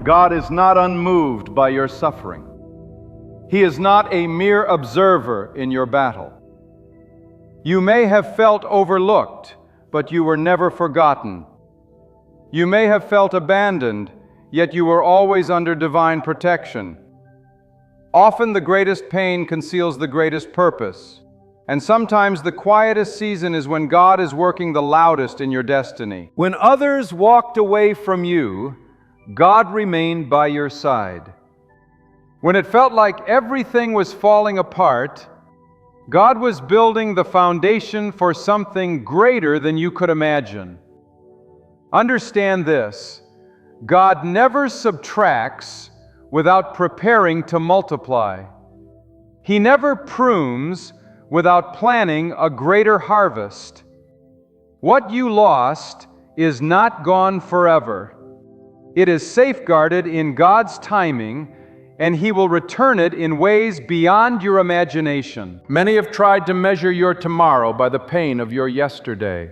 God is not unmoved by your suffering. He is not a mere observer in your battle. You may have felt overlooked, but you were never forgotten. You may have felt abandoned, yet you were always under divine protection. Often the greatest pain conceals the greatest purpose, and sometimes the quietest season is when God is working the loudest in your destiny. When others walked away from you, God remained by your side. When it felt like everything was falling apart, God was building the foundation for something greater than you could imagine. Understand this: God never subtracts without preparing to multiply. He never prunes without planning a greater harvest. What you lost is not gone forever. It is safeguarded in God's timing, and He will return it in ways beyond your imagination. Many have tried to measure your tomorrow by the pain of your yesterday.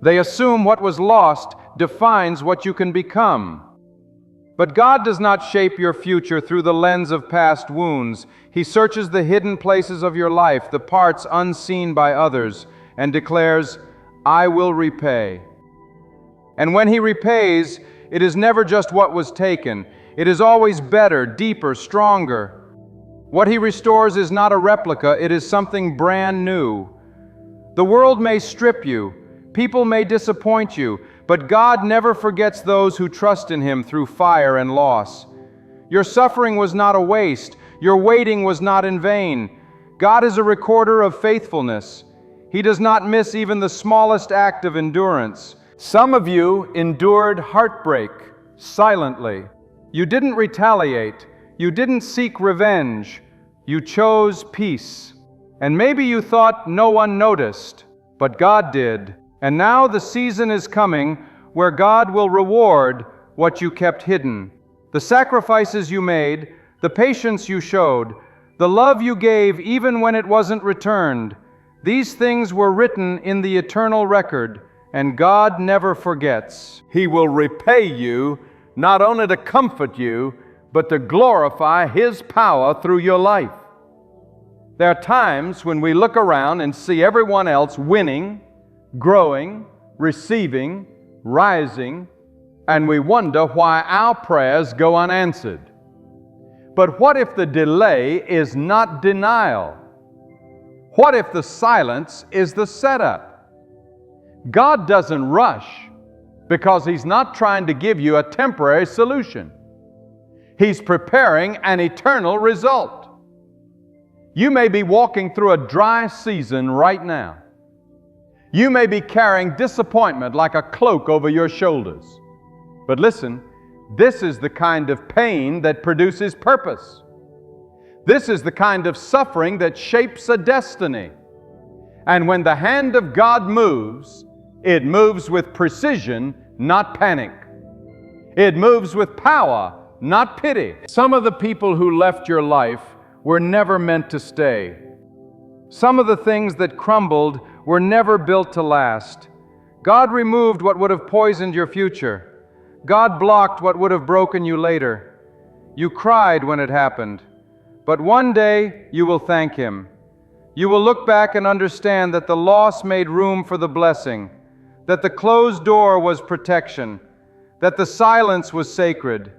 They assume what was lost defines what you can become. But God does not shape your future through the lens of past wounds. He searches the hidden places of your life, the parts unseen by others, and declares, "I will repay." And when He repays, it is never just what was taken. It is always better, deeper, stronger. What He restores is not a replica, it is something brand new. The world may strip you, people may disappoint you, but God never forgets those who trust in Him through fire and loss. Your suffering was not a waste. Your waiting was not in vain. God is a recorder of faithfulness. He does not miss even the smallest act of endurance. Some of you endured heartbreak silently. You didn't retaliate. You didn't seek revenge. You chose peace. And maybe you thought no one noticed, but God did. And now the season is coming where God will reward what you kept hidden. The sacrifices you made, the patience you showed, the love you gave even when it wasn't returned, these things were written in the eternal record, and God never forgets. He will repay you not only to comfort you, but to glorify His power through your life. There are times when we look around and see everyone else winning, growing, receiving, rising, and we wonder why our prayers go unanswered. But what if the delay is not denial? What if the silence is the setup? God doesn't rush because He's not trying to give you a temporary solution. He's preparing an eternal result. You may be walking through a dry season right now. You may be carrying disappointment like a cloak over your shoulders. But listen, this is the kind of pain that produces purpose. This is the kind of suffering that shapes a destiny. And when the hand of God moves, it moves with precision, not panic. It moves with power, not pity. Some of the people who left your life were never meant to stay. Some of the things that crumbled were never built to last. God removed what would have poisoned your future. God blocked what would have broken you later. You cried when it happened, but one day you will thank Him. You will look back and understand that the loss made room for the blessing, that the closed door was protection, that the silence was sacred,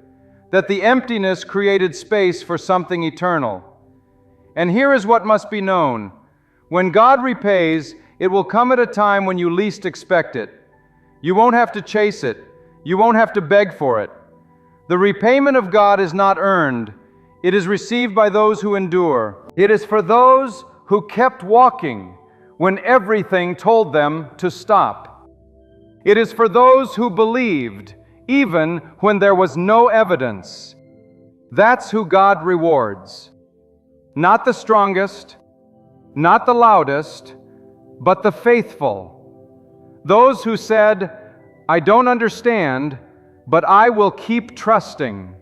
that the emptiness created space for something eternal. And here is what must be known. When God repays, it will come at a time when you least expect it. You won't have to chase it. You won't have to beg for it. The repayment of God is not earned. It is received by those who endure. It is for those who kept walking when everything told them to stop. It is for those who believed even when there was no evidence. That's who God rewards. Not the strongest, not the loudest, but the faithful. Those who said, "I don't understand, but I will keep trusting."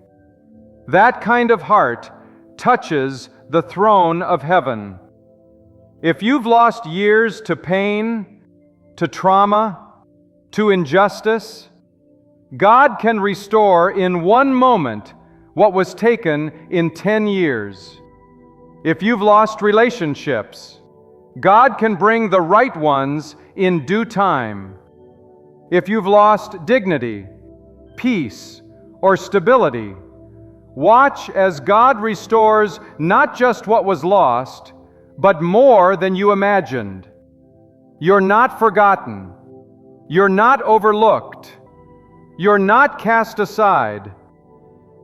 That kind of heart touches the throne of heaven. If you've lost years to pain, to trauma, to injustice, God can restore in one moment what was taken in 10 years. If you've lost relationships, God can bring the right ones in due time. If you've lost dignity, peace, or stability, watch as God restores not just what was lost, but more than you imagined. You're not forgotten. You're not overlooked. You're not cast aside.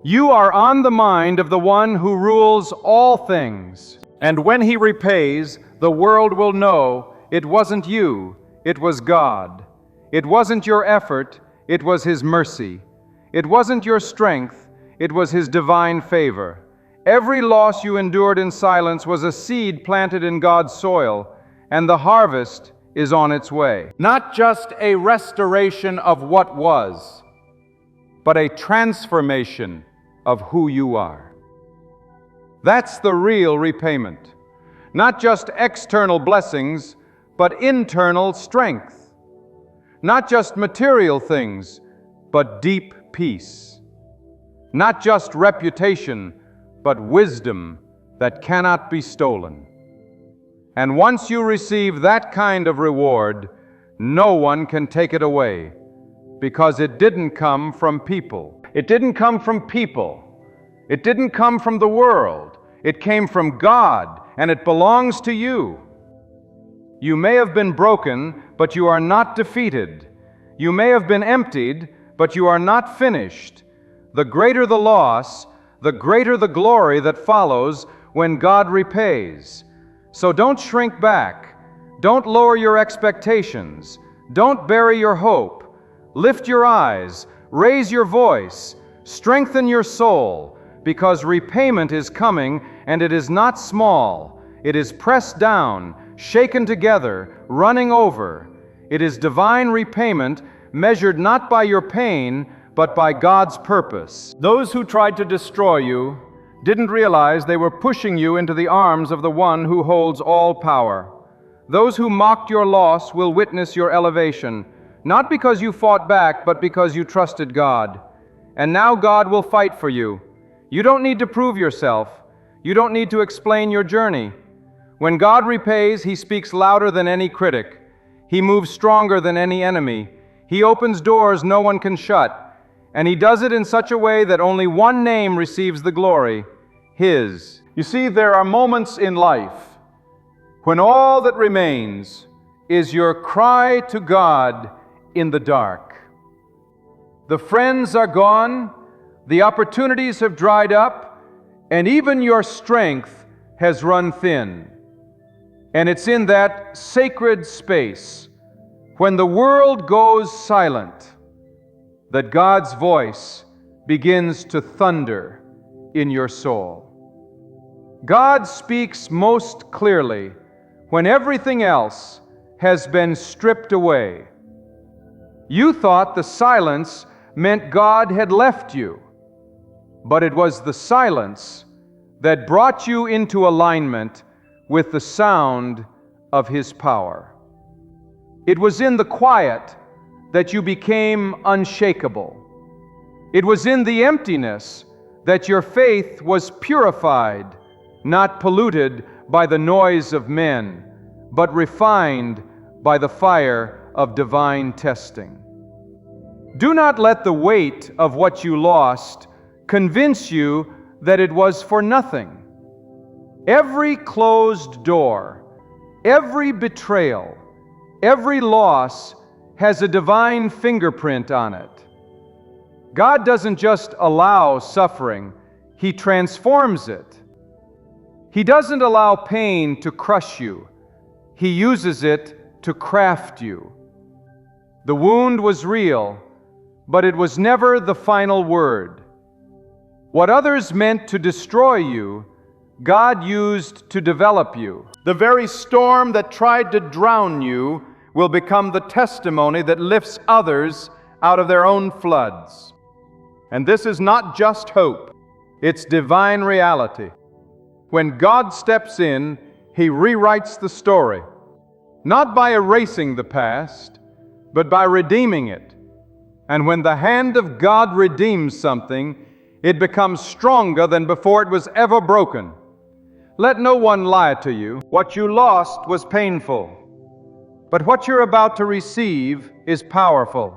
You are on the mind of the one who rules all things. And when he repays, the world will know it wasn't you, it was God. It wasn't your effort, it was his mercy. It wasn't your strength, it was his divine favor. Every loss you endured in silence was a seed planted in God's soil, and the harvest is on its way. Not just a restoration of what was, but a transformation of who you are. That's the real repayment. Not just external blessings, but internal strength. Not just material things, but deep peace. Not just reputation, but wisdom that cannot be stolen. And once you receive that kind of reward, no one can take it away, because it didn't come from people. It didn't come from people. It didn't come from the world. It came from God, and it belongs to you. You may have been broken, but you are not defeated. You may have been emptied, but you are not finished. The greater the loss, the greater the glory that follows when God repays. So don't shrink back. Don't lower your expectations. Don't bury your hope. Lift your eyes. Raise your voice. Strengthen your soul, because repayment is coming, and it is not small. It is pressed down, shaken together, running over. It is divine repayment, measured not by your pain, but by God's purpose. Those who tried to destroy you didn't realize they were pushing you into the arms of the one who holds all power. Those who mocked your loss will witness your elevation, not because you fought back, but because you trusted God. And now God will fight for you. You don't need to prove yourself. You don't need to explain your journey. When God repays, He speaks louder than any critic. He moves stronger than any enemy. He opens doors no one can shut. And He does it in such a way that only one name receives the glory, His. You see, there are moments in life when all that remains is your cry to God in the dark. The friends are gone, the opportunities have dried up, and even your strength has run thin. And it's in that sacred space, when the world goes silent, that God's voice begins to thunder in your soul. God speaks most clearly when everything else has been stripped away. You thought the silence meant God had left you, but it was the silence that brought you into alignment with the sound of His power. It was in the quiet that you became unshakable. It was in the emptiness that your faith was purified, not polluted by the noise of men, but refined by the fire of divine testing. Do not let the weight of what you lost convince you that it was for nothing. Every closed door, every betrayal, every loss has a divine fingerprint on it. God doesn't just allow suffering, He transforms it. He doesn't allow pain to crush you. He uses it to craft you. The wound was real, but it was never the final word. What others meant to destroy you, God used to develop you. The very storm that tried to drown you will become the testimony that lifts others out of their own floods. And this is not just hope, it's divine reality. When God steps in, He rewrites the story, not by erasing the past, but by redeeming it. And when the hand of God redeems something, it becomes stronger than before it was ever broken. Let no one lie to you. What you lost was painful, but what you're about to receive is powerful.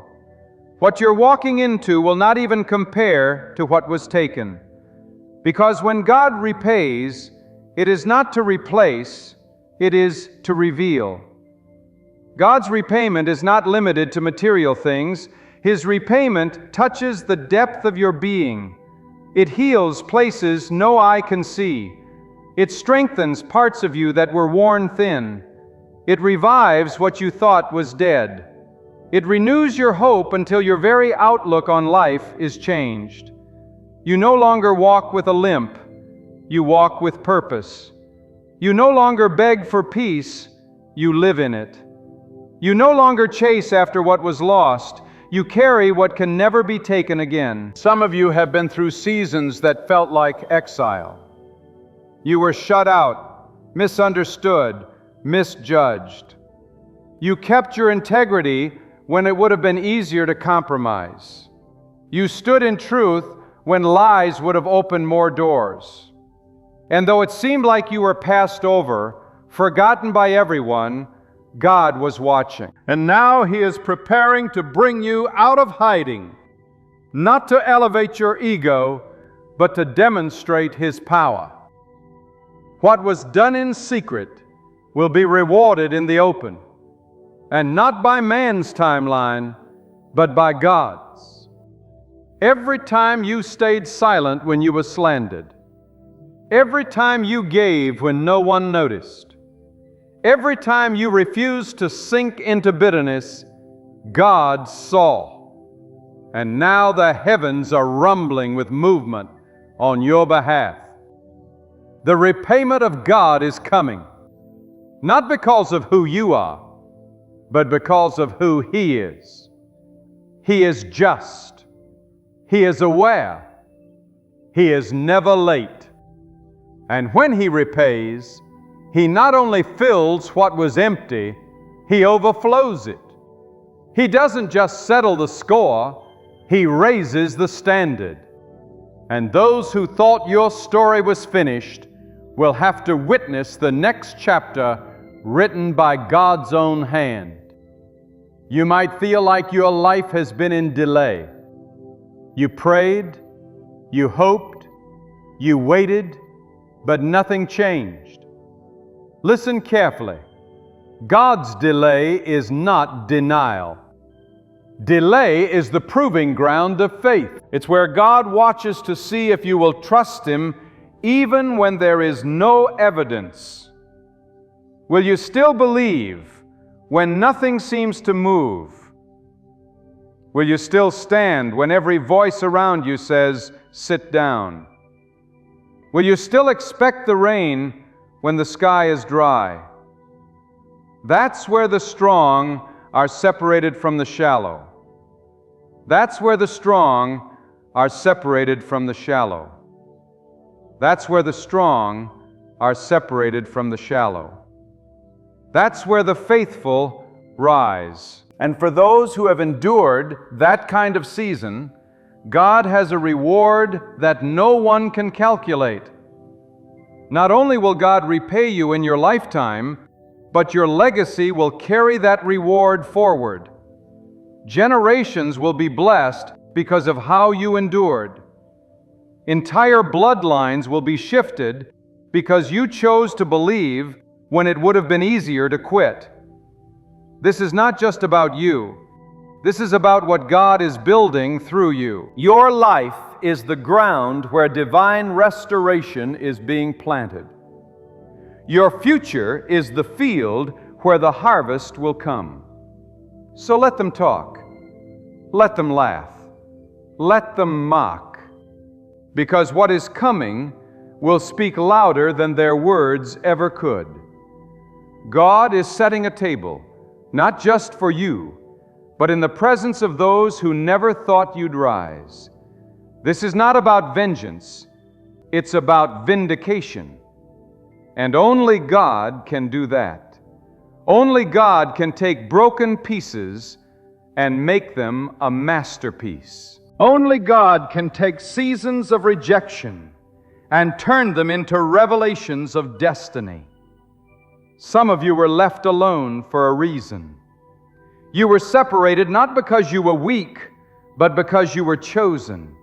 What you're walking into will not even compare to what was taken. Because when God repays, it is not to replace, it is to reveal. God's repayment is not limited to material things. His repayment touches the depth of your being. It heals places no eye can see. It strengthens parts of you that were worn thin. It revives what you thought was dead. It renews your hope until your very outlook on life is changed. You no longer walk with a limp. You walk with purpose. You no longer beg for peace. You live in it. You no longer chase after what was lost. You carry what can never be taken again. Some of you have been through seasons that felt like exile. You were shut out, misunderstood, misjudged. You kept your integrity when it would have been easier to compromise. You stood in truth when lies would have opened more doors. And though it seemed like you were passed over, forgotten by everyone, God was watching. And now He is preparing to bring you out of hiding, not to elevate your ego, but to demonstrate His power. What was done in secret will be rewarded in the open, and not by man's timeline, but by God's. Every time you stayed silent when you were slandered, every time you gave when no one noticed, every time you refused to sink into bitterness, God saw. And now the heavens are rumbling with movement on your behalf. The repayment of God is coming, not because of who you are, but because of who He is. He is just. He is aware. He is never late. And when He repays, He not only fills what was empty, He overflows it. He doesn't just settle the score, He raises the standard. And those who thought your story was finished will have to witness the next chapter written by God's own hand. You might feel like your life has been in delay. You prayed, you hoped, you waited, but nothing changed. Listen carefully. God's delay is not denial. Delay is the proving ground of faith. It's where God watches to see if you will trust Him even when there is no evidence. Will you still believe when nothing seems to move? Will you still stand when every voice around you says, "Sit down"? Will you still expect the rain when the sky is dry? That's where the strong are separated from the shallow. That's where the strong are separated from the shallow. That's where the strong are separated from the shallow. That's where the faithful rise. And for those who have endured that kind of season, God has a reward that no one can calculate. Not only will God repay you in your lifetime, but your legacy will carry that reward forward. Generations will be blessed because of how you endured. Entire bloodlines will be shifted because you chose to believe when it would have been easier to quit. This is not just about you. This is about what God is building through you. Your life is the ground where divine restoration is being planted. Your future is the field where the harvest will come. So let them talk. Let them laugh. Let them mock. Because what is coming will speak louder than their words ever could. God is setting a table, not just for you, but in the presence of those who never thought you'd rise. This is not about vengeance. It's about vindication. And only God can do that. Only God can take broken pieces and make them a masterpiece. Only God can take seasons of rejection and turn them into revelations of destiny. Some of you were left alone for a reason. You were separated not because you were weak, but because you were chosen.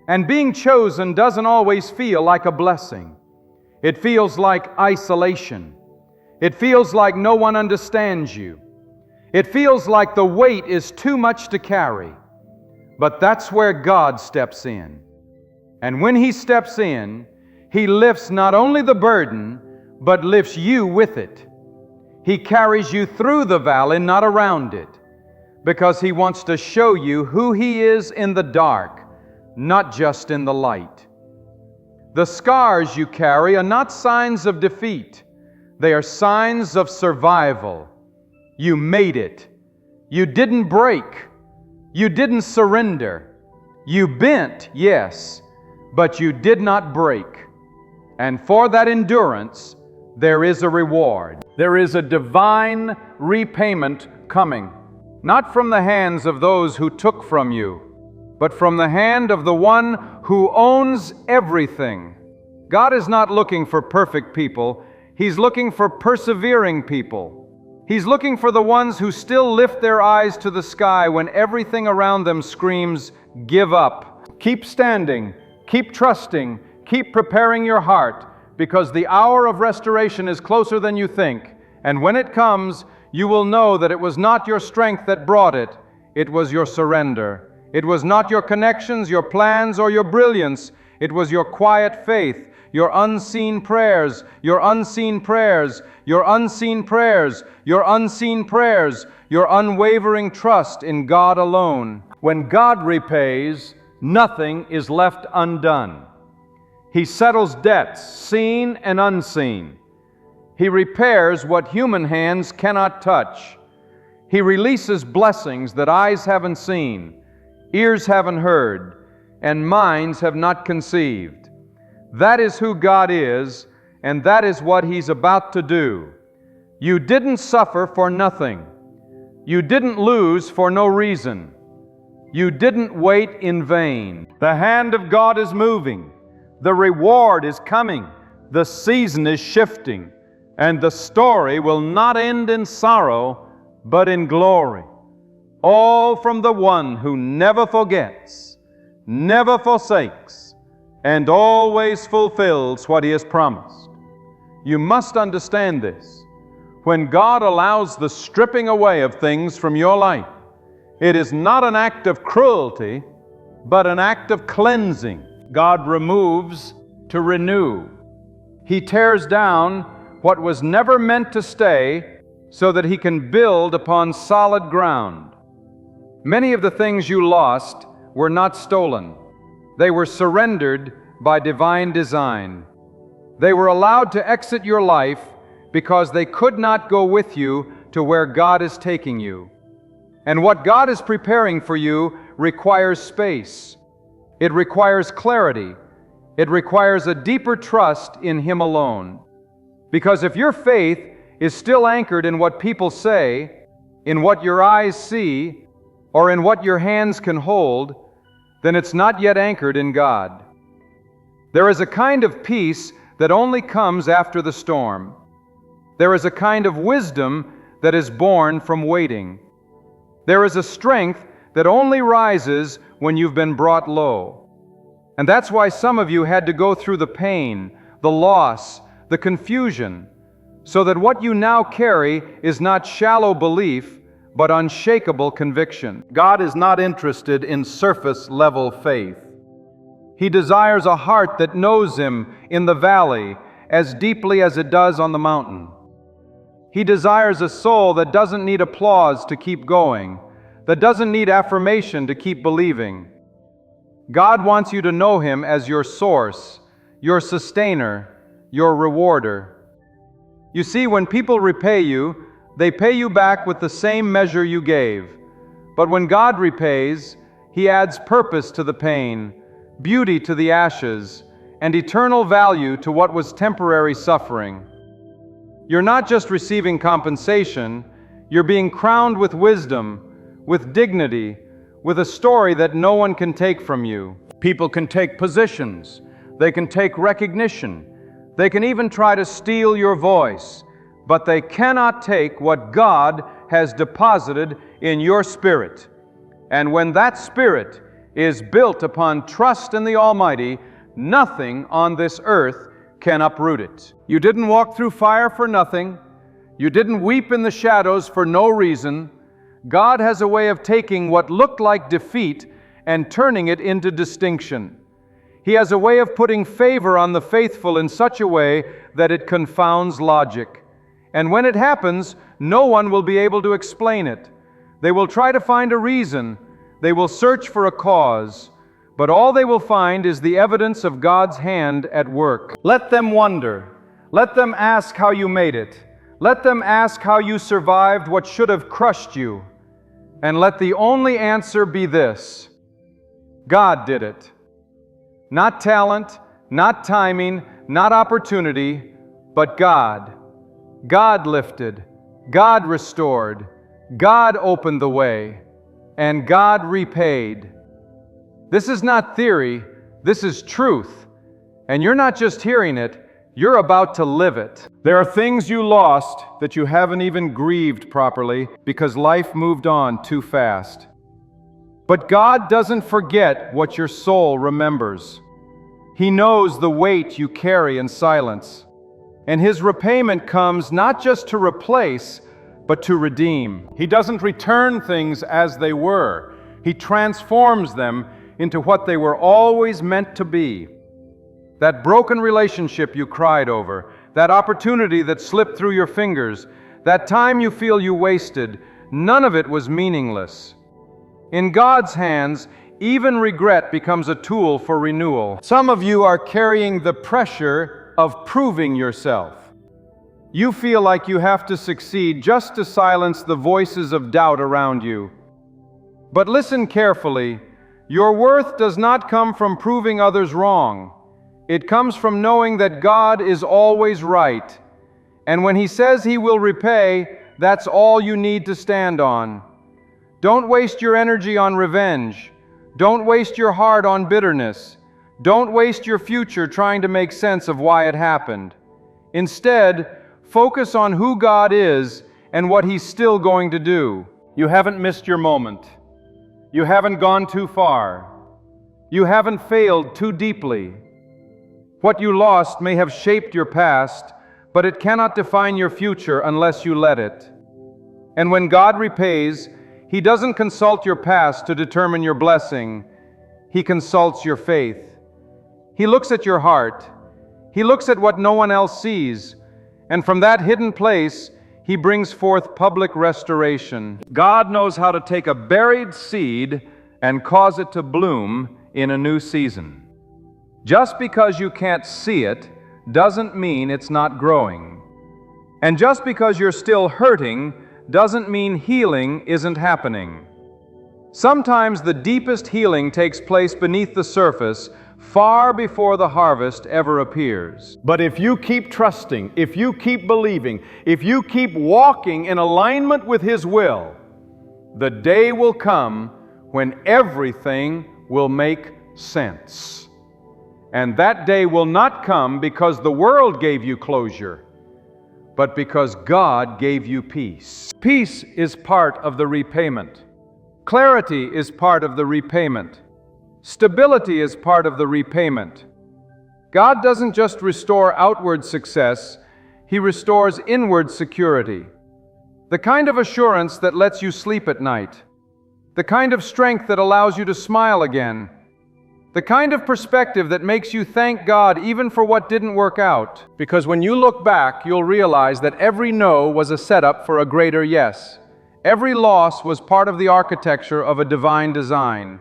And being chosen doesn't always feel like a blessing. It feels like isolation. It feels like no one understands you. It feels like the weight is too much to carry. But that's where God steps in. And when He steps in, He lifts not only the burden, but lifts you with it. He carries you through the valley, not around it, because He wants to show you who He is in the dark, not just in the light. The scars you carry are not signs of defeat. They are signs of survival. You made it. You didn't break. You didn't surrender. You bent, yes, but you did not break. And for that endurance, there is a reward. There is a divine repayment coming, not from the hands of those who took from you, but from the hand of the one who owns everything. God is not looking for perfect people. He's looking for persevering people. He's looking for the ones who still lift their eyes to the sky when everything around them screams, "Give up." Keep standing, keep trusting, keep preparing your heart, because the hour of restoration is closer than you think. And when it comes, you will know that it was not your strength that brought it, it was your surrender. It was not your connections, your plans, or your brilliance. It was your quiet faith, your unseen prayers, your unseen prayers, your unseen prayers, your unseen prayers, your unwavering trust in God alone. When God repays, nothing is left undone. He settles debts, seen and unseen. He repairs what human hands cannot touch. He releases blessings that eyes haven't seen, ears haven't heard, and minds have not conceived. That is who God is, and that is what He's about to do. You didn't suffer for nothing. You didn't lose for no reason. You didn't wait in vain. The hand of God is moving. The reward is coming. The season is shifting. And the story will not end in sorrow, but in glory. All from the one who never forgets, never forsakes, and always fulfills what He has promised. You must understand this. When God allows the stripping away of things from your life, it is not an act of cruelty, but an act of cleansing. God removes to renew. He tears down what was never meant to stay so that He can build upon solid ground. Many of the things you lost were not stolen. They were surrendered by divine design. They were allowed to exit your life because they could not go with you to where God is taking you. And what God is preparing for you requires space. It requires clarity. It requires a deeper trust in Him alone. Because if your faith is still anchored in what people say, in what your eyes see, or in what your hands can hold, then it's not yet anchored in God. There is a kind of peace that only comes after the storm. There is a kind of wisdom that is born from waiting. There is a strength that only rises when you've been brought low. And that's why some of you had to go through the pain, the loss, the confusion, so that what you now carry is not shallow belief, but unshakable conviction. God is not interested in surface-level faith. He desires a heart that knows Him in the valley as deeply as it does on the mountain. He desires a soul that doesn't need applause to keep going, that doesn't need affirmation to keep believing. God wants you to know Him as your source, your sustainer, your rewarder. You see, when people repay you, they pay you back with the same measure you gave. But when God repays, He adds purpose to the pain, beauty to the ashes, and eternal value to what was temporary suffering. You're not just receiving compensation, you're being crowned with wisdom, with dignity, with a story that no one can take from you. People can take positions, they can take recognition, they can even try to steal your voice, but they cannot take what God has deposited in your spirit. And when that spirit is built upon trust in the Almighty, nothing on this earth can uproot it. You didn't walk through fire for nothing. You didn't weep in the shadows for no reason. God has a way of taking what looked like defeat and turning it into distinction. He has a way of putting favor on the faithful in such a way that it confounds logic. And when it happens, no one will be able to explain it. They will try to find a reason. They will search for a cause. But all they will find is the evidence of God's hand at work. Let them wonder. Let them ask how you made it. Let them ask how you survived what should have crushed you. And let the only answer be this: God did it. Not talent, not timing, not opportunity, but God. God lifted, God restored, God opened the way, and God repaid. This is not theory, this is truth. And you're not just hearing it, you're about to live it. There are things you lost that you haven't even grieved properly because life moved on too fast. But God doesn't forget what your soul remembers. He knows the weight you carry in silence. And His repayment comes not just to replace, but to redeem. He doesn't return things as they were. He transforms them into what they were always meant to be. That broken relationship you cried over, that opportunity that slipped through your fingers, that time you feel you wasted, none of it was meaningless. In God's hands, even regret becomes a tool for renewal. Some of you are carrying the pressure of proving yourself. You feel like you have to succeed just to silence the voices of doubt around you. But listen carefully. Your worth does not come from proving others wrong. It comes from knowing that God is always right. And when He says He will repay, that's all you need to stand on. Don't waste your energy on revenge. Don't waste your heart on bitterness. Don't waste your future trying to make sense of why it happened. Instead, focus on who God is and what He's still going to do. You haven't missed your moment. You haven't gone too far. You haven't failed too deeply. What you lost may have shaped your past, but it cannot define your future unless you let it. And when God repays, He doesn't consult your past to determine your blessing. He consults your faith. He looks at your heart. He looks at what no one else sees. And from that hidden place, He brings forth public restoration. God knows how to take a buried seed and cause it to bloom in a new season. Just because you can't see it doesn't mean it's not growing. And just because you're still hurting doesn't mean healing isn't happening. Sometimes the deepest healing takes place beneath the surface, far before the harvest ever appears. But if you keep trusting, if you keep believing, if you keep walking in alignment with His will, the day will come when everything will make sense. And that day will not come because the world gave you closure, but because God gave you peace. Peace is part of the repayment. Clarity is part of the repayment. Stability is part of the repayment. God doesn't just restore outward success, He restores inward security. The kind of assurance that lets you sleep at night. The kind of strength that allows you to smile again. The kind of perspective that makes you thank God even for what didn't work out. Because when you look back, you'll realize that every no was a setup for a greater yes. Every loss was part of the architecture of a divine design.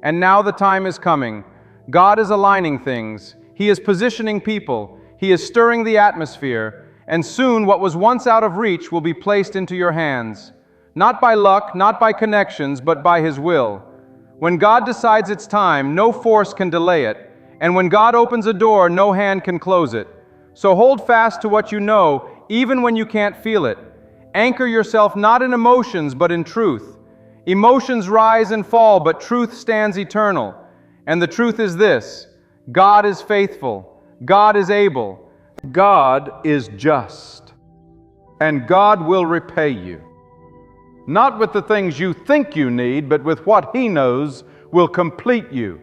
And now the time is coming. God is aligning things. He is positioning people. He is stirring the atmosphere. And soon what was once out of reach will be placed into your hands. Not by luck, not by connections, but by His will. When God decides it's time, no force can delay it. And when God opens a door, no hand can close it. So hold fast to what you know, even when you can't feel it. Anchor yourself not in emotions, but in truth. Emotions rise and fall, but truth stands eternal. And the truth is this: God is faithful, God is able, God is just, and God will repay you. Not with the things you think you need, but with what He knows will complete you.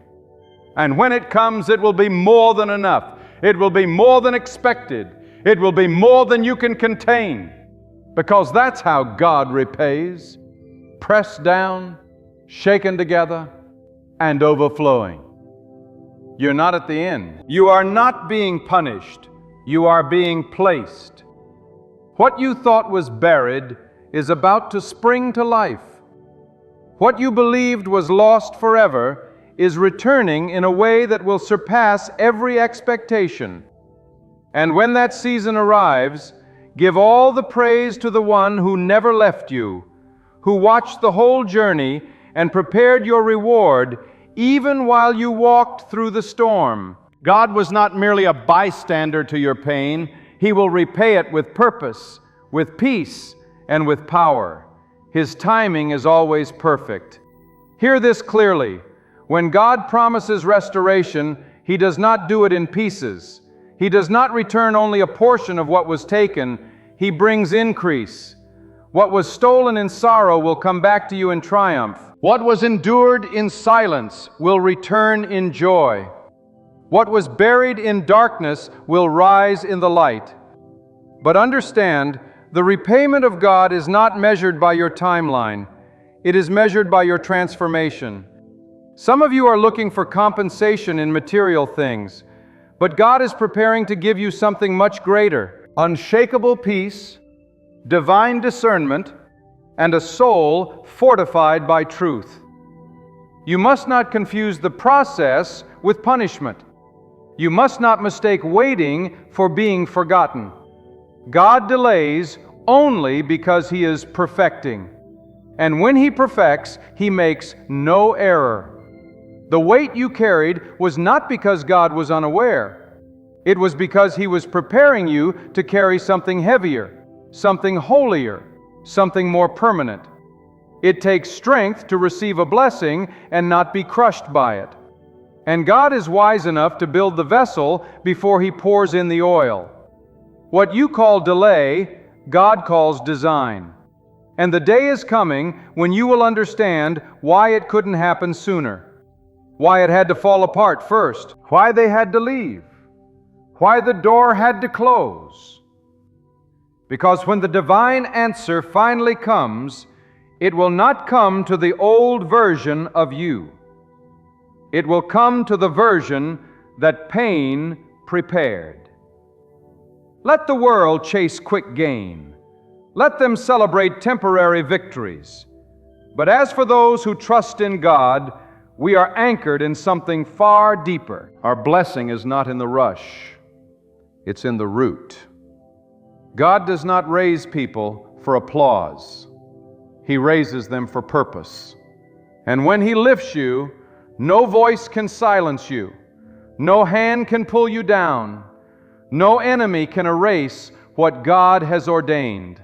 And when it comes, it will be more than enough. It will be more than expected. It will be more than you can contain, because that's how God repays: pressed down, shaken together, and overflowing. You're not at the end. You are not being punished. You are being placed. What you thought was buried is about to spring to life. What you believed was lost forever is returning in a way that will surpass every expectation. And when that season arrives, give all the praise to the one who never left you, who watched the whole journey and prepared your reward even while you walked through the storm. God was not merely a bystander to your pain. He will repay it with purpose, with peace, and with power. His timing is always perfect. Hear this clearly: when God promises restoration, He does not do it in pieces. He does not return only a portion of what was taken. He brings increase. What was stolen in sorrow will come back to you in triumph. What was endured in silence will return in joy. What was buried in darkness will rise in the light. But understand, the repayment of God is not measured by your timeline. It is measured by your transformation. Some of you are looking for compensation in material things, but God is preparing to give you something much greater: unshakable peace, divine discernment, and a soul fortified by truth. You must not confuse the process with punishment. You must not mistake waiting for being forgotten. God delays only because He is perfecting. And when He perfects, He makes no error. The weight you carried was not because God was unaware. It was because He was preparing you to carry something heavier, something holier, something more permanent. It takes strength to receive a blessing and not be crushed by it. And God is wise enough to build the vessel before He pours in the oil. What you call delay, God calls design. And the day is coming when you will understand why it couldn't happen sooner, why it had to fall apart first, why they had to leave, why the door had to close. Because when the divine answer finally comes, it will not come to the old version of you. It will come to the version that pain prepared. Let the world chase quick gain. Let them celebrate temporary victories. But as for those who trust in God, we are anchored in something far deeper. Our blessing is not in the rush. It's in the root. God does not raise people for applause. He raises them for purpose. And when He lifts you, no voice can silence you. No hand can pull you down. No enemy can erase what God has ordained.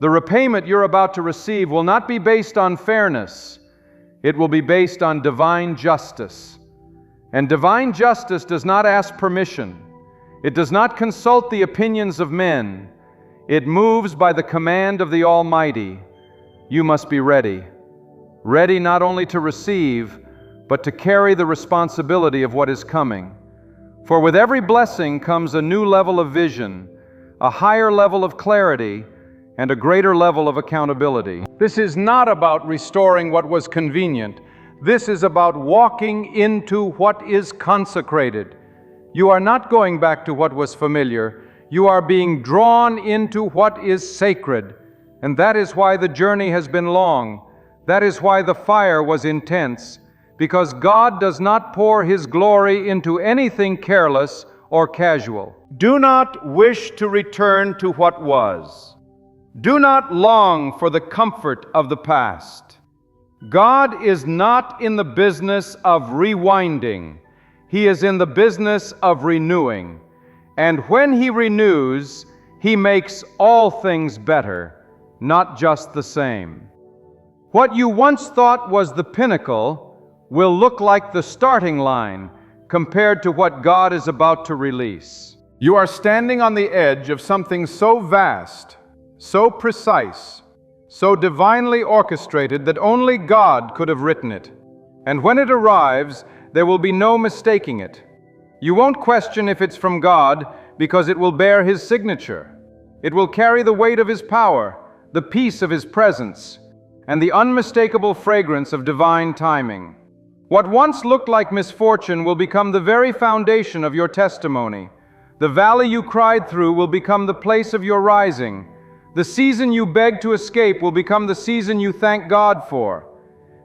The repayment you're about to receive will not be based on fairness. It will be based on divine justice. And divine justice does not ask permission. It does not consult the opinions of men. It moves by the command of the Almighty. You must be ready. Ready not only to receive, but to carry the responsibility of what is coming. For with every blessing comes a new level of vision, a higher level of clarity, and a greater level of accountability. This is not about restoring what was convenient. This is about walking into what is consecrated. You are not going back to what was familiar. You are being drawn into what is sacred. And that is why the journey has been long. That is why the fire was intense. Because God does not pour His glory into anything careless or casual. Do not wish to return to what was. Do not long for the comfort of the past. God is not in the business of rewinding. He is in the business of renewing. And when He renews, He makes all things better, not just the same. What you once thought was the pinnacle will look like the starting line compared to what God is about to release. You are standing on the edge of something so vast, so precise, so divinely orchestrated that only God could have written it. And when it arrives, there will be no mistaking it. You won't question if it's from God because it will bear His signature. It will carry the weight of His power, the peace of His presence, and the unmistakable fragrance of divine timing. What once looked like misfortune will become the very foundation of your testimony. The valley you cried through will become the place of your rising. The season you begged to escape will become the season you thank God for.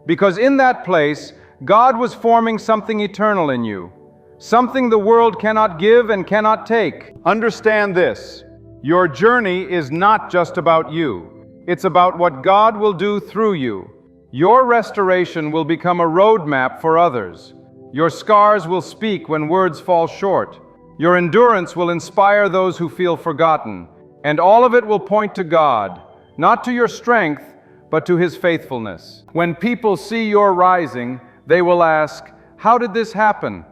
Because in that place, God was forming something eternal in you, something the world cannot give and cannot take. Understand this: your journey is not just about you. It's about what God will do through you. Your restoration will become a roadmap for others. Your scars will speak when words fall short. Your endurance will inspire those who feel forgotten. And all of it will point to God, not to your strength, but to His faithfulness. When people see your rising, they will ask, "How did this happen?"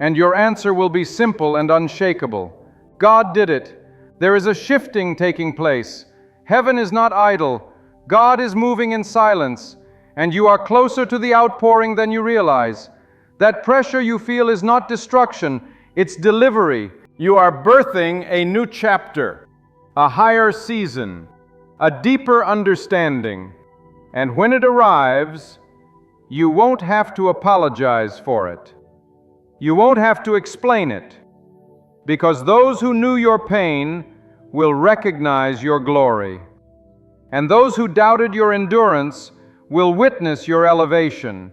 And your answer will be simple and unshakable. God did it. There is a shifting taking place. Heaven is not idle. God is moving in silence, and you are closer to the outpouring than you realize. That pressure you feel is not destruction, it's delivery. You are birthing a new chapter, a higher season, a deeper understanding. And when it arrives, you won't have to apologize for it. You won't have to explain it, because those who knew your pain will recognize your glory. And those who doubted your endurance will witness your elevation.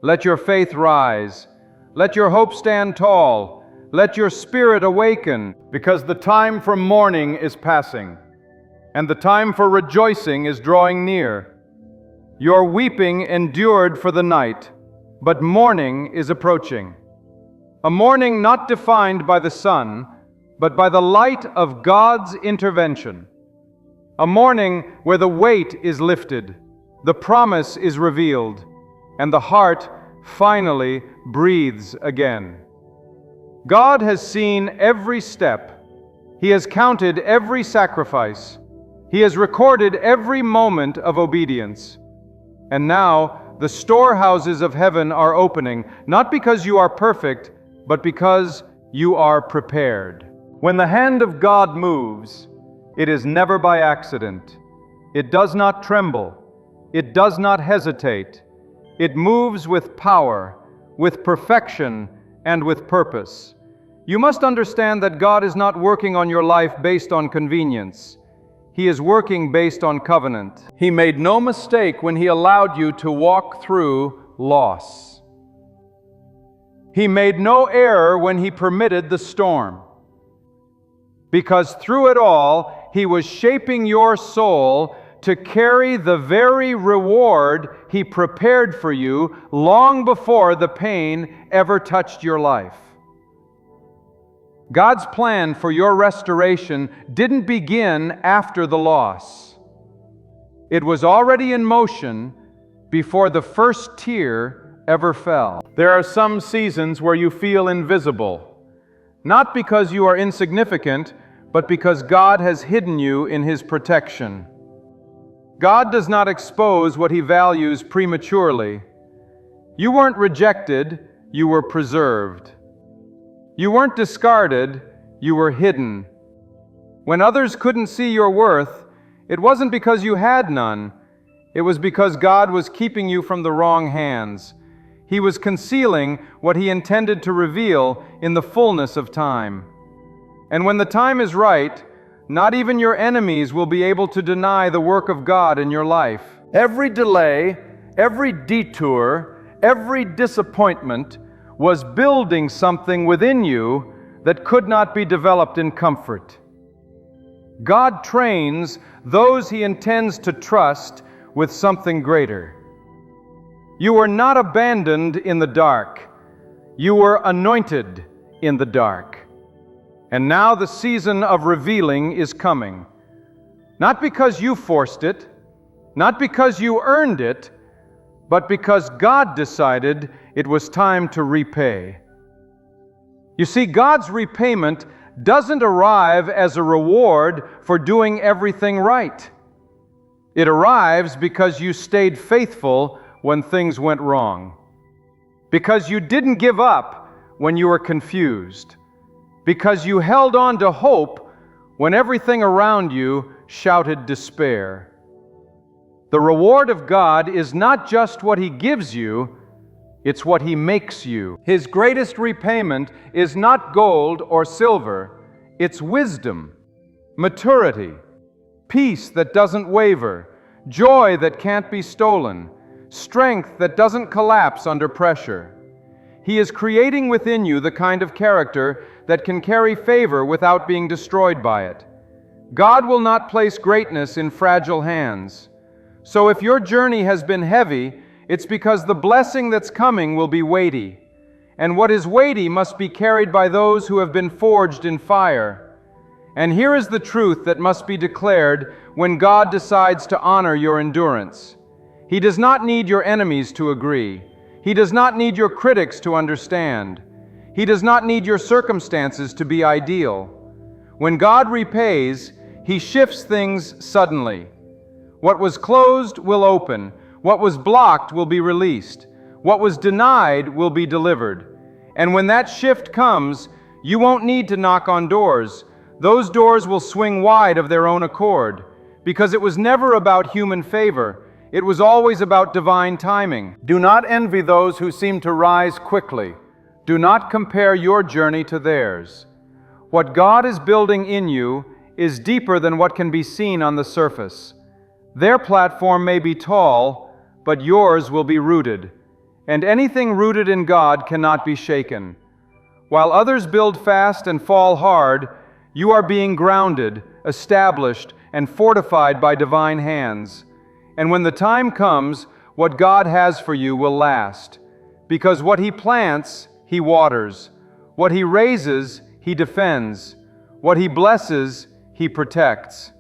Let your faith rise. Let your hope stand tall. Let your spirit awaken, because the time for mourning is passing, and the time for rejoicing is drawing near. Your weeping endured for the night, but morning is approaching. A morning not defined by the sun, but by the light of God's intervention. A morning where the weight is lifted, the promise is revealed, and the heart finally breathes again. God has seen every step. He has counted every sacrifice. He has recorded every moment of obedience. And now the storehouses of heaven are opening, not because you are perfect, but because you are prepared. When the hand of God moves, it is never by accident. It does not tremble. It does not hesitate. It moves with power, with perfection, and with purpose. You must understand that God is not working on your life based on convenience. He is working based on covenant. He made no mistake when He allowed you to walk through loss. He made no error when He permitted the storm. Because through it all, He was shaping your soul to carry the very reward He prepared for you long before the pain ever touched your life. God's plan for your restoration didn't begin after the loss. It was already in motion before the first tear ever fell. There are some seasons where you feel invisible, not because you are insignificant, but because God has hidden you in His protection. God does not expose what He values prematurely. You weren't rejected, you were preserved. You weren't discarded, you were hidden. When others couldn't see your worth, it wasn't because you had none. It was because God was keeping you from the wrong hands. He was concealing what He intended to reveal in the fullness of time. And when the time is right, not even your enemies will be able to deny the work of God in your life. Every delay, every detour, every disappointment was building something within you that could not be developed in comfort. God trains those He intends to trust with something greater. You were not abandoned in the dark. You were anointed in the dark. And now the season of revealing is coming. Not because you forced it, Not because you earned it, but because God decided it was time to repay. You see, God's repayment doesn't arrive as a reward for doing everything right. It arrives because you stayed faithful when things went wrong. Because you didn't give up when you were confused. Because you held on to hope when everything around you shouted despair. The reward of God is not just what He gives you, it's what He makes you. His greatest repayment is not gold or silver, it's wisdom, maturity, peace that doesn't waver, joy that can't be stolen, strength that doesn't collapse under pressure. He is creating within you the kind of character that can carry favor without being destroyed by it. God will not place greatness in fragile hands. So if your journey has been heavy, it's because the blessing that's coming will be weighty. And what is weighty must be carried by those who have been forged in fire. And here is the truth that must be declared when God decides to honor your endurance. He does not need your enemies to agree. He does not need your critics to understand. He does not need your circumstances to be ideal. When God repays, He shifts things suddenly. What was closed will open. What was blocked will be released. What was denied will be delivered. And when that shift comes, you won't need to knock on doors. Those doors will swing wide of their own accord, because it was never about human favor. It was always about divine timing. Do not envy those who seem to rise quickly. Do not compare your journey to theirs. What God is building in you is deeper than what can be seen on the surface. Their platform may be tall, but yours will be rooted, and anything rooted in God cannot be shaken. While others build fast and fall hard, you are being grounded, established, and fortified by divine hands. And when the time comes, what God has for you will last, because what He plants, He waters. What He raises, He defends. What He blesses, He protects.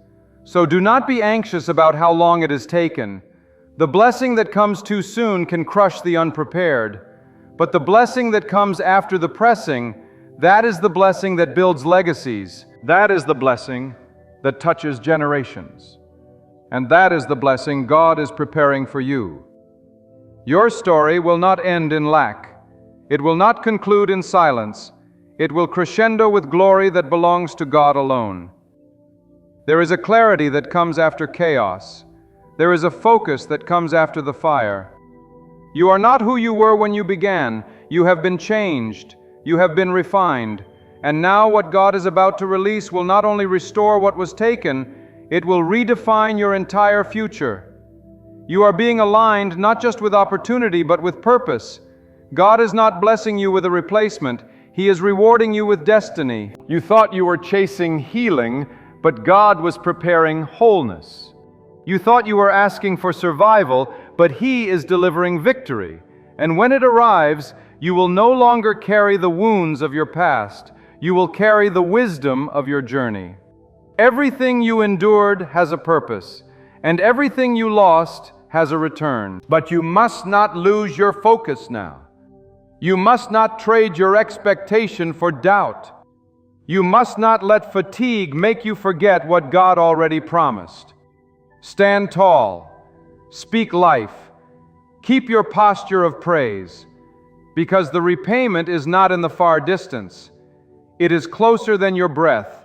So do not be anxious about how long it has taken. The blessing that comes too soon can crush the unprepared. But the blessing that comes after the pressing, that is the blessing that builds legacies. That is the blessing that touches generations. And that is the blessing God is preparing for you. Your story will not end in lack. It will not conclude in silence. It will crescendo with glory that belongs to God alone. There is a clarity that comes after chaos. There is a focus that comes after the fire. You are not who you were when you began. You have been changed. You have been refined. And now what God is about to release will not only restore what was taken, it will redefine your entire future. You are being aligned not just with opportunity, but with purpose. God is not blessing you with a replacement. He is rewarding you with destiny. You thought you were chasing healing, but God was preparing wholeness. You thought you were asking for survival, but He is delivering victory. And when it arrives, you will no longer carry the wounds of your past. You will carry the wisdom of your journey. Everything you endured has a purpose, and everything you lost has a return. But you must not lose your focus now. You must not trade your expectation for doubt. You must not let fatigue make you forget what God already promised. Stand tall. Speak life. Keep your posture of praise, because the repayment is not in the far distance. It is closer than your breath,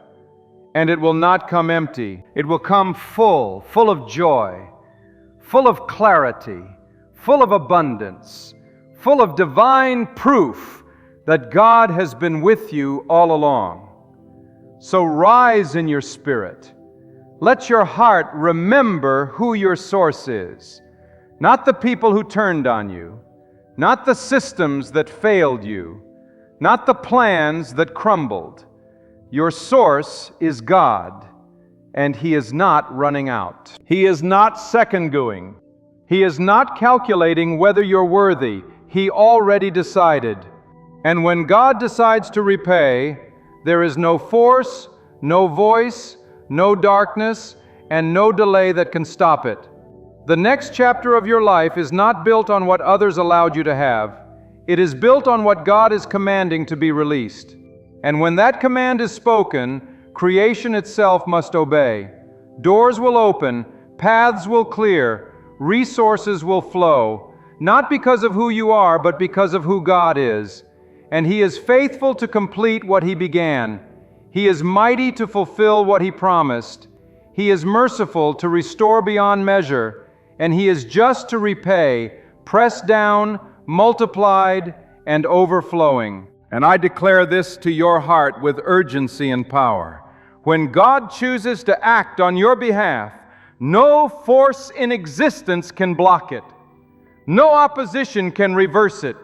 and it will not come empty. It will come full of joy, full of clarity, full of abundance, full of divine proof that God has been with you all along. So rise in your spirit. Let your heart remember who your source is. Not the people who turned on you, not the systems that failed you, not the plans that crumbled. Your source is God, and He is not running out. He is not second-guessing. He is not calculating whether you're worthy. He already decided. And when God decides to repay, there is no force, no voice, no darkness, and no delay that can stop it. The next chapter of your life is not built on what others allowed you to have. It is built on what God is commanding to be released. And when that command is spoken, creation itself must obey. Doors will open, paths will clear, resources will flow, not because of who you are, but because of who God is. And He is faithful to complete what He began. He is mighty to fulfill what He promised. He is merciful to restore beyond measure, and He is just to repay, pressed down, multiplied, and overflowing. And I declare this to your heart with urgency and power. When God chooses to act on your behalf, no force in existence can block it. No opposition can reverse it.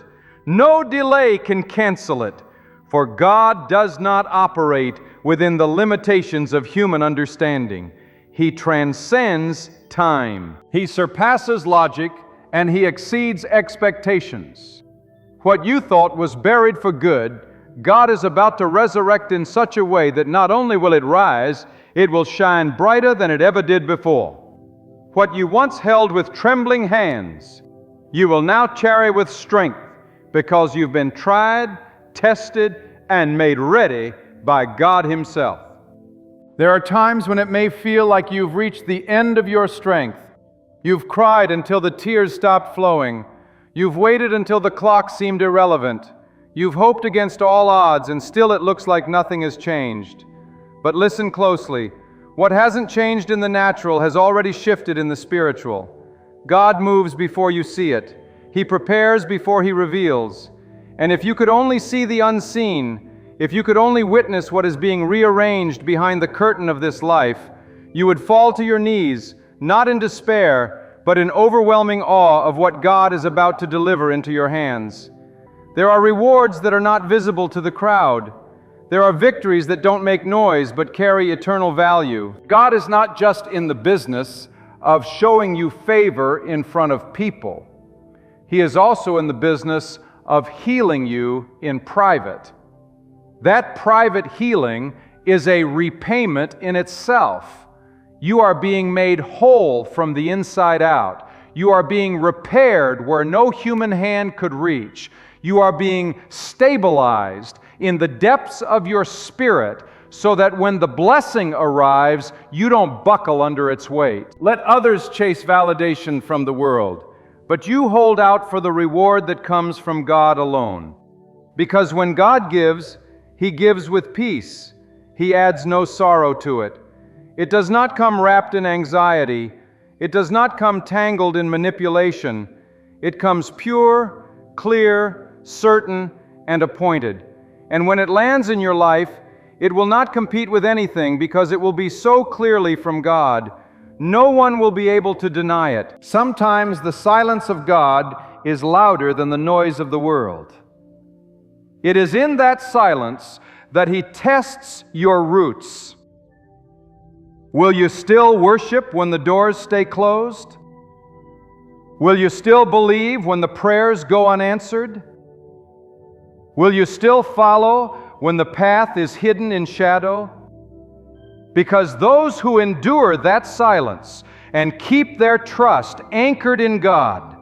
No delay can cancel it. For God does not operate within the limitations of human understanding. He transcends time. He surpasses logic, and He exceeds expectations. What you thought was buried for good, God is about to resurrect in such a way that not only will it rise, it will shine brighter than it ever did before. What you once held with trembling hands, you will now carry with strength, because you've been tried, tested, and made ready by God Himself. There are times when it may feel like you've reached the end of your strength. You've cried until the tears stopped flowing. You've waited until the clock seemed irrelevant. You've hoped against all odds, and still it looks like nothing has changed. But listen closely. What hasn't changed in the natural has already shifted in the spiritual. God moves before you see it. He prepares before He reveals. And if you could only see the unseen, if you could only witness what is being rearranged behind the curtain of this life, you would fall to your knees, not in despair, but in overwhelming awe of what God is about to deliver into your hands. There are rewards that are not visible to the crowd. There are victories that don't make noise but carry eternal value. God is not just in the business of showing you favor in front of people. He is also in the business of healing you in private. That private healing is a repayment in itself. You are being made whole from the inside out. You are being repaired where no human hand could reach. You are being stabilized in the depths of your spirit so that when the blessing arrives, you don't buckle under its weight. Let others chase validation from the world, but you hold out for the reward that comes from God alone. Because when God gives, He gives with peace. He adds no sorrow to it. It does not come wrapped in anxiety. It does not come tangled in manipulation. It comes pure, clear, certain, and appointed. And when it lands in your life, it will not compete with anything because it will be so clearly from God. No one will be able to deny it. Sometimes the silence of God is louder than the noise of the world. It is in that silence that He tests your roots. Will you still worship when the doors stay closed? Will you still believe when the prayers go unanswered? Will you still follow when the path is hidden in shadow? Because those who endure that silence and keep their trust anchored in God,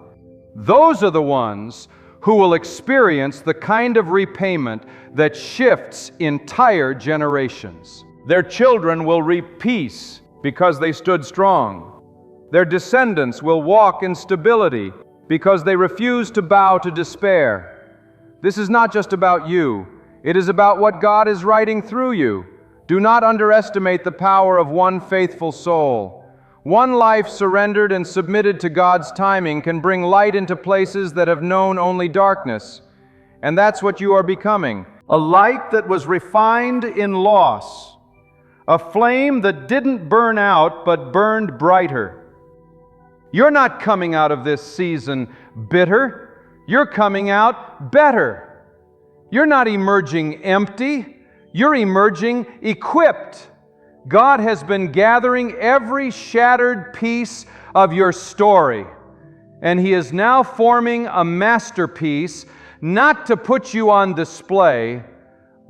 those are the ones who will experience the kind of repayment that shifts entire generations. Their children will reap peace because they stood strong. Their descendants will walk in stability because they refused to bow to despair. This is not just about you. It is about what God is writing through you. Do not underestimate the power of one faithful soul. One life surrendered and submitted to God's timing can bring light into places that have known only darkness. And that's what you are becoming. A light that was refined in loss. A flame that didn't burn out but burned brighter. You're not coming out of this season bitter. You're coming out better. You're not emerging empty. You're emerging equipped. God has been gathering every shattered piece of your story, and He is now forming a masterpiece, not to put you on display,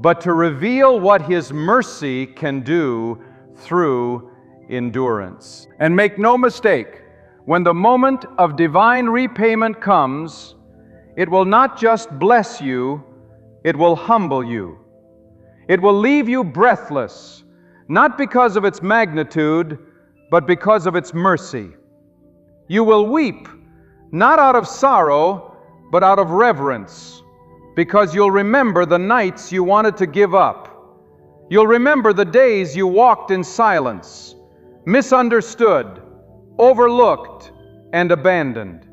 but to reveal what His mercy can do through endurance. And make no mistake, When the moment of divine repayment comes, it will not just bless you, it will humble you. It will leave you breathless, not because of its magnitude, but because of its mercy. You will weep, not out of sorrow, but out of reverence, because you'll remember the nights you wanted to give up. You'll remember the days you walked in silence, misunderstood, overlooked, and abandoned.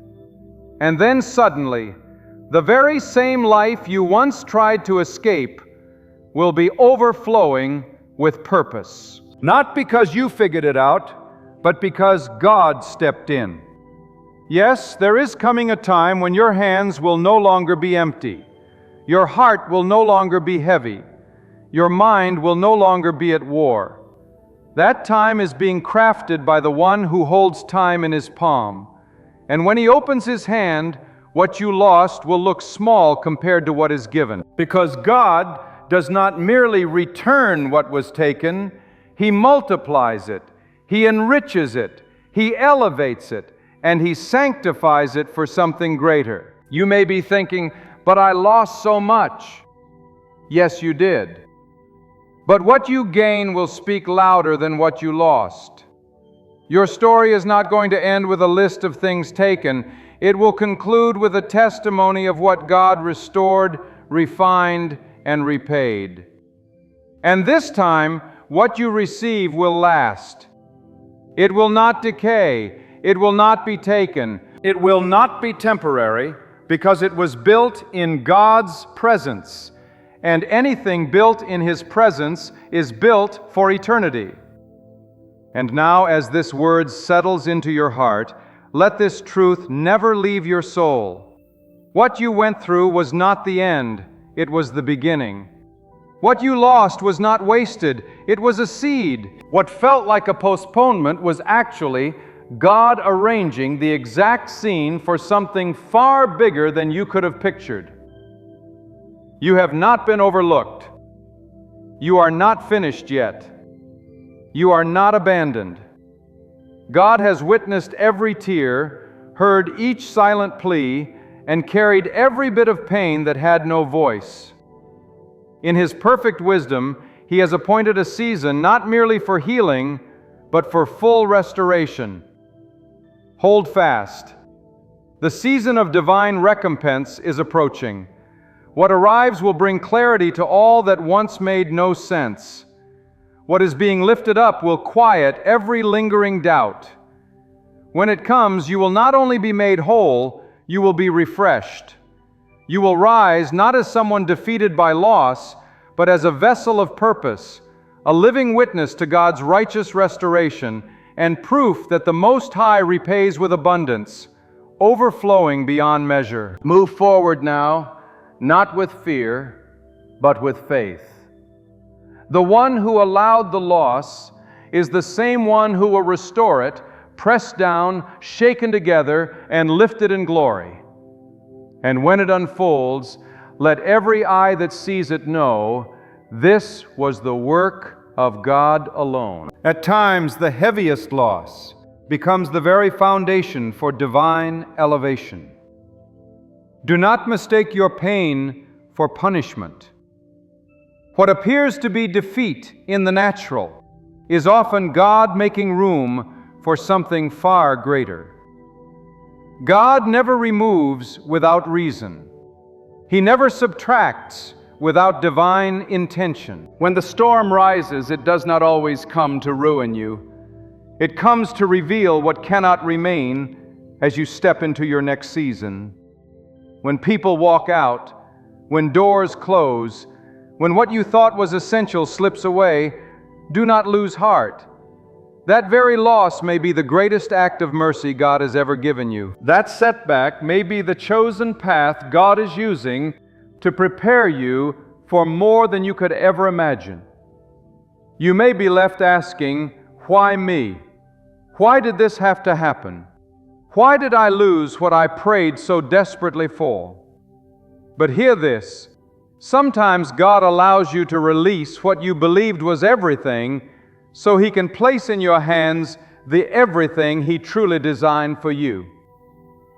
And then suddenly, the very same life you once tried to escape will be overflowing with purpose. Not because you figured it out, but because God stepped in. Yes, there is coming a time when your hands will no longer be empty. Your heart will no longer be heavy. Your mind will no longer be at war. That time is being crafted by the one who holds time in his palm. And when he opens his hand, what you lost will look small compared to what is given. Because God does not merely return what was taken, He multiplies it, He enriches it, He elevates it, and He sanctifies it for something greater. You may be thinking, but I lost so much. Yes, you did. But what you gain will speak louder than what you lost. Your story is not going to end with a list of things taken. It will conclude with a testimony of what God restored, refined, and repaid. And this time, what you receive will last. It will not decay. It will not be taken. It will not be temporary, because it was built in God's presence. And anything built in His presence is built for eternity. And now, as this word settles into your heart, let this truth never leave your soul. What you went through was not the end, it was the beginning. What you lost was not wasted, it was a seed. What felt like a postponement was actually God arranging the exact scene for something far bigger than you could have pictured. You have not been overlooked. You are not finished yet. You are not abandoned. God has witnessed every tear, heard each silent plea, and carried every bit of pain that had no voice. In His perfect wisdom, He has appointed a season not merely for healing, but for full restoration. Hold fast. The season of divine recompense is approaching. What arrives will bring clarity to all that once made no sense. What is being lifted up will quiet every lingering doubt. When it comes, you will not only be made whole, you will be refreshed. You will rise not as someone defeated by loss, but as a vessel of purpose, a living witness to God's righteous restoration, and proof that the Most High repays with abundance, overflowing beyond measure. Move forward now, not with fear, but with faith. The one who allowed the loss is the same one who will restore it, pressed down, shaken together, and lifted in glory. And when it unfolds, let every eye that sees it know, this was the work of God alone. At times, the heaviest loss becomes the very foundation for divine elevation. Do not mistake your pain for punishment. What appears to be defeat in the natural is often God making room for something far greater. God never removes without reason. He never subtracts without divine intention. When the storm rises, it does not always come to ruin you. It comes to reveal what cannot remain as you step into your next season. When people walk out, when doors close, when what you thought was essential slips away, do not lose heart. That very loss may be the greatest act of mercy God has ever given you. That setback may be the chosen path God is using to prepare you for more than you could ever imagine. You may be left asking, why me? Why did this have to happen? Why did I lose what I prayed so desperately for? But hear this. Sometimes God allows you to release what you believed was everything so He can place in your hands the everything He truly designed for you.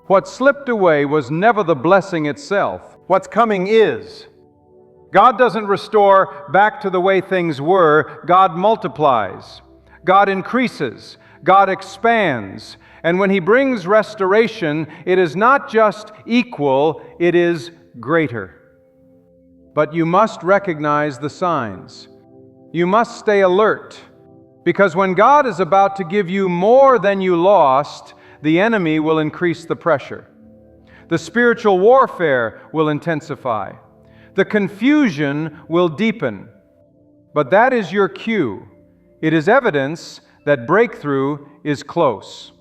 What slipped away was never the blessing itself. What's coming is. God doesn't restore back to the way things were. God multiplies. God increases. God expands. And when He brings restoration, it is not just equal, it is greater. But you must recognize the signs. You must stay alert, because when God is about to give you more than you lost, the enemy will increase the pressure. The spiritual warfare will intensify. The confusion will deepen. But that is your cue. It is evidence that breakthrough is close.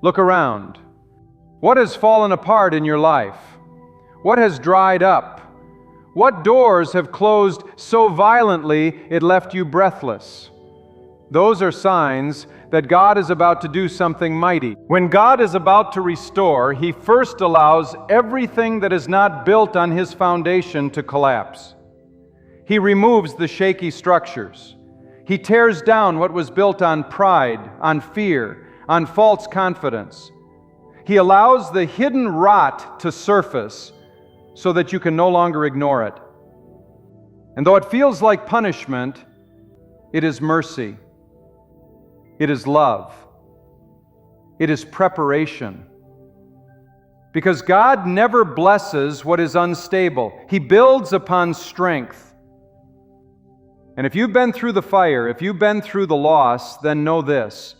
Look around. What has fallen apart in your life? What has dried up? What doors have closed so violently it left you breathless? Those are signs that God is about to do something mighty. When God is about to restore, He first allows everything that is not built on His foundation to collapse. He removes the shaky structures. He tears down what was built on pride, on fear, on false confidence. He allows the hidden rot to surface so that you can no longer ignore it. And though it feels like punishment, it is mercy. It is love. It is preparation. Because God never blesses what is unstable. He builds upon strength. And if you've been through the fire, if you've been through the loss, then know this: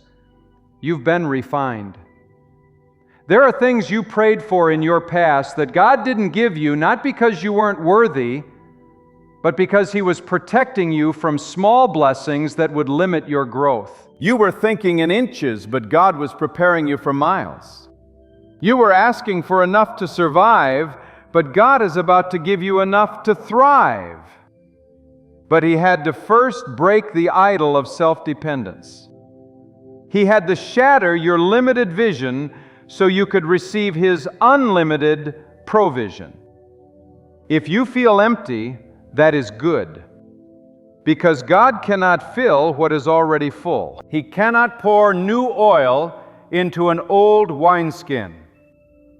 you've been refined. There are things you prayed for in your past that God didn't give you, not because you weren't worthy, but because He was protecting you from small blessings that would limit your growth. You were thinking in inches, but God was preparing you for miles. You were asking for enough to survive, but God is about to give you enough to thrive. But He had to first break the idol of self-dependence. He had to shatter your limited vision so you could receive His unlimited provision. If you feel empty, that is good, because God cannot fill what is already full. He cannot pour new oil into an old wineskin.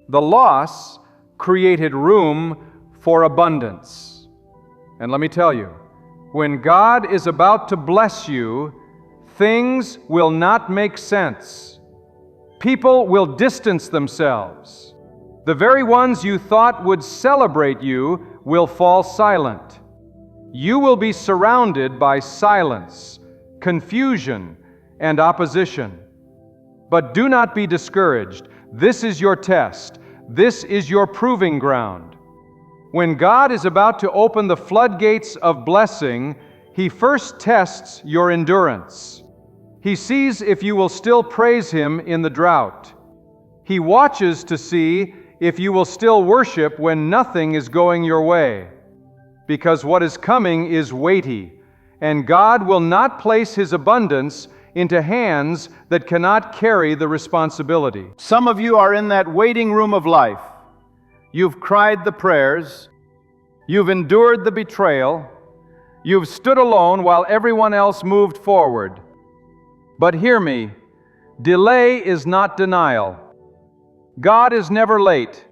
The loss created room for abundance. And let me tell you, when God is about to bless you, things will not make sense. People will distance themselves. The very ones you thought would celebrate you will fall silent. You will be surrounded by silence, confusion, and opposition. But do not be discouraged. This is your test. This is your proving ground. When God is about to open the floodgates of blessing, He first tests your endurance. He sees if you will still praise Him in the drought. He watches to see if you will still worship when nothing is going your way. Because what is coming is weighty, and God will not place His abundance into hands that cannot carry the responsibility. Some of you are in that waiting room of life. You've cried the prayers. You've endured the betrayal. You've stood alone while everyone else moved forward. But hear me, delay is not denial. God is never late.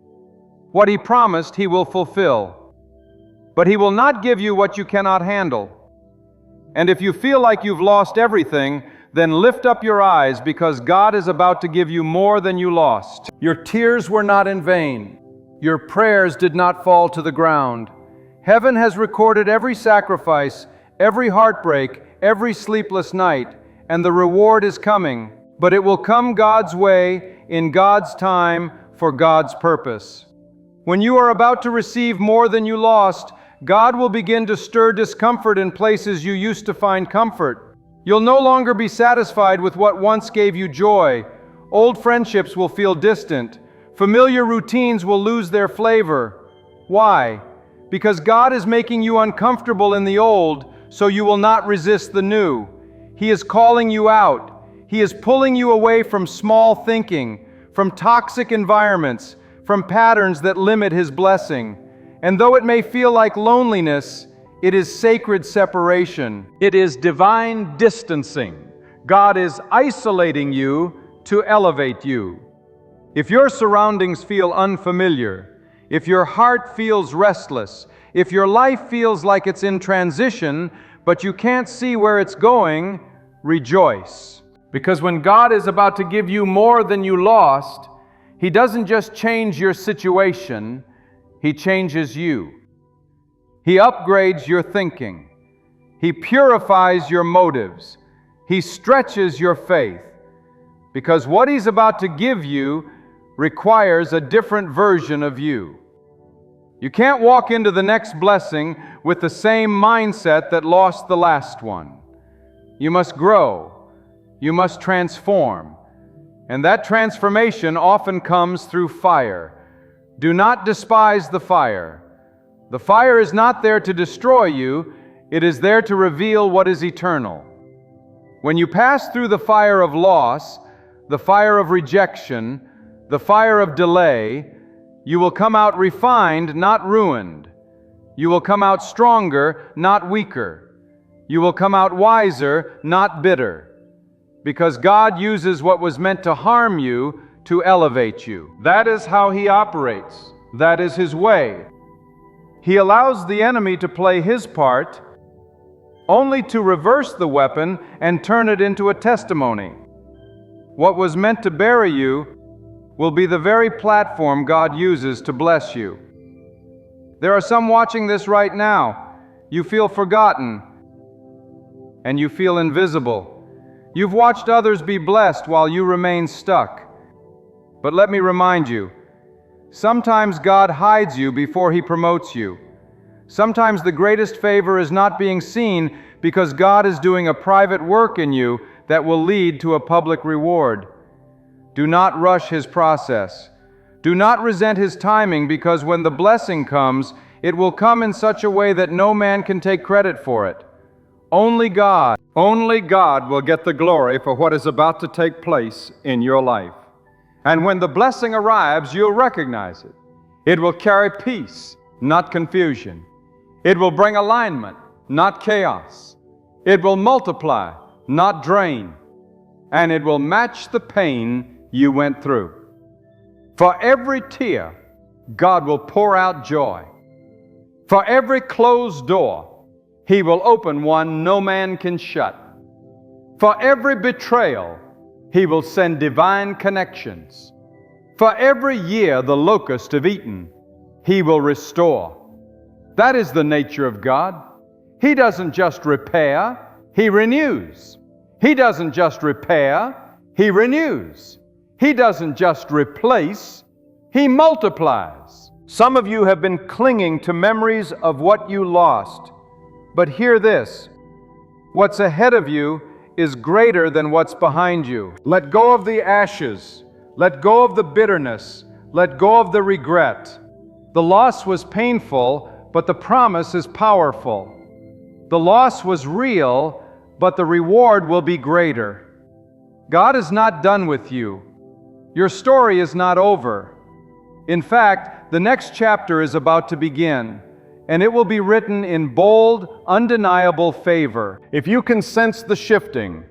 What He promised, He will fulfill. But He will not give you what you cannot handle. And if you feel like you've lost everything, then lift up your eyes, because God is about to give you more than you lost. Your tears were not in vain. Your prayers did not fall to the ground. Heaven has recorded every sacrifice, every heartbreak, every sleepless night, and the reward is coming, but it will come God's way, in God's time, for God's purpose. When you are about to receive more than you lost, God will begin to stir discomfort in places you used to find comfort. You'll no longer be satisfied with what once gave you joy. Old friendships will feel distant. Familiar routines will lose their flavor. Why? Because God is making you uncomfortable in the old, so you will not resist the new. He is calling you out. He is pulling you away from small thinking, from toxic environments, from patterns that limit His blessing. And though it may feel like loneliness, it is sacred separation. It is divine distancing. God is isolating you to elevate you. If your surroundings feel unfamiliar, if your heart feels restless, if your life feels like it's in transition, but you can't see where it's going, rejoice. Because when God is about to give you more than you lost, He doesn't just change your situation, He changes you. He upgrades your thinking. He purifies your motives. He stretches your faith. Because what He's about to give you requires a different version of you. You can't walk into the next blessing with the same mindset that lost the last one. You must grow. You must transform. And that transformation often comes through fire. Do not despise the fire. The fire is not there to destroy you. It is there to reveal what is eternal. When you pass through the fire of loss, the fire of rejection, the fire of delay, you will come out refined, not ruined. You will come out stronger, not weaker. You will come out wiser, not bitter. Because God uses what was meant to harm you to elevate you. That is how He operates. That is His way. He allows the enemy to play his part, only to reverse the weapon and turn it into a testimony. What was meant to bury you will be the very platform God uses to bless you. There are some watching this right now. You feel forgotten, and you feel invisible. You've watched others be blessed while you remain stuck. But let me remind you, sometimes God hides you before He promotes you. Sometimes the greatest favor is not being seen because God is doing a private work in you that will lead to a public reward. Do not rush His process. Do not resent His timing, because when the blessing comes, it will come in such a way that no man can take credit for it. Only God will get the glory for what is about to take place in your life. And when the blessing arrives, you'll recognize it. It will carry peace, not confusion. It will bring alignment, not chaos. It will multiply, not drain. And it will match the pain you went through. For every tear, God will pour out joy. For every closed door, He will open one no man can shut. For every betrayal, He will send divine connections. For every year the locusts have eaten, He will restore. That is the nature of God. He doesn't just repair, He renews. He doesn't just repair, He renews. He doesn't just replace, He multiplies. Some of you have been clinging to memories of what you lost. But hear this, what's ahead of you is greater than what's behind you. Let go of the ashes. Let go of the bitterness. Let go of the regret. The loss was painful, but the promise is powerful. The loss was real, but the reward will be greater. God is not done with you. Your story is not over. In fact, the next chapter is about to begin, and it will be written in bold, undeniable favor. If you can sense the shifting,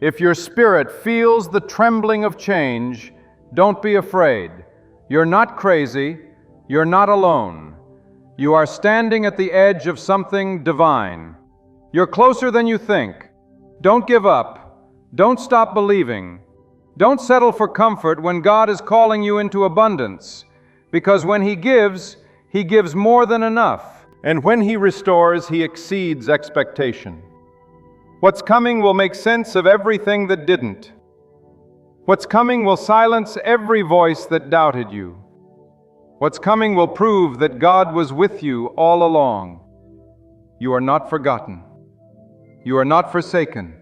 if your spirit feels the trembling of change, don't be afraid. You're not crazy. You're not alone. You are standing at the edge of something divine. You're closer than you think. Don't give up. Don't stop believing. Don't settle for comfort when God is calling you into abundance, because when He gives more than enough. And when He restores, He exceeds expectation. What's coming will make sense of everything that didn't. What's coming will silence every voice that doubted you. What's coming will prove that God was with you all along. You are not forgotten. You are not forsaken.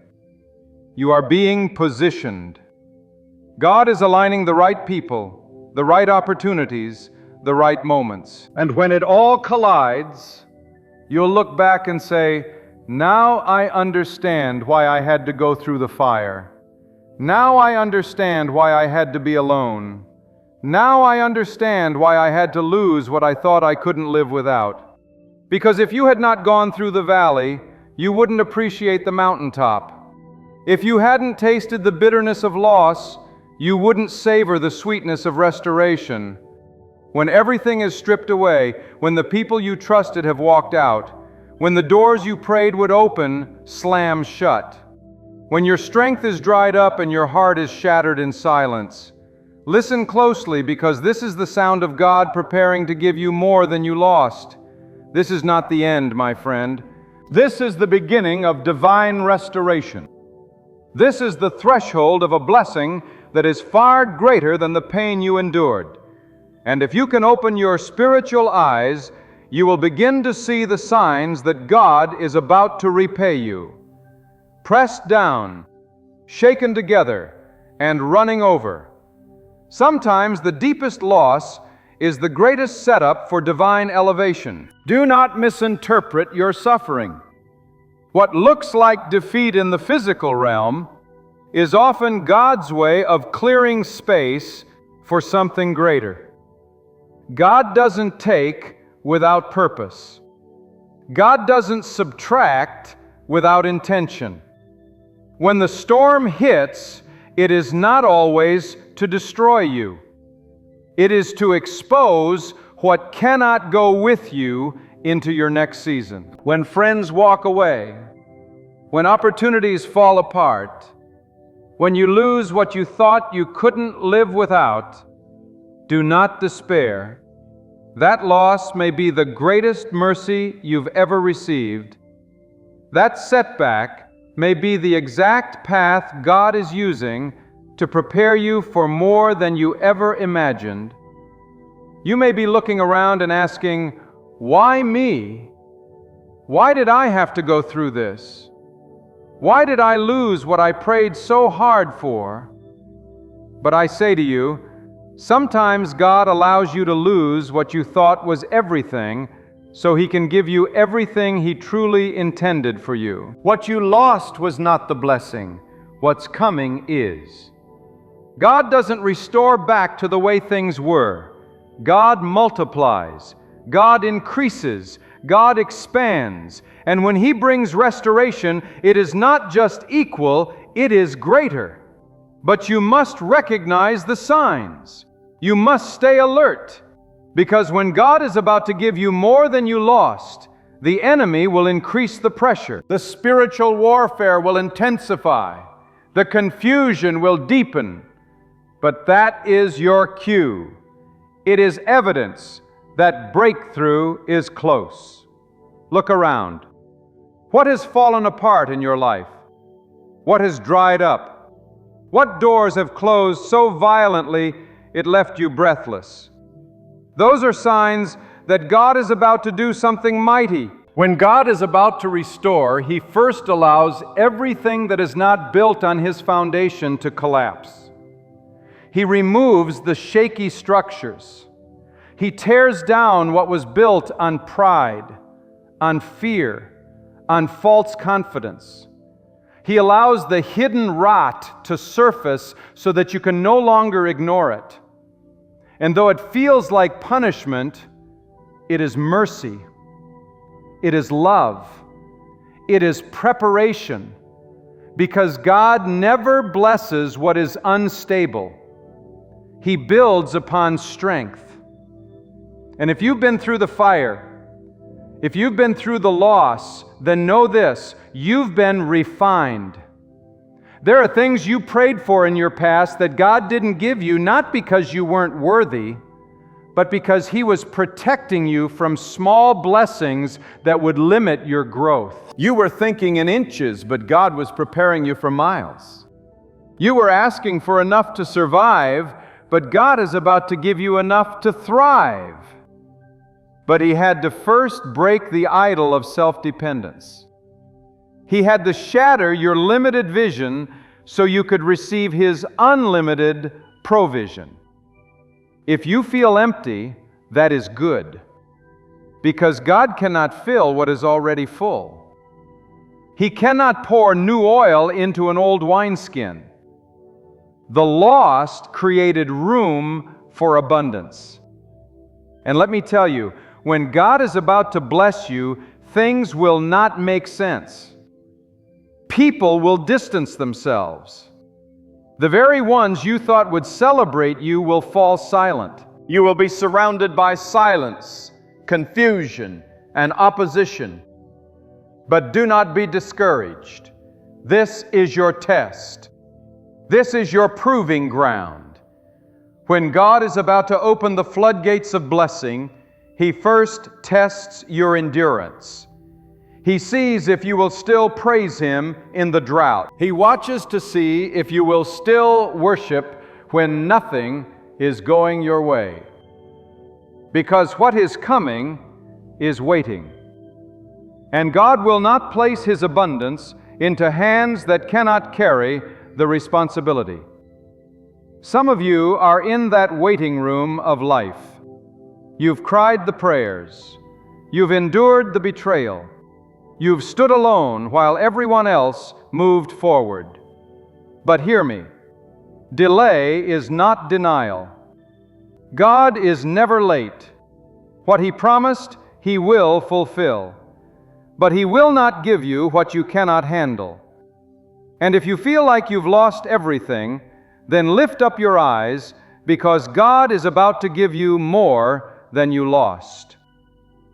You are being positioned. God is aligning the right people, the right opportunities, the right moments. And when it all collides, you'll look back and say, now I understand why I had to go through the fire. Now I understand why I had to be alone. Now I understand why I had to lose what I thought I couldn't live without. Because if you had not gone through the valley, you wouldn't appreciate the mountaintop. If you hadn't tasted the bitterness of loss, you wouldn't savor the sweetness of restoration. When everything is stripped away, when the people you trusted have walked out, when the doors you prayed would open slam shut, when your strength is dried up and your heart is shattered in silence, listen closely, because this is the sound of God preparing to give you more than you lost. This is not the end, my friend. This is the beginning of divine restoration. This is the threshold of a blessing that is far greater than the pain you endured. And if you can open your spiritual eyes, you will begin to see the signs that God is about to repay you. Pressed down, shaken together, and running over. Sometimes the deepest loss is the greatest setup for divine elevation. Do not misinterpret your suffering. What looks like defeat in the physical realm is often God's way of clearing space for something greater. God doesn't take without purpose. God doesn't subtract without intention. When the storm hits, it is not always to destroy you. It is to expose what cannot go with you into your next season. When friends walk away, when opportunities fall apart, when you lose what you thought you couldn't live without, do not despair. That loss may be the greatest mercy you've ever received. That setback may be the exact path God is using to prepare you for more than you ever imagined. You may be looking around and asking, why me? Why did I have to go through this? Why did I lose what I prayed so hard for? But I say to you, sometimes God allows you to lose what you thought was everything so He can give you everything He truly intended for you. What you lost was not the blessing. What's coming is. God doesn't restore back to the way things were. God multiplies. God increases. God expands. And when He brings restoration, it is not just equal, it is greater. But you must recognize the signs. You must stay alert. Because when God is about to give you more than you lost, the enemy will increase the pressure. The spiritual warfare will intensify. The confusion will deepen. But that is your cue. It is evidence that breakthrough is close. Look around. What has fallen apart in your life? What has dried up? What doors have closed so violently it left you breathless? Those are signs that God is about to do something mighty. When God is about to restore, He first allows everything that is not built on His foundation to collapse. He removes the shaky structures. He tears down what was built on pride, on fear, on false confidence. He allows the hidden rot to surface so that you can no longer ignore it. And though it feels like punishment, it is mercy. It is love. It is preparation. Because God never blesses what is unstable. He builds upon strength. And if you've been through the fire, if you've been through the loss, then know this: you've been refined. There are things you prayed for in your past that God didn't give you, not because you weren't worthy, but because He was protecting you from small blessings that would limit your growth. You were thinking in inches, but God was preparing you for miles. You were asking for enough to survive, but God is about to give you enough to thrive. But He had to first break the idol of self-dependence. He had to shatter your limited vision so you could receive His unlimited provision. If you feel empty, that is good, because God cannot fill what is already full. He cannot pour new oil into an old wineskin. The lost created room for abundance. And let me tell you, when God is about to bless you, things will not make sense. People will distance themselves. The very ones you thought would celebrate you will fall silent. You will be surrounded by silence, confusion, and opposition. But do not be discouraged. This is your test. This is your proving ground. When God is about to open the floodgates of blessing, He first tests your endurance. He sees if you will still praise Him in the drought. He watches to see if you will still worship when nothing is going your way. Because what is coming is waiting. And God will not place His abundance into hands that cannot carry the responsibility. Some of you are in that waiting room of life. You've cried the prayers. You've endured the betrayal. You've stood alone while everyone else moved forward. But hear me, delay is not denial. God is never late. What He promised, He will fulfill. But He will not give you what you cannot handle. And if you feel like you've lost everything, then lift up your eyes, because God is about to give you more than you lost.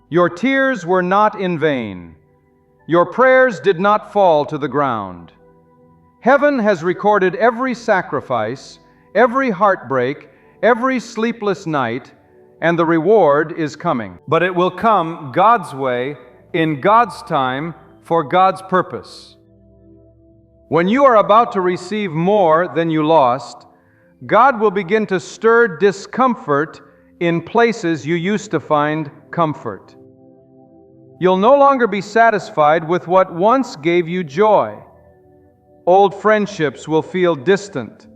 Your tears were not in vain. Your prayers did not fall to the ground. Heaven has recorded every sacrifice, every heartbreak, every sleepless night, and the reward is coming. But it will come God's way, in God's time, for God's purpose. When you are about to receive more than you lost, God will begin to stir discomfort in places you used to find comfort. You'll no longer be satisfied with what once gave you joy. Old friendships will feel distant.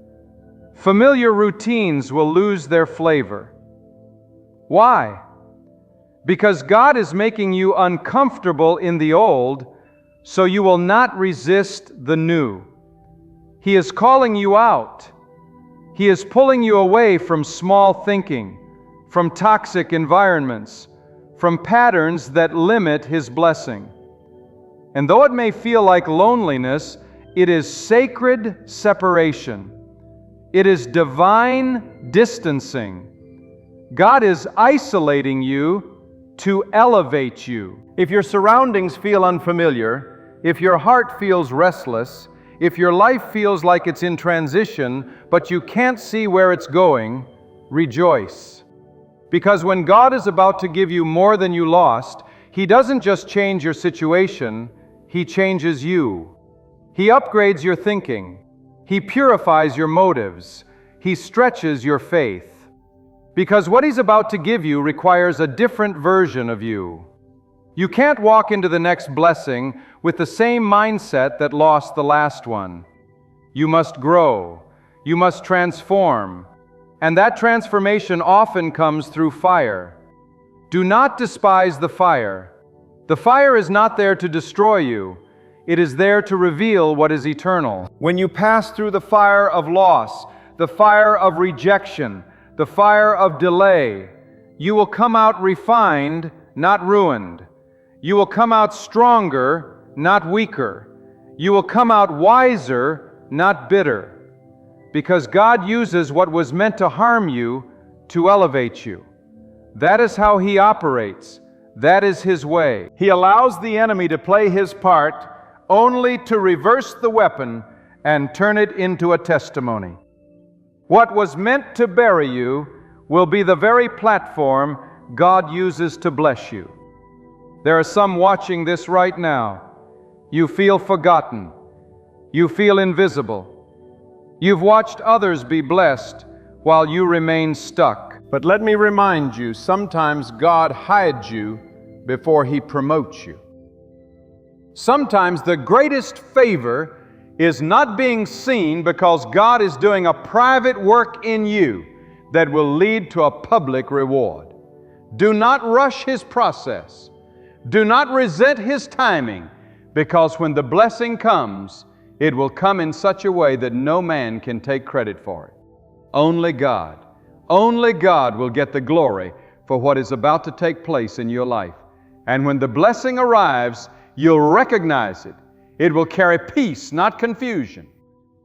Familiar routines will lose their flavor. Why? Because God is making you uncomfortable in the old, so you will not resist the new. He is calling you out. He is pulling you away from small thinking, from toxic environments, from patterns that limit His blessing. And though it may feel like loneliness, it is sacred separation. It is divine distancing. God is isolating you to elevate you. If your surroundings feel unfamiliar, if your heart feels restless, if your life feels like it's in transition, but you can't see where it's going, rejoice. Because when God is about to give you more than you lost, He doesn't just change your situation, He changes you. He upgrades your thinking. He purifies your motives. He stretches your faith. Because what He's about to give you requires a different version of you. You can't walk into the next blessing with the same mindset that lost the last one. You must grow. You must transform. And that transformation often comes through fire. Do not despise the fire. The fire is not there to destroy you. It is there to reveal what is eternal. When you pass through the fire of loss, the fire of rejection, the fire of delay, you will come out refined, not ruined. You will come out stronger, not weaker. You will come out wiser, not bitter. Because God uses what was meant to harm you to elevate you. That is how He operates. That is His way. He allows the enemy to play his part only to reverse the weapon and turn it into a testimony. What was meant to bury you will be the very platform God uses to bless you. There are some watching this right now. You feel forgotten. You feel invisible. You've watched others be blessed while you remain stuck. But let me remind you, sometimes God hides you before He promotes you. Sometimes the greatest favor is not being seen because God is doing a private work in you that will lead to a public reward. Do not rush His process. Do not resent His timing, because when the blessing comes, it will come in such a way that no man can take credit for it. Only God will get the glory for what is about to take place in your life. And when the blessing arrives, you'll recognize it. It will carry peace, not confusion.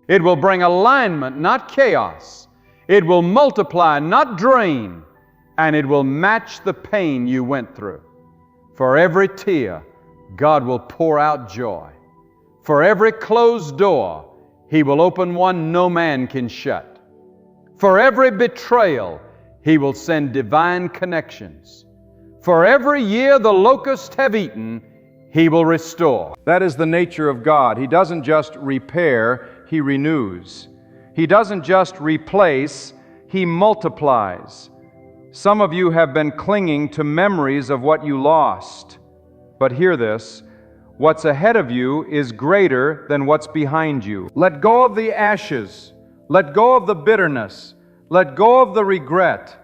It will bring alignment, not chaos. It will multiply, not drain. And it will match the pain you went through. For every tear, God will pour out joy. For every closed door, He will open one no man can shut. For every betrayal, He will send divine connections. For every year the locusts have eaten, He will restore. That is the nature of God. He doesn't just repair, He renews. He doesn't just replace, He multiplies. Some of you have been clinging to memories of what you lost. But hear this, what's ahead of you is greater than what's behind you. Let go of the ashes. Let go of the bitterness. Let go of the regret.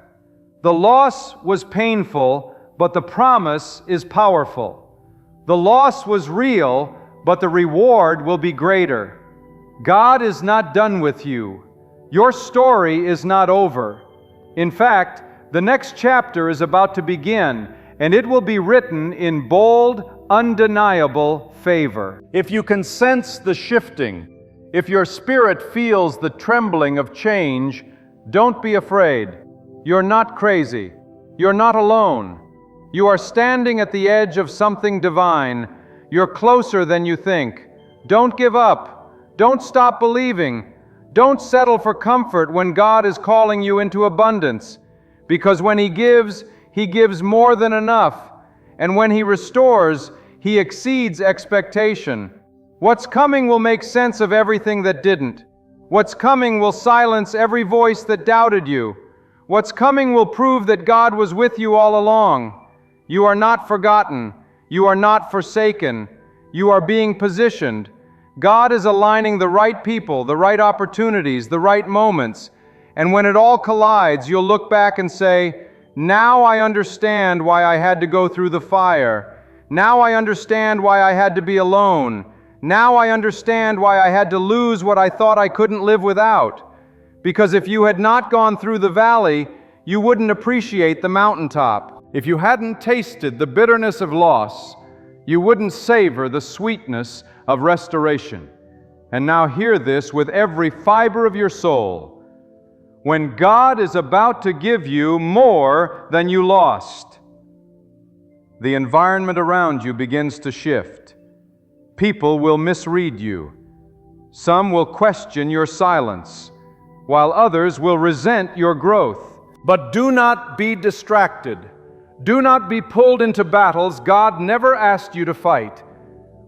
The loss was painful, but the promise is powerful. The loss was real, but the reward will be greater. God is not done with you. Your story is not over. In fact, the next chapter is about to begin, and it will be written in bold, undeniable favor. If you can sense the shifting, if your spirit feels the trembling of change, don't be afraid. You're not crazy. You're not alone. You are standing at the edge of something divine. You're closer than you think. Don't give up. Don't stop believing. Don't settle for comfort when God is calling you into abundance. Because when He gives more than enough. And when He restores, He exceeds expectation. What's coming will make sense of everything that didn't. What's coming will silence every voice that doubted you. What's coming will prove that God was with you all along. You are not forgotten. You are not forsaken. You are being positioned. God is aligning the right people, the right opportunities, the right moments. And when it all collides, you'll look back and say, now I understand why I had to go through the fire. Now I understand why I had to be alone. Now I understand why I had to lose what I thought I couldn't live without. Because if you had not gone through the valley, you wouldn't appreciate the mountaintop. If you hadn't tasted the bitterness of loss, you wouldn't savor the sweetness of restoration. And now hear this with every fiber of your soul. When God is about to give you more than you lost, the environment around you begins to shift. People will misread you. Some will question your silence, while others will resent your growth. But do not be distracted. Do not be pulled into battles God never asked you to fight.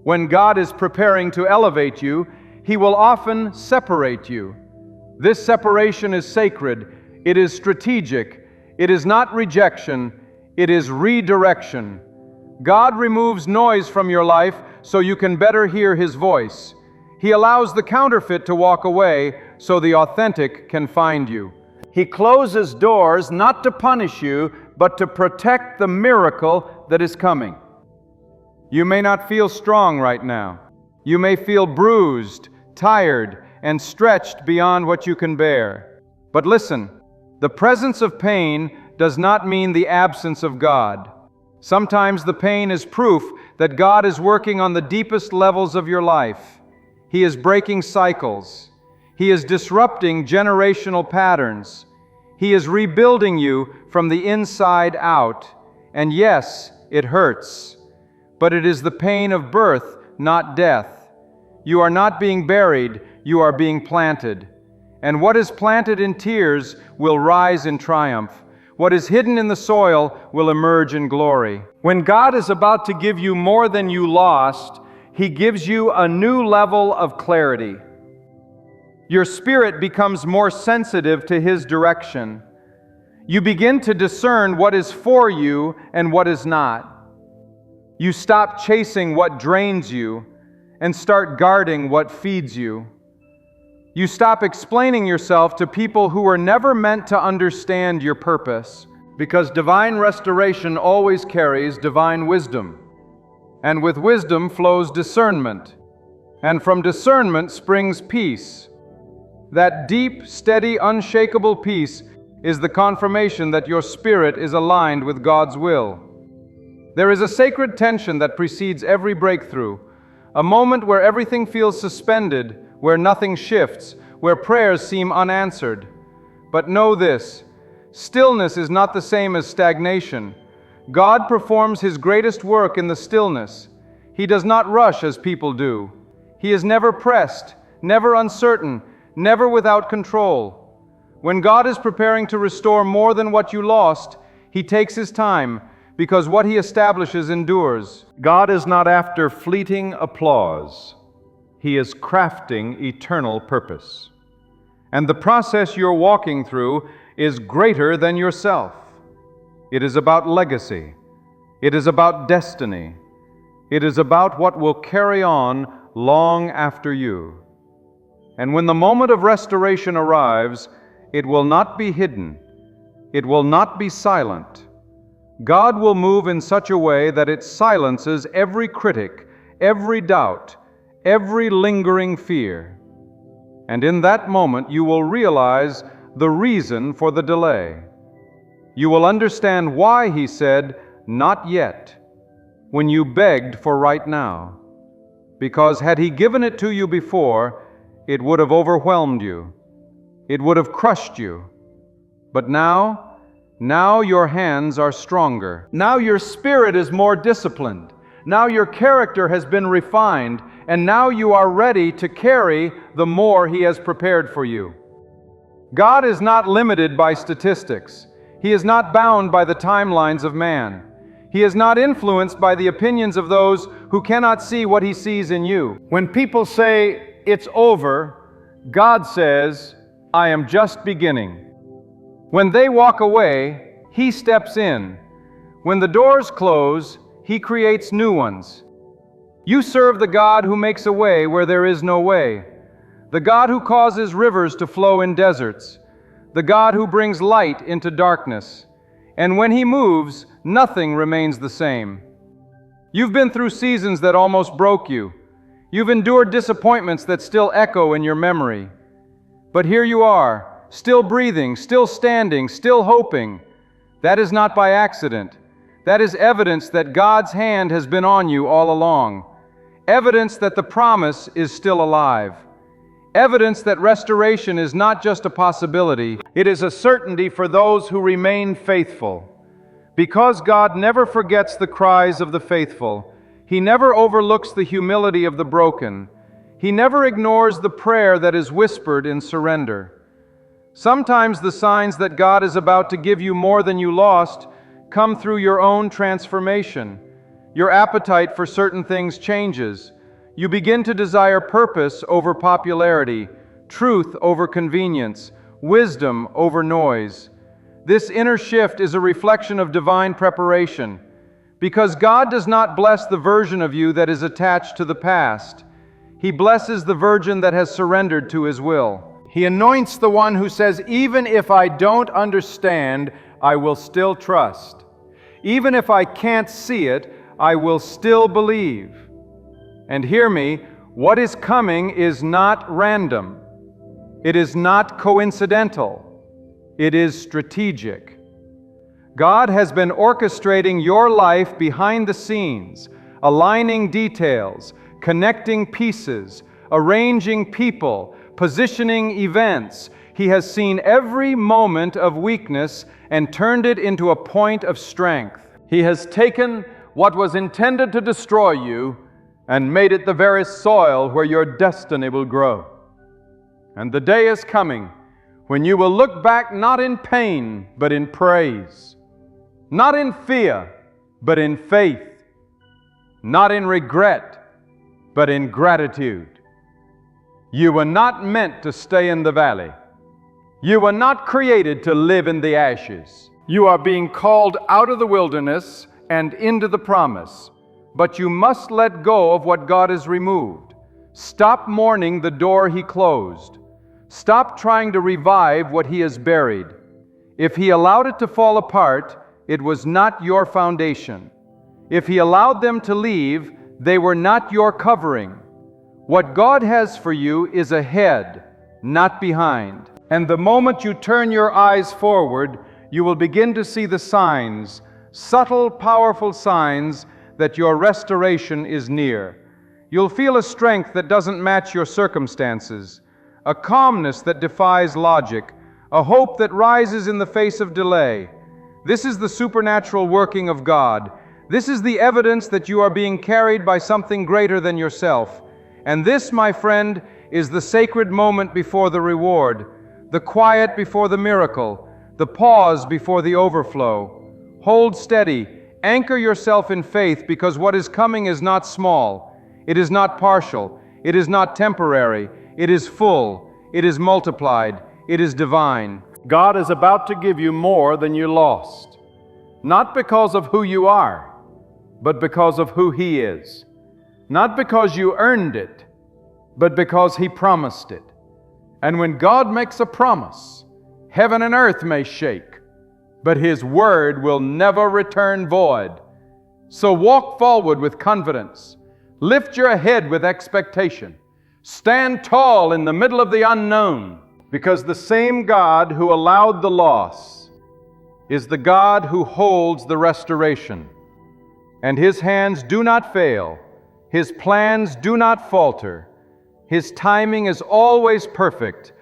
When God is preparing to elevate you, He will often separate you. This separation is sacred. It is strategic. It is not rejection. It is redirection. God removes noise from your life so you can better hear His voice. He allows the counterfeit to walk away so the authentic can find you. He closes doors not to punish you, but to protect the miracle that is coming. You may not feel strong right now. You may feel bruised, tired, and stretched beyond what you can bear. But listen, the presence of pain does not mean the absence of God. Sometimes the pain is proof that God is working on the deepest levels of your life. He is breaking cycles. He is disrupting generational patterns. He is rebuilding you from the inside out. And yes, it hurts. But it is the pain of birth, not death. You are not being buried, you are being planted. And what is planted in tears will rise in triumph. What is hidden in the soil will emerge in glory. When God is about to give you more than you lost, He gives you a new level of clarity. Your spirit becomes more sensitive to His direction. You begin to discern what is for you and what is not. You stop chasing what drains you and start guarding what feeds you. You stop explaining yourself to people who were never meant to understand your purpose, because divine restoration always carries divine wisdom. And with wisdom flows discernment, and from discernment springs peace. That deep, steady, unshakable peace is the confirmation that your spirit is aligned with God's will. There is a sacred tension that precedes every breakthrough, a moment where everything feels suspended, where nothing shifts, where prayers seem unanswered. But know this, stillness is not the same as stagnation. God performs His greatest work in the stillness. He does not rush as people do. He is never pressed, never uncertain, never without control. When God is preparing to restore more than what you lost, He takes His time, because what He establishes endures. God is not after fleeting applause. He is crafting eternal purpose. And the process you're walking through is greater than yourself. It is about legacy. It is about destiny. It is about what will carry on long after you. And when the moment of restoration arrives, it will not be hidden. It will not be silent. God will move in such a way that it silences every critic, every doubt, every lingering fear. And in that moment, you will realize the reason for the delay. You will understand why He said, "Not yet," when you begged for right now. Because had He given it to you before, it would have overwhelmed you. It would have crushed you. But now your hands are stronger. Now your spirit is more disciplined. Now your character has been refined, and now you are ready to carry the more He has prepared for you. God is not limited by statistics. He is not bound by the timelines of man. He is not influenced by the opinions of those who cannot see what He sees in you. When people say, "It's over," God says, "I am just beginning." When they walk away, He steps in. When the doors close, He creates new ones. You serve the God who makes a way where there is no way, the God who causes rivers to flow in deserts, the God who brings light into darkness. And when He moves, nothing remains the same. You've been through seasons that almost broke you. You've endured disappointments that still echo in your memory. But here you are, still breathing, still standing, still hoping. That is not by accident. That is evidence that God's hand has been on you all along. Evidence that the promise is still alive. Evidence that restoration is not just a possibility, it is a certainty for those who remain faithful. Because God never forgets the cries of the faithful, He never overlooks the humility of the broken. He never ignores the prayer that is whispered in surrender. Sometimes the signs that God is about to give you more than you lost come through your own transformation. Your appetite for certain things changes. You begin to desire purpose over popularity, truth over convenience, wisdom over noise. This inner shift is a reflection of divine preparation, because God does not bless the version of you that is attached to the past. He blesses the virgin that has surrendered to His will. He anoints the one who says, "Even if I don't understand, I will still trust. Even if I can't see it, I will still believe." And hear me, what is coming is not random. It is not coincidental. It is strategic. God has been orchestrating your life behind the scenes, aligning details, connecting pieces, arranging people, positioning events. He has seen every moment of weakness and turned it into a point of strength. He has taken what was intended to destroy you and made it the very soil where your destiny will grow. And the day is coming when you will look back not in pain, but in praise, not in fear, but in faith, not in regret, but in gratitude. You were not meant to stay in the valley. You were not created to live in the ashes. You are being called out of the wilderness and into the promise. But you must let go of what God has removed. Stop mourning the door He closed. Stop trying to revive what He has buried. If He allowed it to fall apart, it was not your foundation. If He allowed them to leave, they were not your covering. What God has for you is ahead, not behind. And the moment you turn your eyes forward, you will begin to see the signs, subtle, powerful signs, that your restoration is near. You'll feel a strength that doesn't match your circumstances, a calmness that defies logic, a hope that rises in the face of delay. This is the supernatural working of God. This is the evidence that you are being carried by something greater than yourself. And this, my friend, is the sacred moment before the reward, the quiet before the miracle, the pause before the overflow. Hold steady, anchor yourself in faith, because what is coming is not small, it is not partial, it is not temporary, it is full, it is multiplied, it is divine. God is about to give you more than you lost, not because of who you are, but because of who He is. Not because you earned it, but because He promised it. And when God makes a promise, heaven and earth may shake, but His word will never return void. So walk forward with confidence. Lift your head with expectation. Stand tall in the middle of the unknown, because the same God who allowed the loss is the God who holds the restoration. And His hands do not fail. His plans do not falter. His timing is always perfect.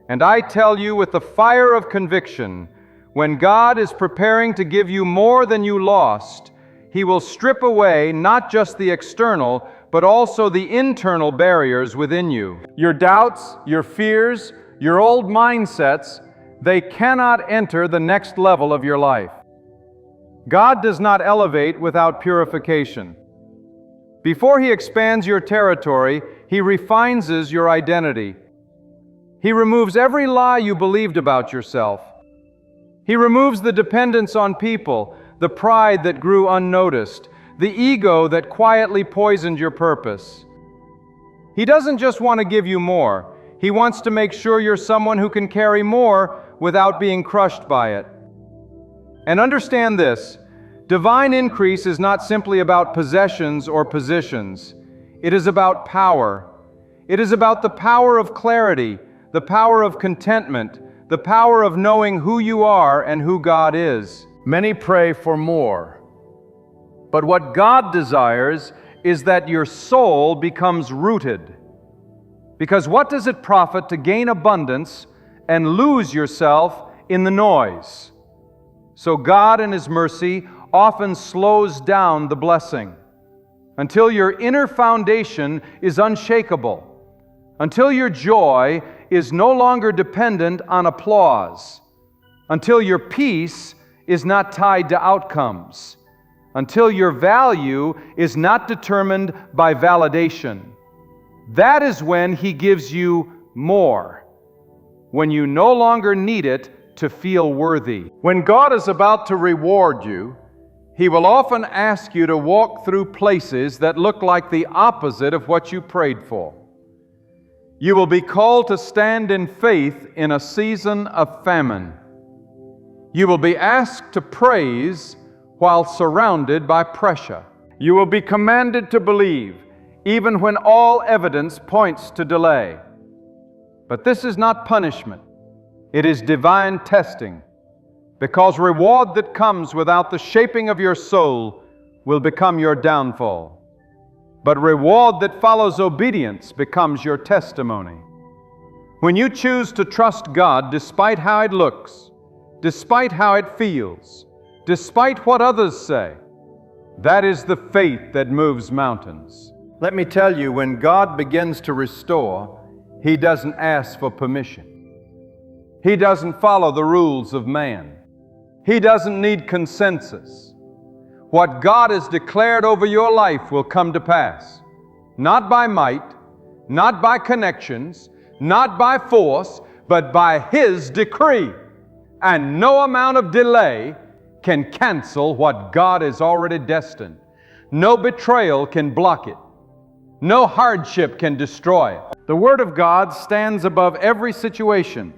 And I tell you with the fire of conviction, when God is preparing to give you more than you lost, He will strip away not just the external, but also the internal barriers within you. Your doubts, your fears, your old mindsets, they cannot enter the next level of your life. God does not elevate without purification. Before He expands your territory, He refines your identity. He removes every lie you believed about yourself. He removes the dependence on people, the pride that grew unnoticed, the ego that quietly poisoned your purpose. He doesn't just want to give you more. He wants to make sure you're someone who can carry more without being crushed by it. And understand this, divine increase is not simply about possessions or positions. It is about power. It is about the power of clarity, the power of contentment, the power of knowing who you are and who God is. Many pray for more. But what God desires is that your soul becomes rooted. Because what does it profit to gain abundance and lose yourself in the noise? So God in His mercy often slows down the blessing until your inner foundation is unshakable, until your joy is no longer dependent on applause, until your peace is not tied to outcomes, until your value is not determined by validation. That is when He gives you more, when you no longer need it to feel worthy. When God is about to reward you, He will often ask you to walk through places that look like the opposite of what you prayed for. You will be called to stand in faith in a season of famine. You will be asked to praise while surrounded by pressure. You will be commanded to believe, even when all evidence points to delay. But this is not punishment. It is divine testing, because reward that comes without the shaping of your soul will become your downfall. But reward that follows obedience becomes your testimony. When you choose to trust God despite how it looks, despite how it feels, despite what others say, that is the faith that moves mountains. Let me tell you, when God begins to restore, He doesn't ask for permission. He doesn't follow the rules of man. He doesn't need consensus. What God has declared over your life will come to pass, not by might, not by connections, not by force, but by His decree. And no amount of delay can cancel what God has already destined. No betrayal can block it. No hardship can destroy it. The Word of God stands above every situation,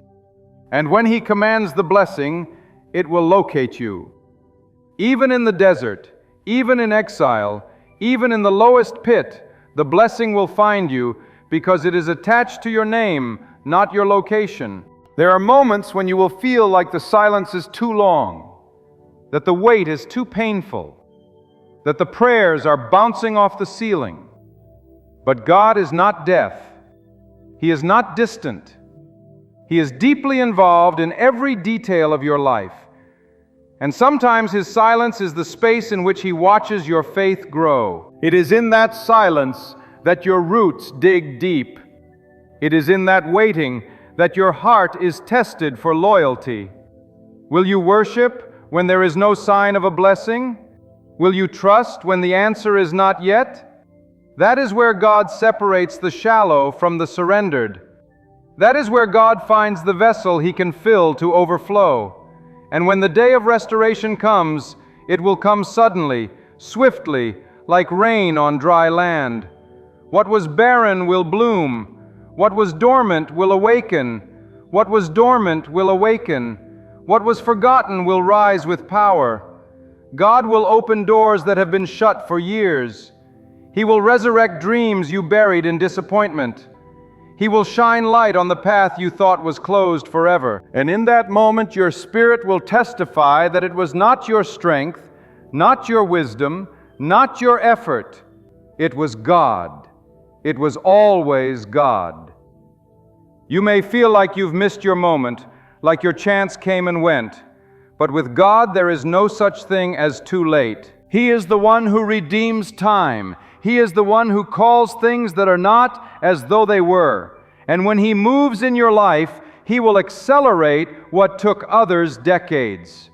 and when He commands the blessing, it will locate you. Even in the desert, even in exile, even in the lowest pit, the blessing will find you, because it is attached to your name, not your location. There are moments when you will feel like the silence is too long, that the wait is too painful, that the prayers are bouncing off the ceiling. But God is not deaf. He is not distant. He is deeply involved in every detail of your life. And sometimes His silence is the space in which He watches your faith grow. It is in that silence that your roots dig deep. It is in that waiting that your heart is tested for loyalty. Will you worship when there is no sign of a blessing? Will you trust when the answer is not yet? That is where God separates the shallow from the surrendered. That is where God finds the vessel He can fill to overflow. And when the day of restoration comes, it will come suddenly, swiftly, like rain on dry land. What was barren will bloom. What was dormant will awaken. What was dormant will awaken. What was forgotten will rise with power. God will open doors that have been shut for years. He will resurrect dreams you buried in disappointment. He will shine light on the path you thought was closed forever. And in that moment, your spirit will testify that it was not your strength, not your wisdom, not your effort. It was God. It was always God. You may feel like you've missed your moment, like your chance came and went. But with God, there is no such thing as too late. He is the one who redeems time. He is the one who calls things that are not as though they were. And when He moves in your life, He will accelerate what took others decades.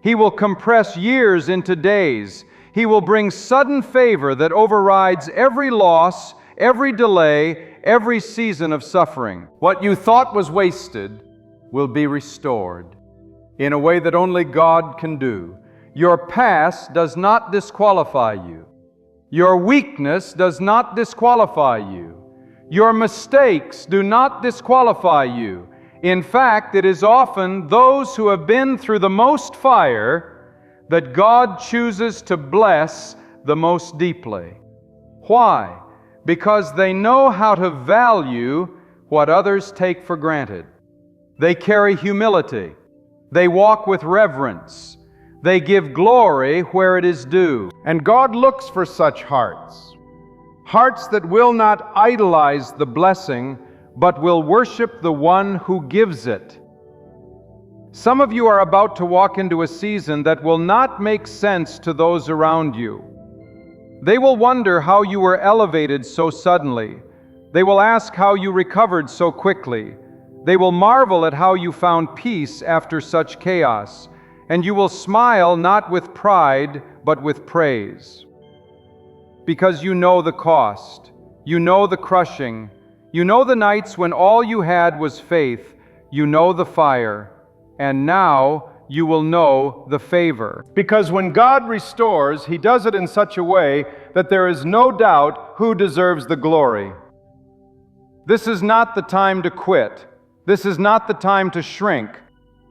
He will compress years into days. He will bring sudden favor that overrides every loss, every delay, every season of suffering. What you thought was wasted will be restored in a way that only God can do. Your past does not disqualify you. Your weakness does not disqualify you. Your mistakes do not disqualify you. In fact, it is often those who have been through the most fire that God chooses to bless the most deeply. Why? Because they know how to value what others take for granted. They carry humility. They walk with reverence. They give glory where it is due. And God looks for such hearts. Hearts that will not idolize the blessing, but will worship the one who gives it. Some of you are about to walk into a season that will not make sense to those around you. They will wonder how you were elevated so suddenly. They will ask how you recovered so quickly. They will marvel at how you found peace after such chaos. And you will smile not with pride, but with praise. Because you know the cost, you know the crushing, you know the nights when all you had was faith, you know the fire, and now you will know the favor. Because when God restores, He does it in such a way that there is no doubt who deserves the glory. This is not the time to quit. This is not the time to shrink.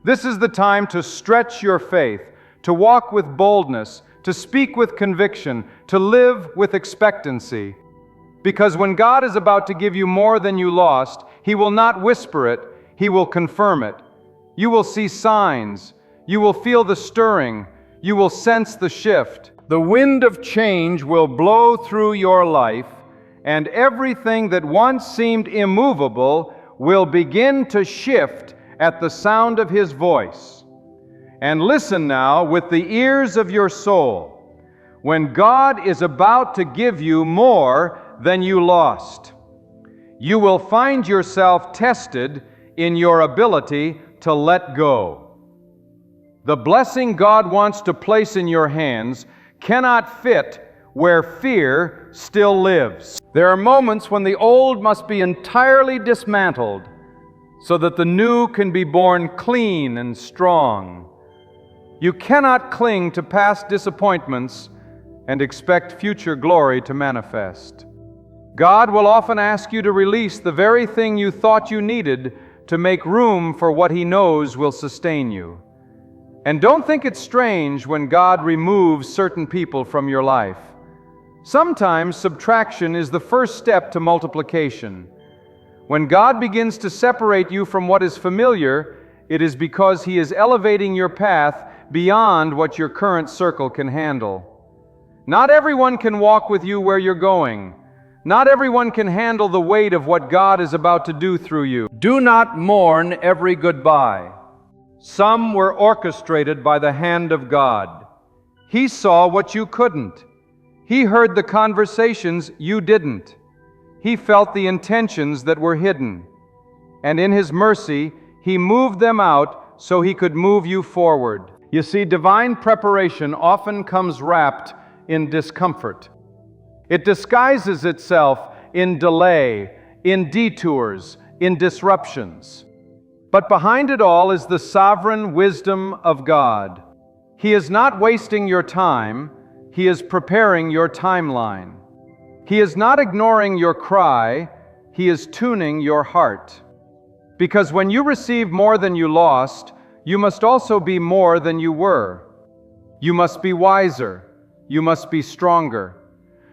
This is the time to stretch your faith, to walk with boldness, to speak with conviction, to live with expectancy. Because when God is about to give you more than you lost, He will not whisper it, He will confirm it. You will see signs. You will feel the stirring. You will sense the shift. The wind of change will blow through your life, and everything that once seemed immovable will begin to shift at the sound of His voice. And listen now with the ears of your soul. When God is about to give you more than you lost, you will find yourself tested in your ability to let go. The blessing God wants to place in your hands cannot fit where fear still lives. There are moments when the old must be entirely dismantled so that the new can be born clean and strong. You cannot cling to past disappointments and expect future glory to manifest. God will often ask you to release the very thing you thought you needed to make room for what He knows will sustain you. And don't think it's strange when God removes certain people from your life. Sometimes subtraction is the first step to multiplication. When God begins to separate you from what is familiar, it is because He is elevating your path beyond what your current circle can handle. Not everyone can walk with you where you're going. Not everyone can handle the weight of what God is about to do through you. Do not mourn every goodbye. Some were orchestrated by the hand of God. He saw what you couldn't. He heard the conversations you didn't. He felt the intentions that were hidden. And in His mercy, He moved them out so He could move you forward. You see, divine preparation often comes wrapped in discomfort. It disguises itself in delay, in detours, in disruptions. But behind it all is the sovereign wisdom of God. He is not wasting your time, He is preparing your timeline. He is not ignoring your cry, He is tuning your heart. Because when you receive more than you lost, you must also be more than you were. You must be wiser. You must be stronger.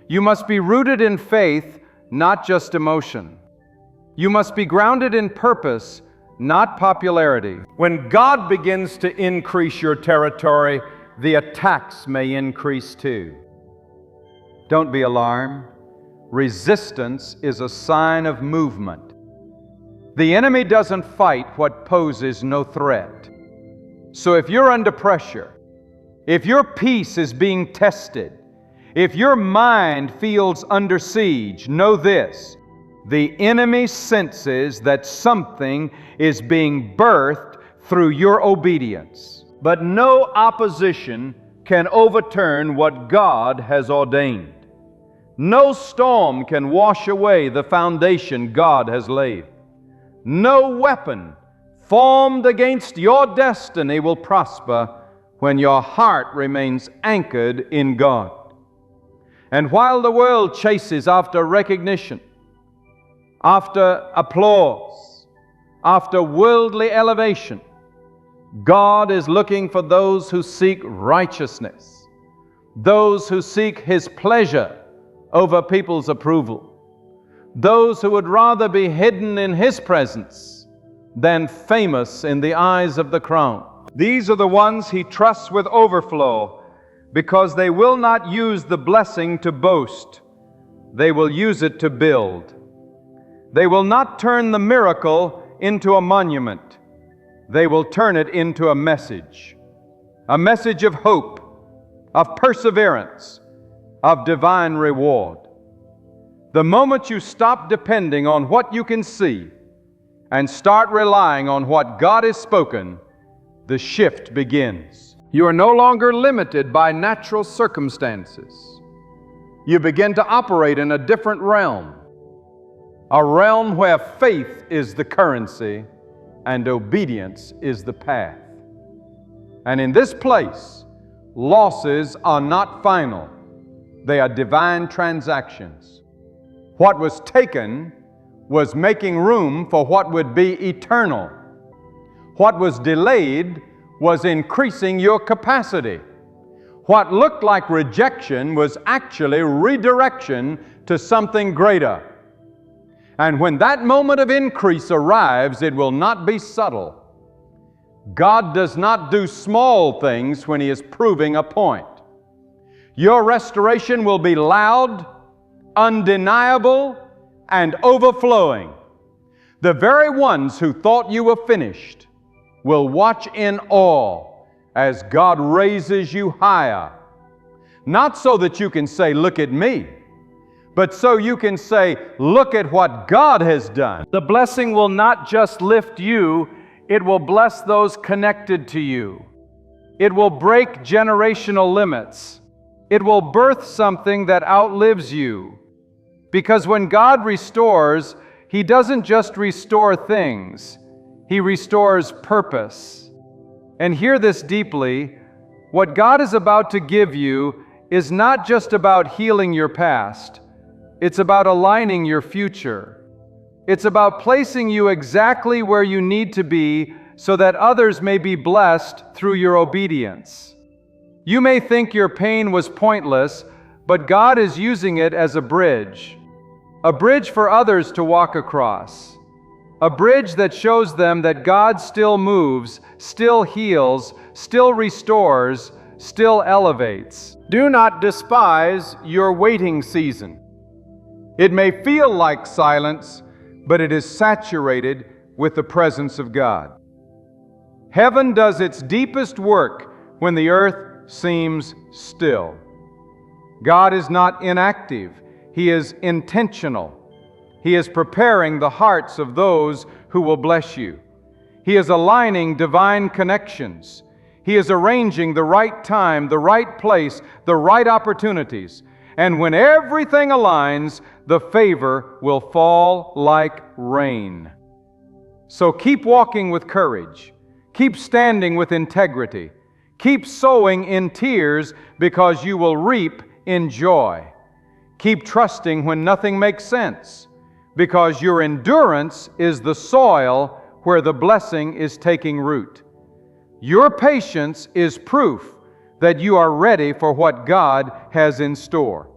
You must be rooted in faith, not just emotion. You must be grounded in purpose, not popularity. When God begins to increase your territory, the attacks may increase too. Don't be alarmed. Resistance is a sign of movement. The enemy doesn't fight what poses no threat. So if you're under pressure, if your peace is being tested, if your mind feels under siege, know this: the enemy senses that something is being birthed through your obedience. But no opposition can overturn what God has ordained. No storm can wash away the foundation God has laid. No weapon formed against your destiny will prosper when your heart remains anchored in God. And while the world chases after recognition, after applause, after worldly elevation, God is looking for those who seek righteousness, those who seek His pleasure over people's approval, those who would rather be hidden in His presence than famous in the eyes of the crowd. These are the ones He trusts with overflow, because they will not use the blessing to boast. They will use it to build. They will not turn the miracle into a monument. They will turn it into a message of hope, of perseverance, of divine reward. The moment you stop depending on what you can see and start relying on what God has spoken, the shift begins. You are no longer limited by natural circumstances. You begin to operate in a different realm, a realm where faith is the currency and obedience is the path. And in this place, losses are not final. They are divine transactions. What was taken was making room for what would be eternal. What was delayed was increasing your capacity. What looked like rejection was actually redirection to something greater. And when that moment of increase arrives, it will not be subtle. God does not do small things when He is proving a point. Your restoration will be loud, undeniable, and overflowing. The very ones who thought you were finished will watch in awe as God raises you higher. Not so that you can say, "Look at me," but so you can say, "Look at what God has done." The blessing will not just lift you, it will bless those connected to you. It will break generational limits. It will birth something that outlives you. Because when God restores, He doesn't just restore things, He restores purpose. And hear this deeply: what God is about to give you is not just about healing your past, it's about aligning your future. It's about placing you exactly where you need to be so that others may be blessed through your obedience. You may think your pain was pointless, but God is using it as a bridge for others to walk across. A bridge that shows them that God still moves, still heals, still restores, still elevates. Do not despise your waiting season. It may feel like silence, but it is saturated with the presence of God. Heaven does its deepest work when the earth seems still. God is not inactive. He is intentional. He is preparing the hearts of those who will bless you. He is aligning divine connections. He is arranging the right time, the right place, the right opportunities. And when everything aligns, the favor will fall like rain. So keep walking with courage. Keep standing with integrity. Keep sowing in tears because you will reap in joy. Keep trusting when nothing makes sense because your endurance is the soil where the blessing is taking root. Your patience is proof that you are ready for what God has in store.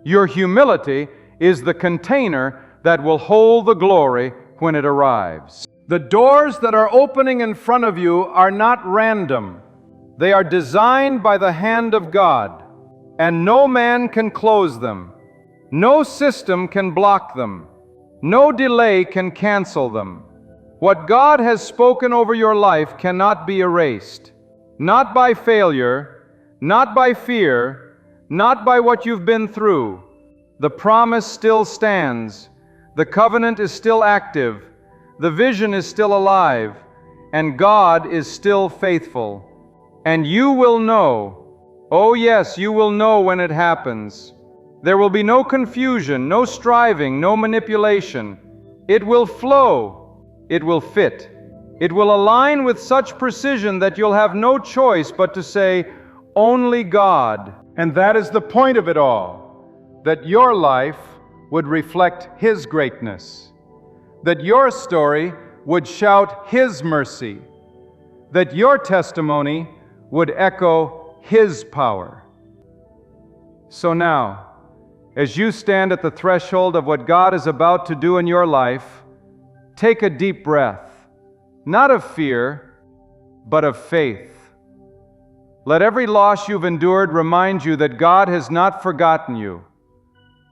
Your humility is the container that will hold the glory when it arrives. The doors that are opening in front of you are not random. They are designed by the hand of God, and no man can close them. No system can block them. No delay can cancel them. What God has spoken over your life cannot be erased. Not by failure, not by fear, not by what you've been through. The promise still stands. The covenant is still active. The vision is still alive. And God is still faithful. And you will know, oh yes, you will know when it happens. There will be no confusion, no striving, no manipulation. It will flow. It will fit. It will align with such precision that you'll have no choice but to say, only God. And that is the point of it all, that your life would reflect His greatness, that your story would shout His mercy, that your testimony would echo His power. So now, as you stand at the threshold of what God is about to do in your life, take a deep breath, not of fear, but of faith. Let every loss you've endured remind you that God has not forgotten you.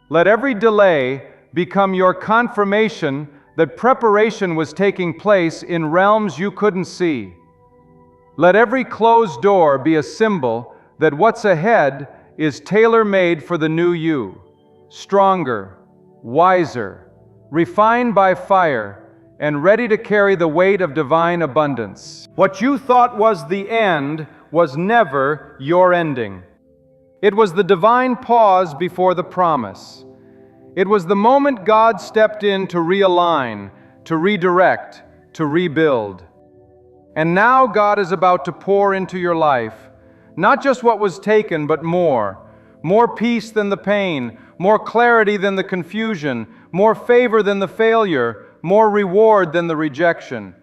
Let every delay become your confirmation that preparation was taking place in realms you couldn't see. Let every closed door be a symbol that what's ahead is tailor-made for the new you, stronger, wiser, refined by fire, and ready to carry the weight of divine abundance. What you thought was the end was never your ending. It was the divine pause before the promise. It was the moment God stepped in to realign, to redirect, to rebuild. And now God is about to pour into your life, not just what was taken, but more peace than the pain, more clarity than the confusion, more favor than the failure, more reward than the rejection.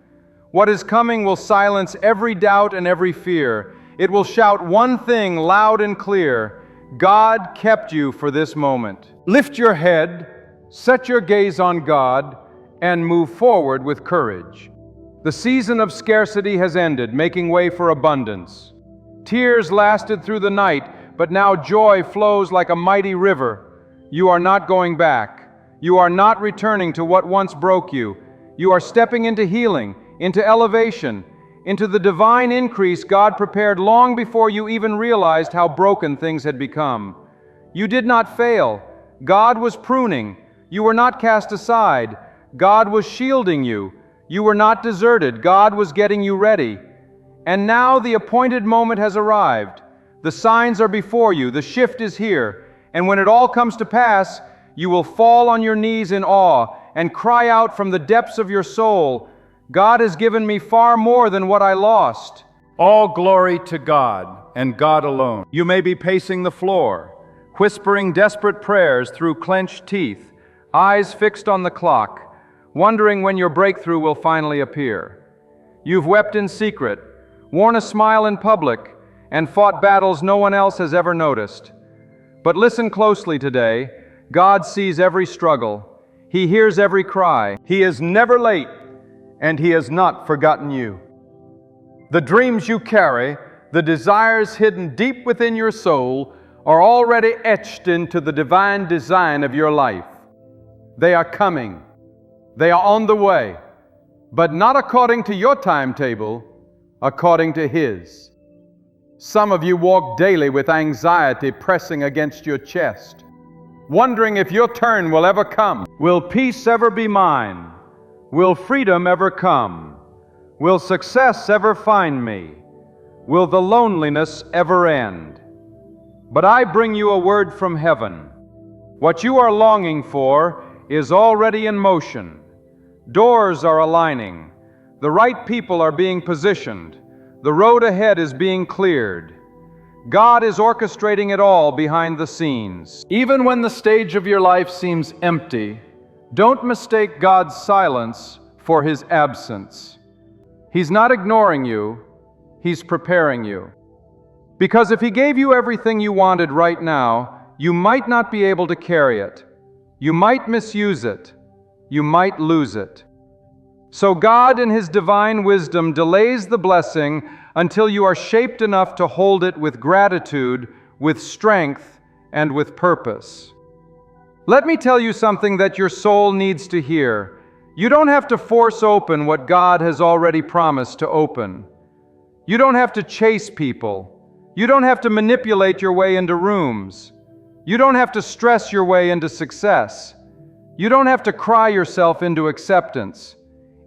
What is coming will silence every doubt and every fear. It will shout one thing loud and clear: God kept you for this moment. Lift your head, set your gaze on God, and move forward with courage. The season of scarcity has ended, making way for abundance. Tears lasted through the night, but now joy flows like a mighty river. You are not going back. You are not returning to what once broke you. You are stepping into healing, into elevation, into the divine increase God prepared long before you even realized how broken things had become. You did not fail. God was pruning. You were not cast aside. God was shielding you. You were not deserted. God was getting you ready. And now the appointed moment has arrived. The signs are before you. The shift is here. And when it all comes to pass, you will fall on your knees in awe and cry out from the depths of your soul, God has given me far more than what I lost. All glory to God and God alone. You may be pacing the floor, whispering desperate prayers through clenched teeth, eyes fixed on the clock, wondering when your breakthrough will finally appear. You've wept in secret, worn a smile in public, and fought battles no one else has ever noticed. But listen closely today. God sees every struggle. He hears every cry. He is never late, and He has not forgotten you. The dreams you carry, the desires hidden deep within your soul, are already etched into the divine design of your life. They are coming. They are on the way, but not according to your timetable, according to His. Some of you walk daily with anxiety pressing against your chest, wondering if your turn will ever come. Will peace ever be mine? Will freedom ever come? Will success ever find me? Will the loneliness ever end? But I bring you a word from heaven. What you are longing for is already in motion. Doors are aligning. The right people are being positioned. The road ahead is being cleared. God is orchestrating it all behind the scenes. Even when the stage of your life seems empty, don't mistake God's silence for His absence. He's not ignoring you, He's preparing you. Because if He gave you everything you wanted right now, you might not be able to carry it. You might misuse it. You might lose it. So God, in His divine wisdom, delays the blessing until you are shaped enough to hold it with gratitude, with strength, and with purpose. Let me tell you something that your soul needs to hear. You don't have to force open what God has already promised to open. You don't have to chase people. You don't have to manipulate your way into rooms. You don't have to stress your way into success. You don't have to cry yourself into acceptance.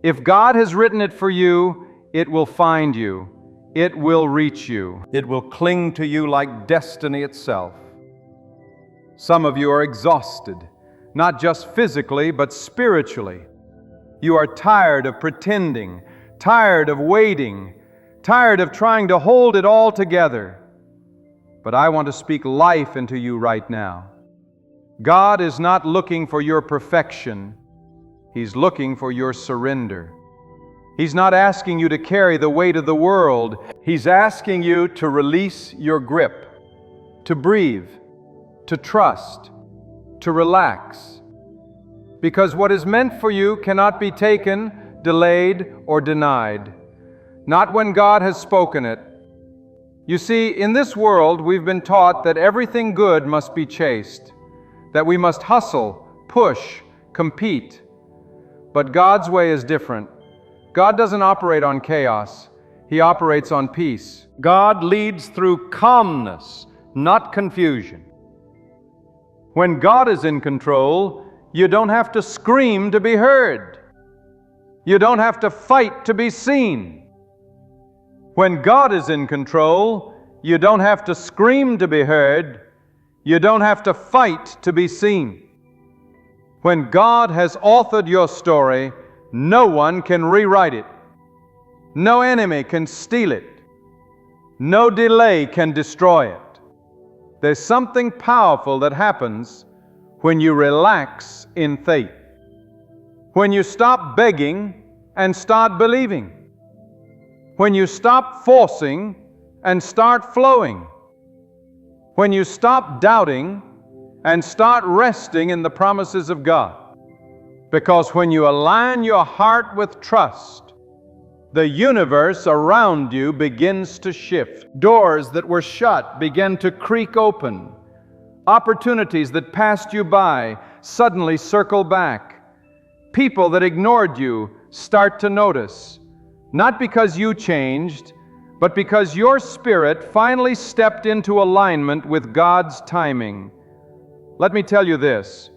If God has written it for you, it will find you. It will reach you. It will cling to you like destiny itself. Some of you are exhausted, not just physically, but spiritually. You are tired of pretending, tired of waiting, tired of trying to hold it all together. But I want to speak life into you right now. God is not looking for your perfection. He's looking for your surrender. He's not asking you to carry the weight of the world. He's asking you to release your grip, to breathe, to trust, to relax. Because what is meant for you cannot be taken, delayed, or denied. Not when God has spoken it. You see, in this world, we've been taught that everything good must be chased, that we must hustle, push, compete. But God's way is different. God doesn't operate on chaos. He operates on peace. God leads through calmness, not confusion. When God is in control, you don't have to scream to be heard. You don't have to fight to be seen. When God is in control, you don't have to scream to be heard. You don't have to fight to be seen. When God has authored your story, no one can rewrite it. No enemy can steal it. No delay can destroy it. There's something powerful that happens when you relax in faith. When you stop begging and start believing. When you stop forcing and start flowing. When you stop doubting and start resting in the promises of God. Because when you align your heart with trust, the universe around you begins to shift. Doors that were shut begin to creak open. Opportunities that passed you by suddenly circle back. People that ignored you start to notice. Not because you changed, but because your spirit finally stepped into alignment with God's timing. Let me tell you this.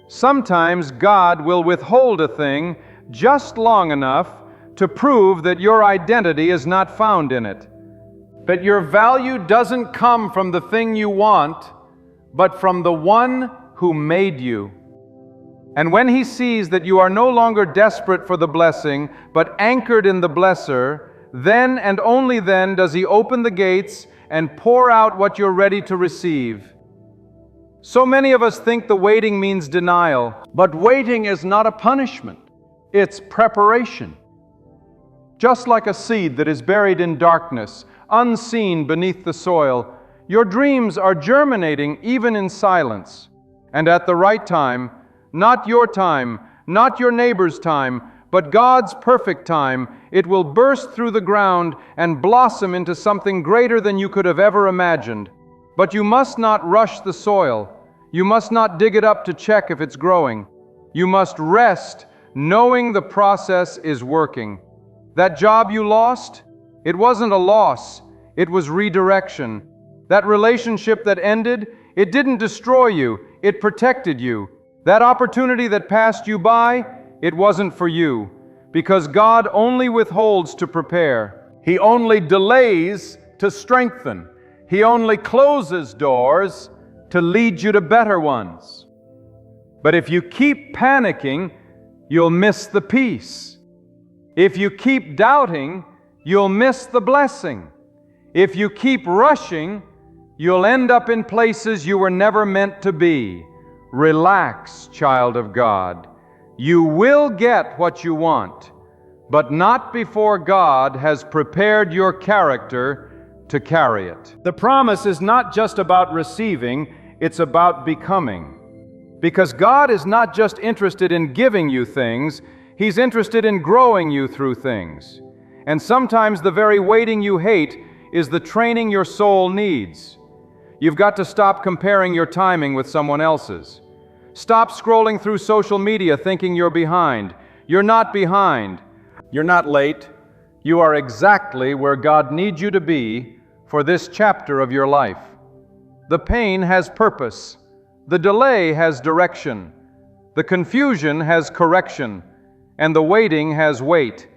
Sometimes God will withhold a thing just long enough to prove that your identity is not found in it. That your value doesn't come from the thing you want, but from the one who made you. And when He sees that you are no longer desperate for the blessing, but anchored in the blesser, then and only then does He open the gates and pour out what you're ready to receive. So many of us think the waiting means denial, but waiting is not a punishment. It's preparation. Just like a seed that is buried in darkness, unseen beneath the soil, your dreams are germinating even in silence. And at the right time, not your time, not your neighbor's time, but God's perfect time, it will burst through the ground and blossom into something greater than you could have ever imagined. But you must not rush the soil. You must not dig it up to check if it's growing. You must rest knowing the process is working. That job you lost, it wasn't a loss, it was redirection. That relationship that ended, it didn't destroy you, it protected you. That opportunity that passed you by, it wasn't for you, because God only withholds to prepare. He only delays to strengthen. He only closes doors to lead you to better ones. But if you keep panicking, you'll miss the peace. If you keep doubting, you'll miss the blessing. If you keep rushing, you'll end up in places you were never meant to be. Relax, child of God. You will get what you want, but not before God has prepared your character to carry it. The promise is not just about receiving, it's about becoming. Because God is not just interested in giving you things, He's interested in growing you through things. And sometimes the very waiting you hate is the training your soul needs. You've got to stop comparing your timing with someone else's. Stop scrolling through social media thinking you're behind. You're not behind. You're not late. You are exactly where God needs you to be for this chapter of your life. The pain has purpose. The delay has direction. The confusion has correction. And the waiting has weight.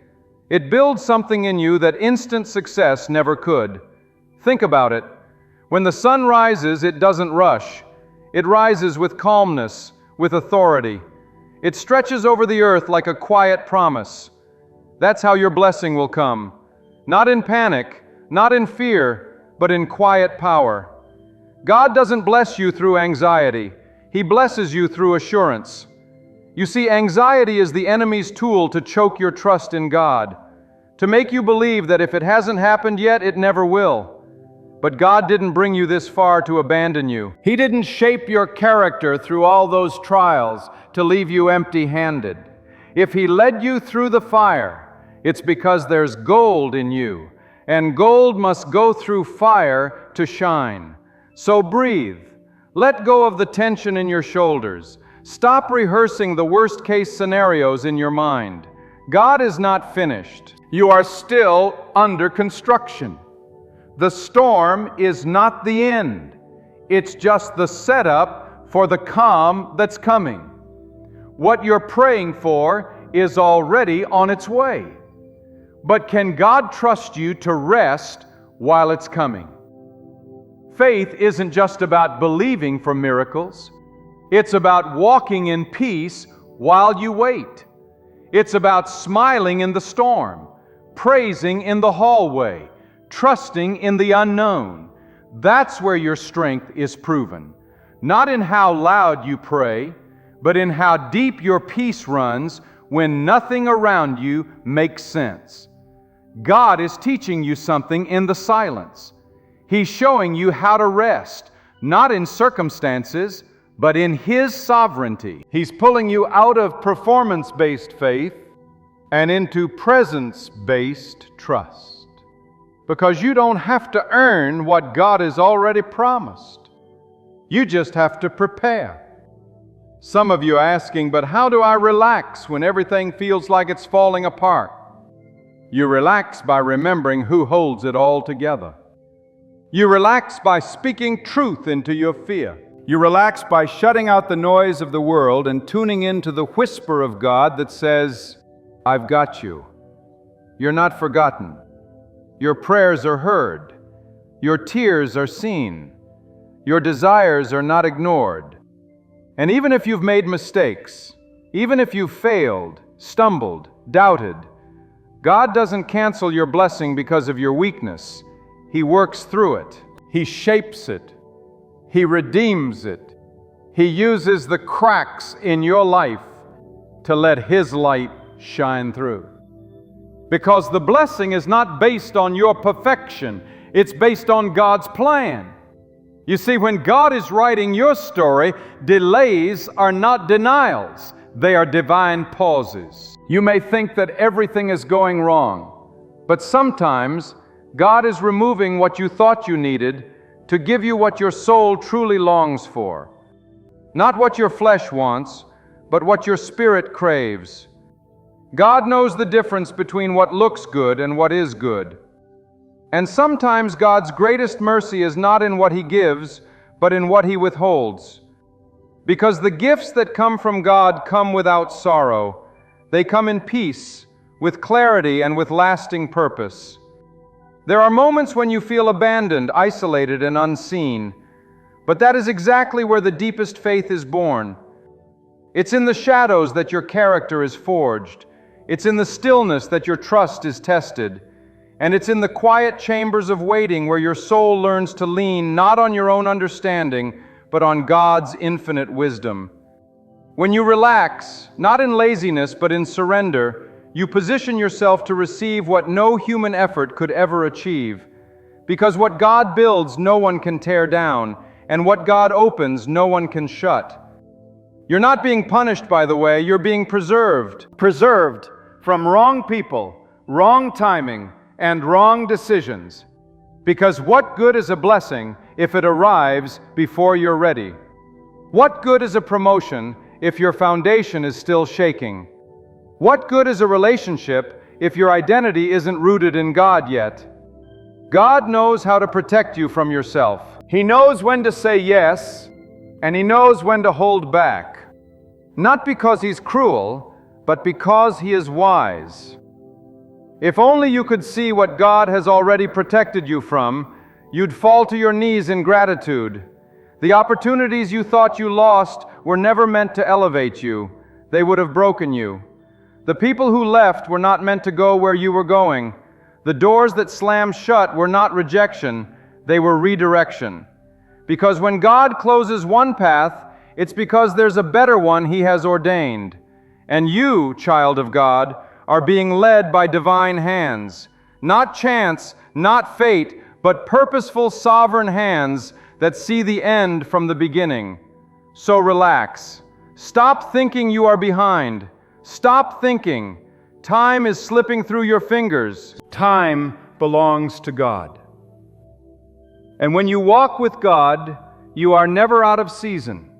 It builds something in you that instant success never could. Think about it. When the sun rises, it doesn't rush. It rises with calmness, with authority. It stretches over the earth like a quiet promise. That's how your blessing will come. Not in panic, not in fear, but in quiet power. God doesn't bless you through anxiety. He blesses you through assurance. You see, anxiety is the enemy's tool to choke your trust in God, to make you believe that if it hasn't happened yet, it never will. But God didn't bring you this far to abandon you. He didn't shape your character through all those trials to leave you empty-handed. If He led you through the fire, it's because there's gold in you, and gold must go through fire to shine. So breathe. Let go of the tension in your shoulders. Stop rehearsing the worst-case scenarios in your mind. God is not finished. You are still under construction. The storm is not the end. It's just the setup for the calm that's coming. What you're praying for is already on its way. But can God trust you to rest while it's coming? Faith isn't just about believing for miracles. It's about walking in peace while you wait. It's about smiling in the storm, praising in the hallway, trusting in the unknown. That's where your strength is proven. Not in how loud you pray, but in how deep your peace runs when nothing around you makes sense. God is teaching you something in the silence. He's showing you how to rest, not in circumstances, but in His sovereignty. He's pulling you out of performance-based faith and into presence-based trust. Because you don't have to earn what God has already promised. You just have to prepare. Some of you are asking, but how do I relax when everything feels like it's falling apart? You relax by remembering who holds it all together. You relax by speaking truth into your fear. You relax by shutting out the noise of the world and tuning into the whisper of God that says, I've got you. You're not forgotten. Your prayers are heard. Your tears are seen. Your desires are not ignored. And even if you've made mistakes, even if you've failed, stumbled, doubted, God doesn't cancel your blessing because of your weakness. He works through it. He shapes it. He redeems it. He uses the cracks in your life to let His light shine through. Because the blessing is not based on your perfection, it's based on God's plan. You see, when God is writing your story, delays are not denials, they are divine pauses. You may think that everything is going wrong, but sometimes God is removing what you thought you needed to give you what your soul truly longs for. Not what your flesh wants, but what your spirit craves. God knows the difference between what looks good and what is good. And sometimes God's greatest mercy is not in what He gives, but in what He withholds. Because the gifts that come from God come without sorrow. They come in peace, with clarity, and with lasting purpose. There are moments when you feel abandoned, isolated, and unseen. But that is exactly where the deepest faith is born. It's in the shadows that your character is forged. It's in the stillness that your trust is tested. And it's in the quiet chambers of waiting where your soul learns to lean not on your own understanding, but on God's infinite wisdom. When you relax, not in laziness, but in surrender, you position yourself to receive what no human effort could ever achieve. Because what God builds, no one can tear down, and what God opens, no one can shut. You're not being punished, by the way, you're being preserved. Preserved from wrong people, wrong timing, and wrong decisions. Because what good is a blessing if it arrives before you're ready? What good is a promotion if your foundation is still shaking? What good is a relationship if your identity isn't rooted in God yet? God knows how to protect you from yourself. He knows when to say yes, and He knows when to hold back. Not because He's cruel, but because He is wise. If only you could see what God has already protected you from, you'd fall to your knees in gratitude. The opportunities you thought you lost were never meant to elevate you. They would have broken you. The people who left were not meant to go where you were going. The doors that slammed shut were not rejection, they were redirection. Because when God closes one path, it's because there's a better one He has ordained. And you, child of God, are being led by divine hands. Not chance, not fate, but purposeful sovereign hands that see the end from the beginning. So relax. Stop thinking you are behind. Stop thinking. Time is slipping through your fingers. Time belongs to God. And when you walk with God, you are never out of season.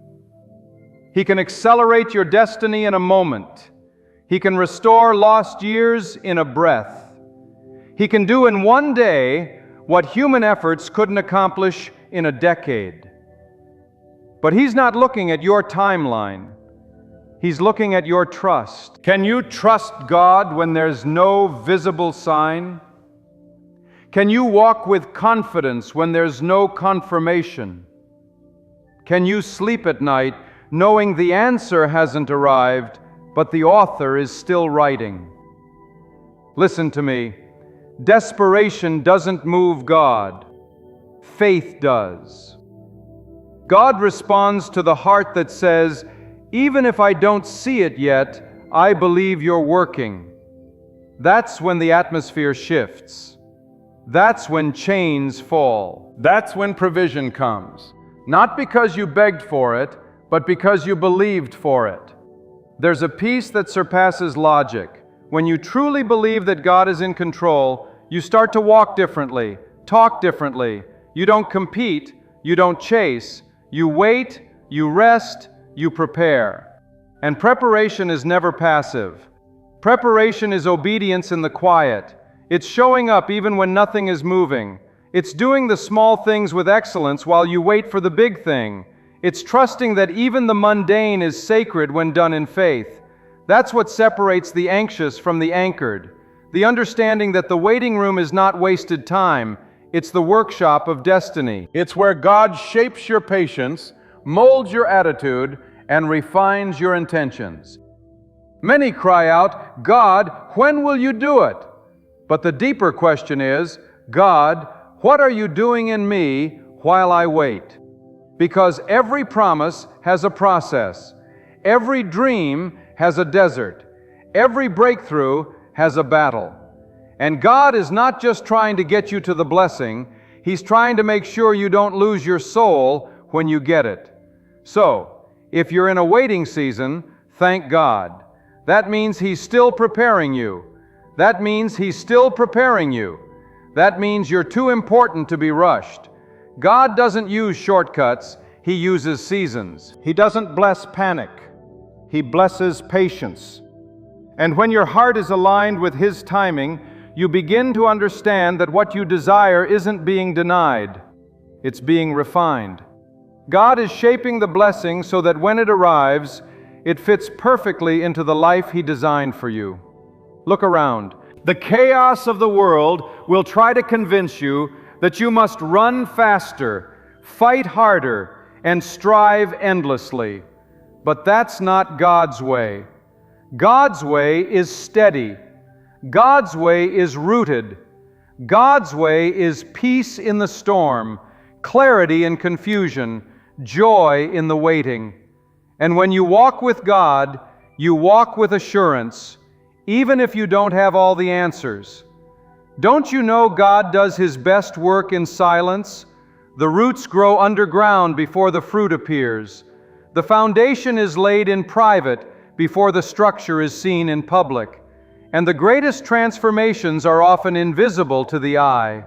He can accelerate your destiny in a moment. He can restore lost years in a breath. He can do in one day what human efforts couldn't accomplish in a decade. But He's not looking at your timeline. He's looking at your trust. Can you trust God when there's no visible sign? Can you walk with confidence when there's no confirmation? Can you sleep at night knowing the answer hasn't arrived, but the author is still writing? Listen to me. Desperation doesn't move God. Faith does. God responds to the heart that says, "Even if I don't see it yet, I believe you're working." That's when the atmosphere shifts. That's when chains fall. That's when provision comes. Not because you begged for it, but because you believed for it. There's a peace that surpasses logic. When you truly believe that God is in control, you start to walk differently, talk differently. You don't compete, you don't chase. You wait, you rest, you prepare. And preparation is never passive. Preparation is obedience in the quiet. It's showing up even when nothing is moving. It's doing the small things with excellence while you wait for the big thing. It's trusting that even the mundane is sacred when done in faith. That's what separates the anxious from the anchored. The understanding that the waiting room is not wasted time. It's the workshop of destiny. It's where God shapes your patience, molds your attitude, and refines your intentions. Many cry out, "God, when will you do it?" But the deeper question is, "God, what are you doing in me while I wait?" Because every promise has a process. Every dream has a desert. Every breakthrough has a battle. And God is not just trying to get you to the blessing, He's trying to make sure you don't lose your soul when you get it. So, if you're in a waiting season, thank God. That means He's still preparing you. That means He's still preparing you. That means you're too important to be rushed. God doesn't use shortcuts, He uses seasons. He doesn't bless panic. He blesses patience. And when your heart is aligned with His timing, you begin to understand that what you desire isn't being denied, it's being refined. God is shaping the blessing so that when it arrives, it fits perfectly into the life He designed for you. Look around. The chaos of the world will try to convince you that you must run faster, fight harder, and strive endlessly. But that's not God's way. God's way is steady. God's way is rooted. God's way is peace in the storm, clarity in confusion, joy in the waiting. And when you walk with God, you walk with assurance, even if you don't have all the answers. Don't you know God does His best work in silence? The roots grow underground before the fruit appears. The foundation is laid in private before the structure is seen in public. And the greatest transformations are often invisible to the eye.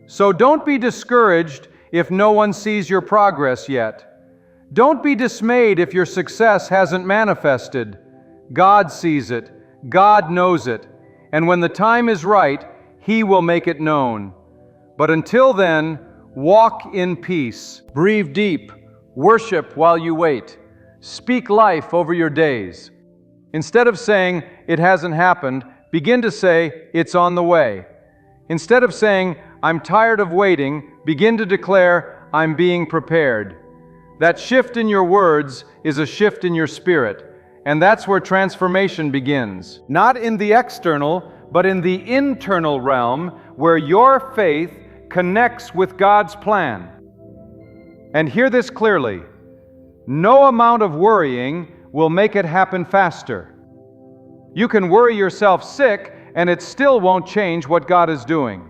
So don't be discouraged if no one sees your progress yet. Don't be dismayed if your success hasn't manifested. God sees it. God knows it. And when the time is right, He will make it known. But until then, walk in peace. Breathe deep. Worship while you wait. Speak life over your days. Instead of saying, "It hasn't happened," begin to say, "It's on the way." Instead of saying, "I'm tired of waiting," begin to declare, "I'm being prepared." That shift in your words is a shift in your spirit, and that's where transformation begins. Not in the external, but in the internal realm where your faith connects with God's plan. And hear this clearly. No amount of worrying will make it happen faster. You can worry yourself sick, and it still won't change what God is doing.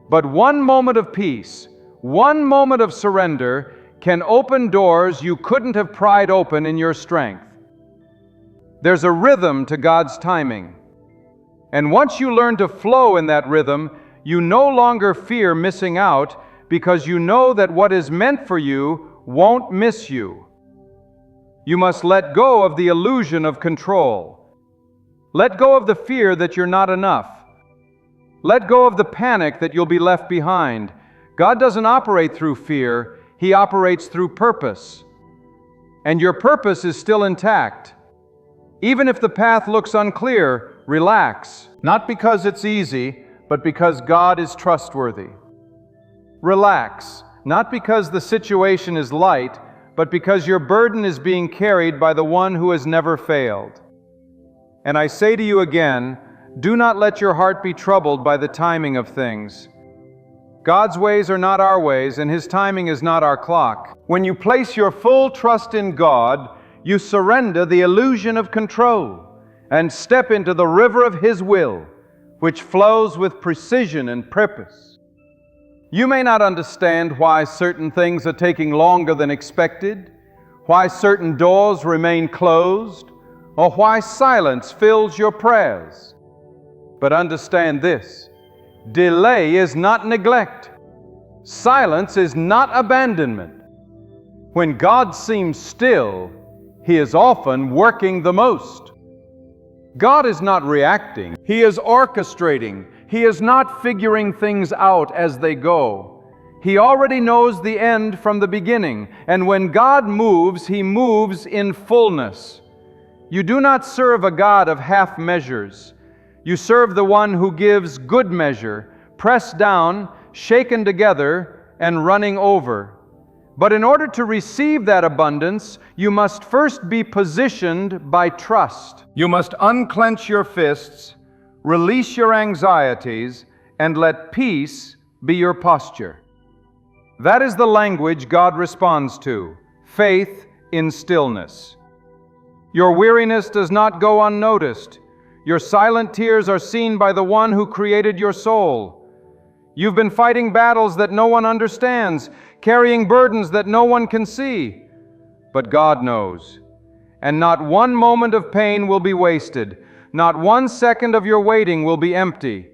But one moment of peace, one moment of surrender can open doors you couldn't have pried open in your strength. There's a rhythm to God's timing. And once you learn to flow in that rhythm, you no longer fear missing out because you know that what is meant for you won't miss you. You must let go of the illusion of control. Let go of the fear that you're not enough. Let go of the panic that you'll be left behind. God doesn't operate through fear. He operates through purpose. And your purpose is still intact. Even if the path looks unclear, relax. Not because it's easy, but because God is trustworthy. Relax, not because the situation is light, but because your burden is being carried by the one who has never failed. And I say to you again, do not let your heart be troubled by the timing of things. God's ways are not our ways, and His timing is not our clock. When you place your full trust in God, you surrender the illusion of control and step into the river of His will, which flows with precision and purpose. You may not understand why certain things are taking longer than expected, why certain doors remain closed, or why silence fills your prayers. But understand this: delay is not neglect. Silence is not abandonment. When God seems still, He is often working the most. God is not reacting. He is orchestrating. He is not figuring things out as they go. He already knows the end from the beginning, and when God moves, He moves in fullness. You do not serve a God of half measures. You serve the one who gives good measure, pressed down, shaken together, and running over. But in order to receive that abundance, you must first be positioned by trust. You must unclench your fists, release your anxieties, and let peace be your posture. That is the language God responds to: faith in stillness. Your weariness does not go unnoticed. Your silent tears are seen by the one who created your soul. You've been fighting battles that no one understands, carrying burdens that no one can see. But God knows. And not one moment of pain will be wasted. Not 1 second of your waiting will be empty.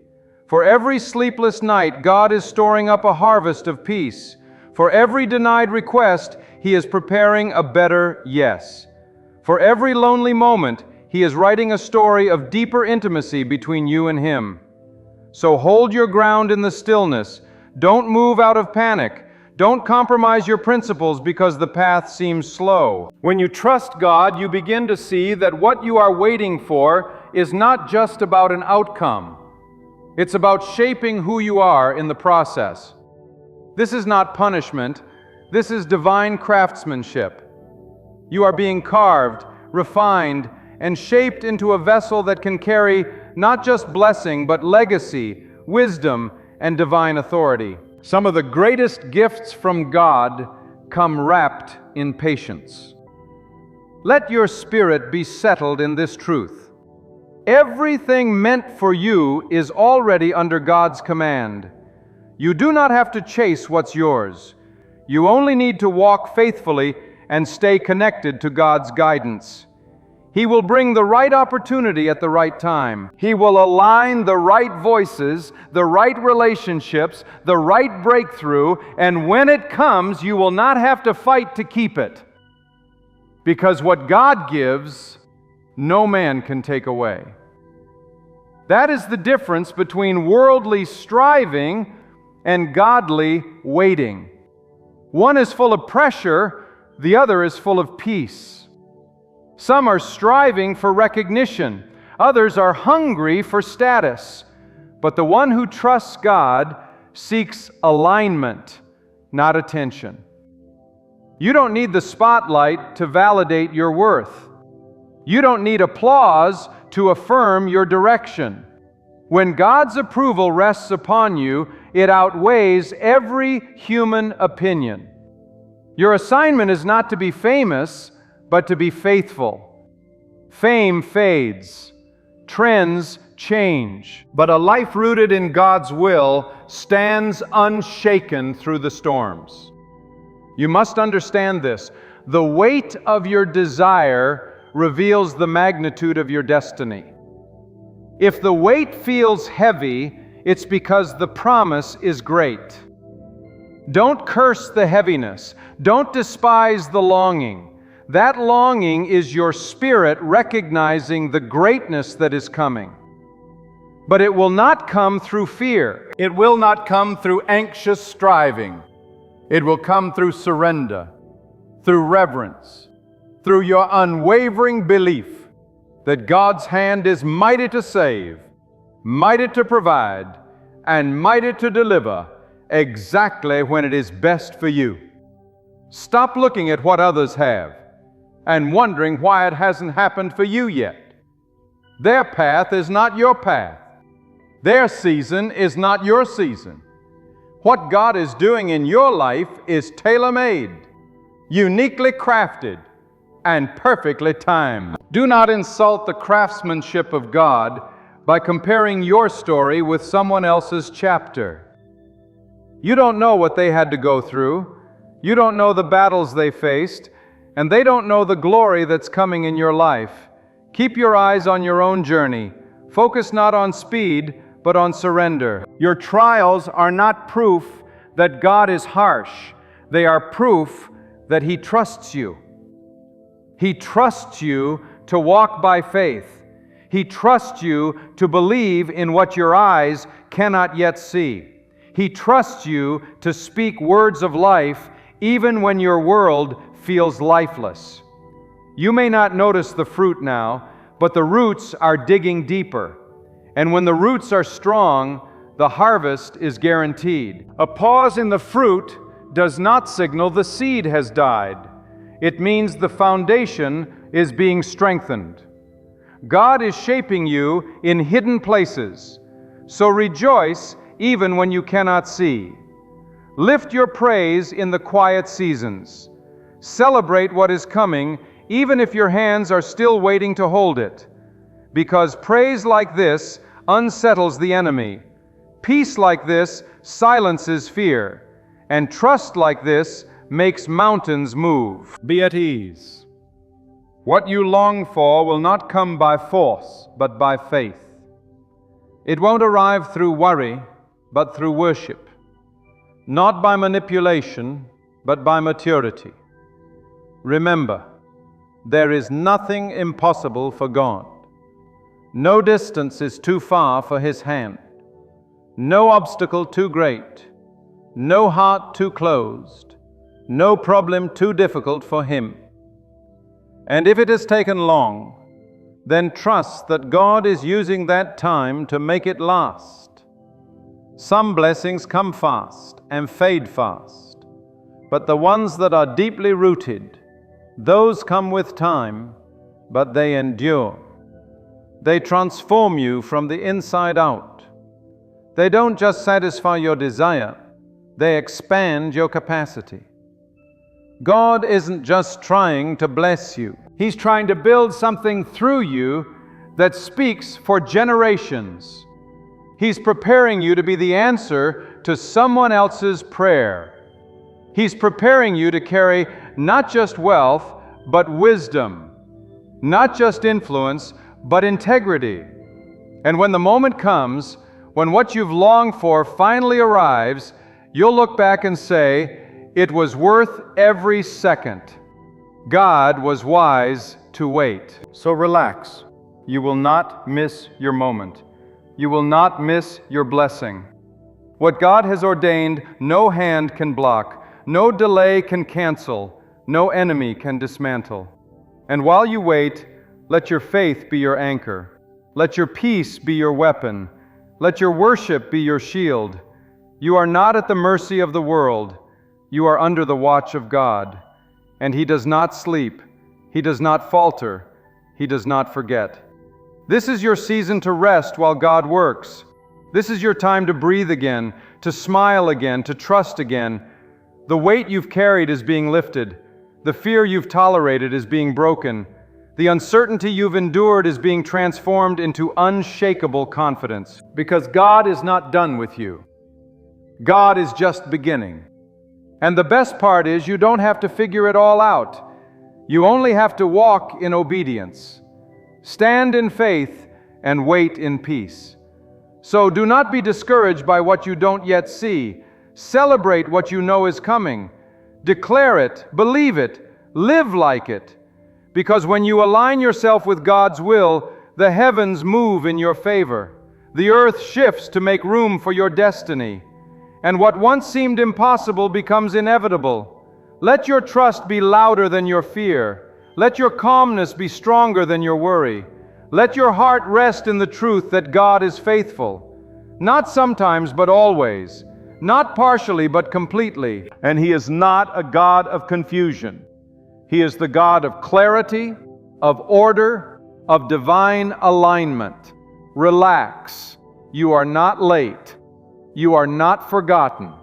For every sleepless night, God is storing up a harvest of peace. For every denied request, He is preparing a better yes. For every lonely moment, He is writing a story of deeper intimacy between you and Him. So hold your ground in the stillness. Don't move out of panic. Don't compromise your principles because the path seems slow. When you trust God, you begin to see that what you are waiting for is not just about an outcome. It's about shaping who you are in the process. This is not punishment. This is divine craftsmanship. You are being carved, refined, and shaped into a vessel that can carry not just blessing, but legacy, wisdom, and divine authority. Some of the greatest gifts from God come wrapped in patience. Let your spirit be settled in this truth. Everything meant for you is already under God's command. You do not have to chase what's yours. You only need to walk faithfully and stay connected to God's guidance. He will bring the right opportunity at the right time. He will align the right voices, the right relationships, the right breakthrough, and when it comes, you will not have to fight to keep it. Because what God gives, no man can take away. That is the difference between worldly striving and godly waiting. One is full of pressure, the other is full of peace. Some are striving for recognition. Others are hungry for status. But the one who trusts God seeks alignment, not attention. You don't need the spotlight to validate your worth. You don't need applause to affirm your direction. When God's approval rests upon you, it outweighs every human opinion. Your assignment is not to be famous, but to be faithful. Fame fades. Trends change. But a life rooted in God's will stands unshaken through the storms. You must understand this. The weight of your desire reveals the magnitude of your destiny. If the weight feels heavy, it's because the promise is great. Don't curse the heaviness. Don't despise the longing. That longing is your spirit recognizing the greatness that is coming. But it will not come through fear. It will not come through anxious striving. It will come through surrender, through reverence, through your unwavering belief that God's hand is mighty to save, mighty to provide, and mighty to deliver exactly when it is best for you. Stop looking at what others have and wondering why it hasn't happened for you yet. Their path is not your path. Their season is not your season. What God is doing in your life is tailor-made, uniquely crafted, and perfectly timed. Do not insult the craftsmanship of God by comparing your story with someone else's chapter. You don't know what they had to go through. You don't know the battles they faced, and they don't know the glory that's coming in your life. Keep your eyes on your own journey. Focus not on speed, but on surrender. Your trials are not proof that God is harsh. They are proof that He trusts you. He trusts you to walk by faith. He trusts you to believe in what your eyes cannot yet see. He trusts you to speak words of life even when your world feels lifeless. You may not notice the fruit now, but the roots are digging deeper. And when the roots are strong, the harvest is guaranteed. A pause in the fruit does not signal the seed has died. It means the foundation is being strengthened. God is shaping you in hidden places, so rejoice even when you cannot see. Lift your praise in the quiet seasons. Celebrate what is coming, even if your hands are still waiting to hold it. Because praise like this unsettles the enemy. Peace like this silences fear. And trust like this makes mountains move. Be at ease. What you long for will not come by force, but by faith. It won't arrive through worry, but through worship. Not by manipulation, but by maturity. Remember, There is nothing impossible for God. No distance is too far for His hand. No obstacle too great. No heart too closed. No problem too difficult for Him. And if it has taken long, then trust that God is using that time to make it last. Some blessings come fast and fade fast, but the ones that are deeply rooted, those come with time, but they endure. They transform you from the inside out. They don't just satisfy your desire, they expand your capacity. God isn't just trying to bless you. He's trying to build something through you that speaks for generations. He's preparing you to be the answer to someone else's prayer. He's preparing you to carry not just wealth, but wisdom. Not just influence, but integrity. And when the moment comes, when what you've longed for finally arrives, you'll look back and say, it was worth every second. God was wise to wait. So relax. You will not miss your moment. You will not miss your blessing. What God has ordained, no hand can block, no delay can cancel, no enemy can dismantle. And while you wait, let your faith be your anchor. Let your peace be your weapon. Let your worship be your shield. You are not at the mercy of the world. You are under the watch of God. And He does not sleep. He does not falter. He does not forget. This is your season to rest while God works. This is your time to breathe again, to smile again, to trust again. The weight you've carried is being lifted. The fear you've tolerated is being broken. The uncertainty you've endured is being transformed into unshakable confidence. Because God is not done with you. God is just beginning. And the best part is you don't have to figure it all out. You only have to walk in obedience. Stand in faith and wait in peace. So do not be discouraged by what you don't yet see. Celebrate what you know is coming. Declare it, believe it, live like it. Because when you align yourself with God's will, the heavens move in your favor. The earth shifts to make room for your destiny. And what once seemed impossible becomes inevitable. Let your trust be louder than your fear. Let your calmness be stronger than your worry. Let your heart rest in the truth that God is faithful. Not sometimes, but always. Not partially, but completely. And He is not a God of confusion. He is the God of clarity, of order, of divine alignment. Relax. You are not late. You are not forgotten.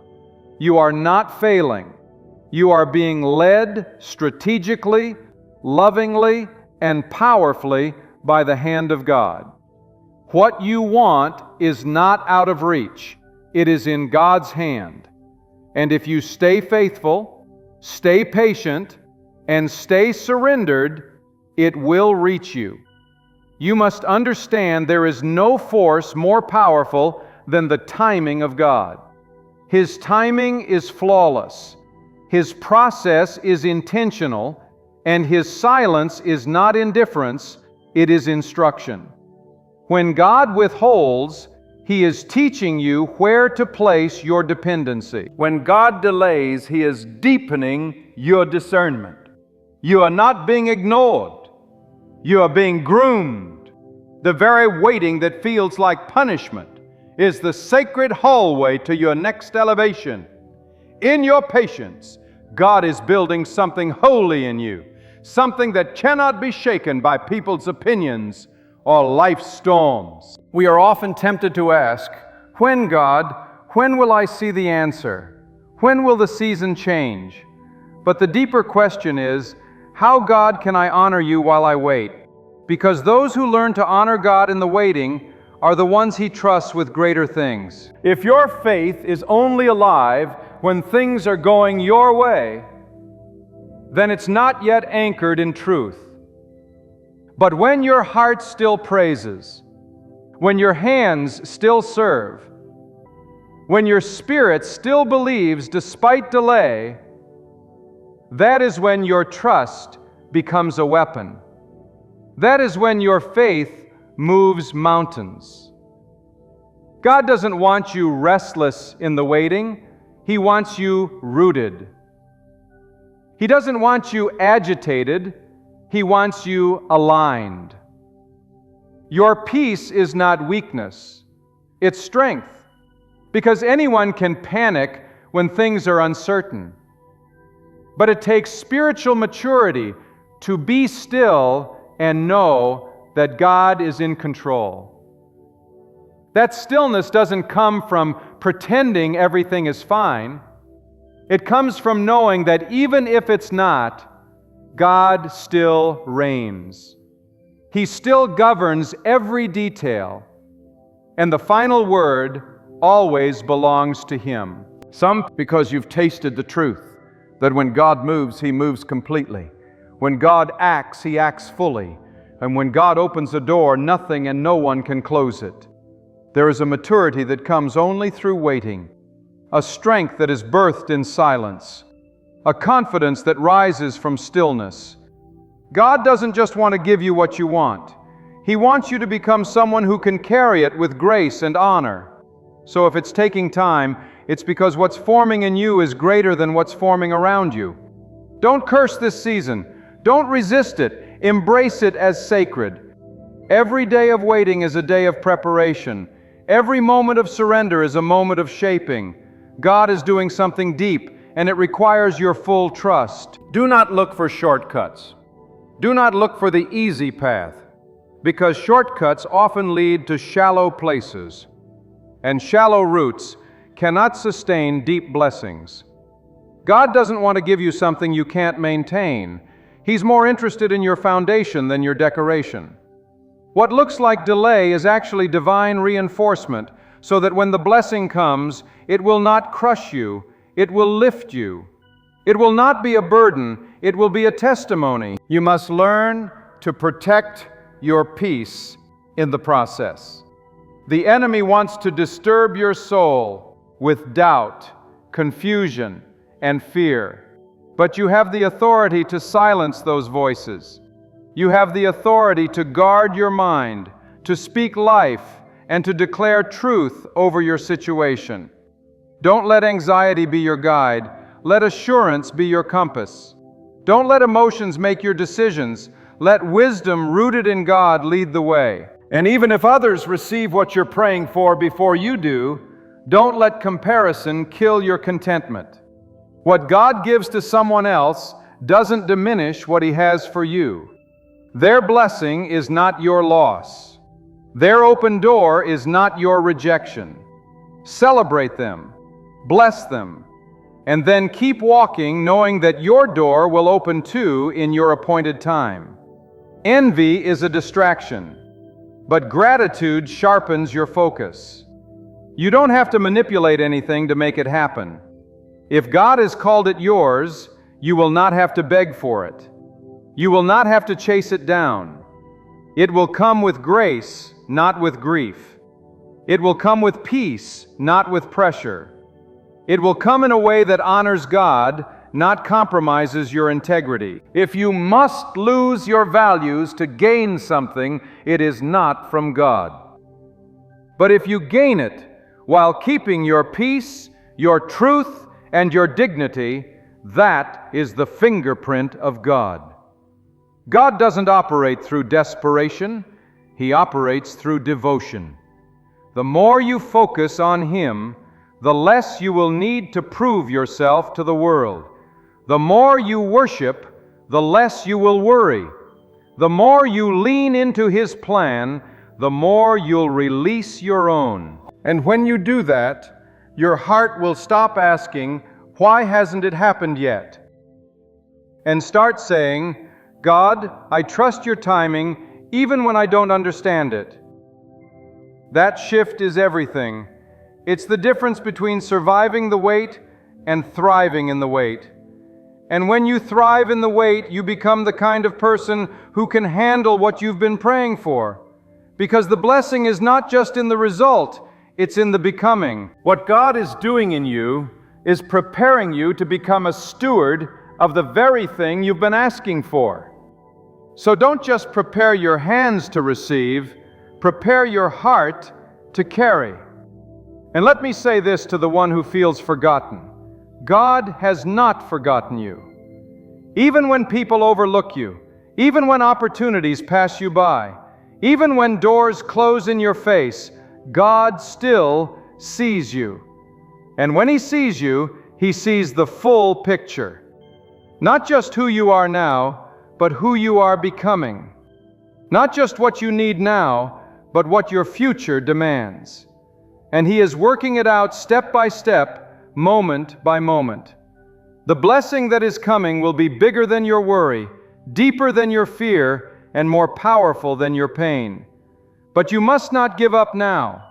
You are not failing. You are being led strategically, lovingly, and powerfully by the hand of God. What you want is not out of reach. It is in God's hand. And if you stay faithful, stay patient, and stay surrendered, it will reach you. You must understand there is no force more powerful than the timing of God. His timing is flawless. His process is intentional, and His silence is not indifference, it is instruction. When God withholds, He is teaching you where to place your dependency. When God delays, He is deepening your discernment. You are not being ignored. You are being groomed. The very waiting that feels like punishment is the sacred hallway to your next elevation. In your patience, God is building something holy in you, something that cannot be shaken by people's opinions or life's storms. We are often tempted to ask, when, God, when will I see the answer? When will the season change? But the deeper question is, how, God, can I honor you while I wait? Because those who learn to honor God in the waiting are the ones He trusts with greater things. If your faith is only alive when things are going your way, then it's not yet anchored in truth. But when your heart still praises, when your hands still serve, when your spirit still believes despite delay, that is when your trust becomes a weapon. That is when your faith moves mountains. God doesn't want you restless in the waiting. He wants you rooted. He doesn't want you agitated. He wants you aligned. Your peace is not weakness. It's strength. Because anyone can panic when things are uncertain. But it takes spiritual maturity to be still and know that God is in control. That stillness doesn't come from pretending everything is fine. It comes from knowing that even if it's not, God still reigns. He still governs every detail, and the final word always belongs to Him. Some because you've tasted the truth, that when God moves, He moves completely. When God acts, He acts fully. And when God opens a door, nothing and no one can close it. There is a maturity that comes only through waiting, a strength that is birthed in silence, a confidence that rises from stillness. God doesn't just want to give you what you want. He wants you to become someone who can carry it with grace and honor. So if it's taking time, it's because what's forming in you is greater than what's forming around you. Don't curse this season. Don't resist it. Embrace it as sacred. Every day of waiting is a day of preparation. Every moment of surrender is a moment of shaping. God is doing something deep, and it requires your full trust. Do not look for shortcuts. Do not look for the easy path, because shortcuts often lead to shallow places, and shallow roots cannot sustain deep blessings. God doesn't want to give you something you can't maintain. He's more interested in your foundation than your decoration. What looks like delay is actually divine reinforcement, so that when the blessing comes, it will not crush you, it will lift you. It will not be a burden, it will be a testimony. You must learn to protect your peace in the process. The enemy wants to disturb your soul with doubt, confusion, and fear. But you have the authority to silence those voices. You have the authority to guard your mind, to speak life, and to declare truth over your situation. Don't let anxiety be your guide. Let assurance be your compass. Don't let emotions make your decisions. Let wisdom rooted in God lead the way. And even if others receive what you're praying for before you do, don't let comparison kill your contentment. What God gives to someone else doesn't diminish what He has for you. Their blessing is not your loss. Their open door is not your rejection. Celebrate them, bless them, and then keep walking knowing that your door will open too in your appointed time. Envy is a distraction, but gratitude sharpens your focus. You don't have to manipulate anything to make it happen. If God has called it yours, you will not have to beg for it. You will not have to chase it down. It will come with grace, not with grief. It will come with peace, not with pressure. It will come in a way that honors God, not compromises your integrity. If you must lose your values to gain something, it is not from God. But if you gain it while keeping your peace, your truth, and your dignity, that is the fingerprint of God. God doesn't operate through desperation. He operates through devotion. The more you focus on Him, the less you will need to prove yourself to the world. The more you worship, the less you will worry. The more you lean into His plan, the more you'll release your own. And when you do that, your heart will stop asking, "Why hasn't it happened yet?" and start saying, "God, I trust your timing even when I don't understand it." That shift is everything. It's the difference between surviving the wait and thriving in the wait. And when you thrive in the wait, you become the kind of person who can handle what you've been praying for. Because the blessing is not just in the result, it's in the becoming. What God is doing in you is preparing you to become a steward of the very thing you've been asking for. So don't just prepare your hands to receive, prepare your heart to carry. And let me say this to the one who feels forgotten. God has not forgotten you. Even when people overlook you, even when opportunities pass you by, even when doors close in your face, God still sees you. And when He sees you, He sees the full picture. Not just who you are now, but who you are becoming. Not just what you need now, but what your future demands. And He is working it out step by step, moment by moment. The blessing that is coming will be bigger than your worry, deeper than your fear, and more powerful than your pain. But you must not give up now.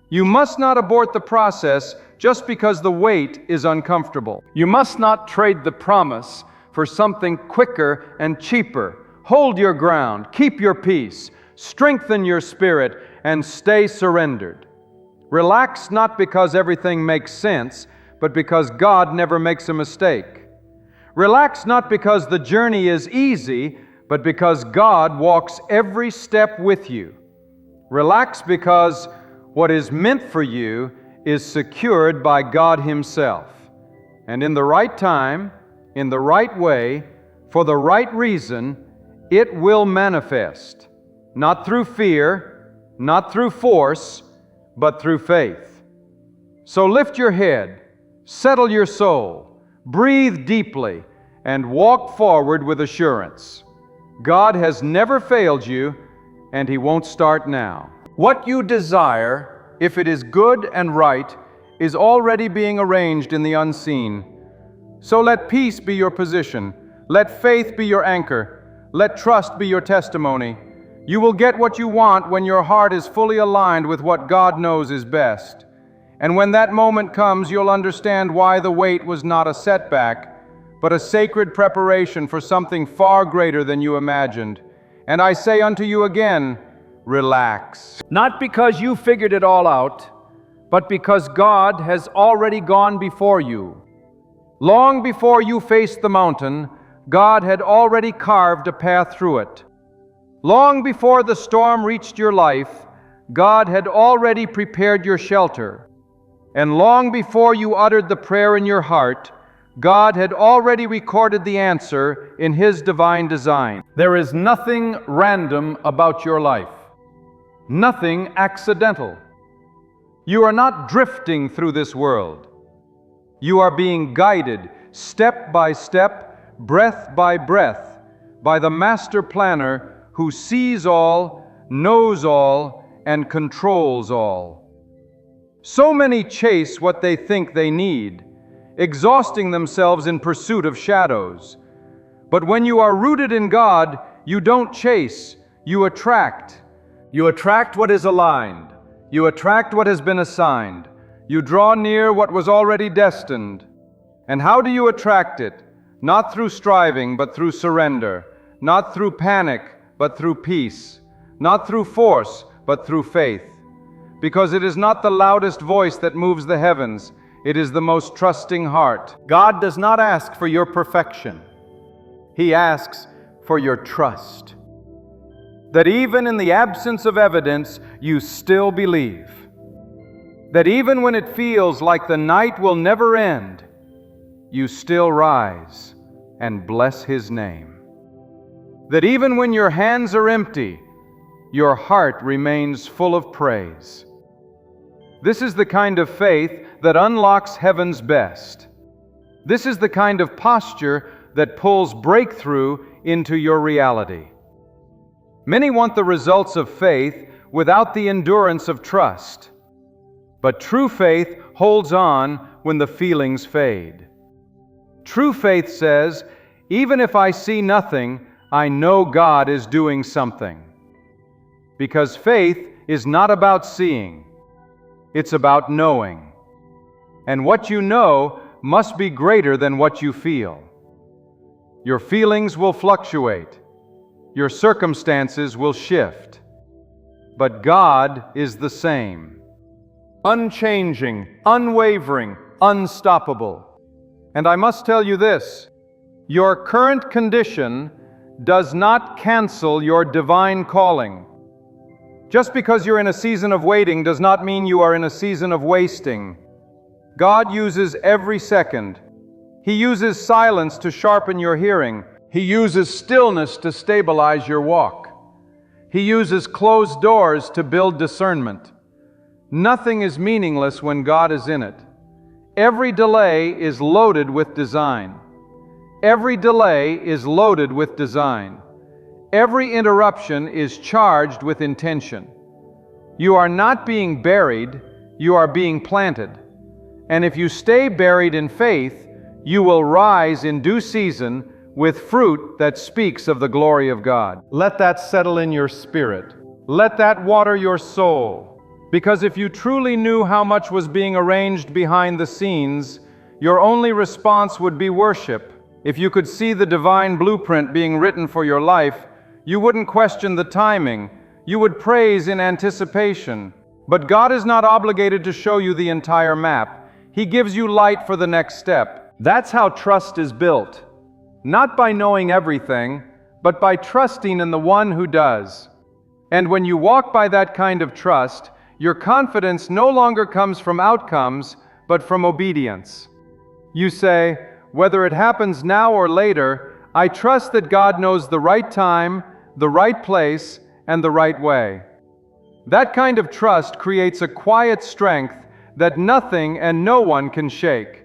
You must not abort the process just because the wait is uncomfortable. You must not trade the promise for something quicker and cheaper. Hold your ground, keep your peace, strengthen your spirit, and stay surrendered. Relax not because everything makes sense, but because God never makes a mistake. Relax not because the journey is easy, but because God walks every step with you. Relax because what is meant for you is secured by God Himself. And in the right time, in the right way, for the right reason, it will manifest. Not through fear, not through force, but through faith. So lift your head, settle your soul, breathe deeply, and walk forward with assurance. God has never failed you, and He won't start now. What you desire, if it is good and right, is already being arranged in the unseen. So let peace be your position. Let faith be your anchor. Let trust be your testimony. You will get what you want when your heart is fully aligned with what God knows is best. And when that moment comes, you'll understand why the wait was not a setback, but a sacred preparation for something far greater than you imagined. And I say unto you again, relax. Not because you figured it all out, but because God has already gone before you. Long before you faced the mountain, God had already carved a path through it. Long before the storm reached your life, God had already prepared your shelter. And long before you uttered the prayer in your heart, God had already recorded the answer in His divine design. There is nothing random about your life, nothing accidental. You are not drifting through this world. You are being guided step by step, breath by breath, by the master planner who sees all, knows all, and controls all. So many chase what they think they need, exhausting themselves in pursuit of shadows. But when you are rooted in God, you don't chase, you attract. You attract what is aligned. You attract what has been assigned. You draw near what was already destined. And how do you attract it? Not through striving, but through surrender. Not through panic, but through peace. Not through force, but through faith. Because it is not the loudest voice that moves the heavens, it is the most trusting heart. God does not ask for your perfection. He asks for your trust. That even in the absence of evidence, you still believe. That even when it feels like the night will never end, you still rise and bless His name. That even when your hands are empty, your heart remains full of praise. This is the kind of faith that unlocks heaven's best. This is the kind of posture that pulls breakthrough into your reality. Many want the results of faith without the endurance of trust. But true faith holds on when the feelings fade. True faith says, even if I see nothing, I know God is doing something. Because faith is not about seeing. It's about knowing. And what you know must be greater than what you feel. Your feelings will fluctuate. Your circumstances will shift. But God is the same. Unchanging, unwavering, unstoppable. And I must tell you this, your current condition does not cancel your divine calling. Just because you're in a season of waiting does not mean you are in a season of wasting. God uses every second. He uses silence to sharpen your hearing. He uses stillness to stabilize your walk. He uses closed doors to build discernment. Nothing is meaningless when God is in it. Every delay is loaded with design. Every delay is loaded with design. Every interruption is charged with intention. You are not being buried, you are being planted. And if you stay buried in faith, you will rise in due season with fruit that speaks of the glory of God. Let that settle in your spirit. Let that water your soul. Because if you truly knew how much was being arranged behind the scenes, your only response would be worship. If you could see the divine blueprint being written for your life, you wouldn't question the timing. You would praise in anticipation. But God is not obligated to show you the entire map. He gives you light for the next step. That's how trust is built. Not by knowing everything, but by trusting in the one who does. And when you walk by that kind of trust, your confidence no longer comes from outcomes, but from obedience. You say, whether it happens now or later, I trust that God knows the right time, the right place, and the right way. That kind of trust creates a quiet strength that nothing and no one can shake.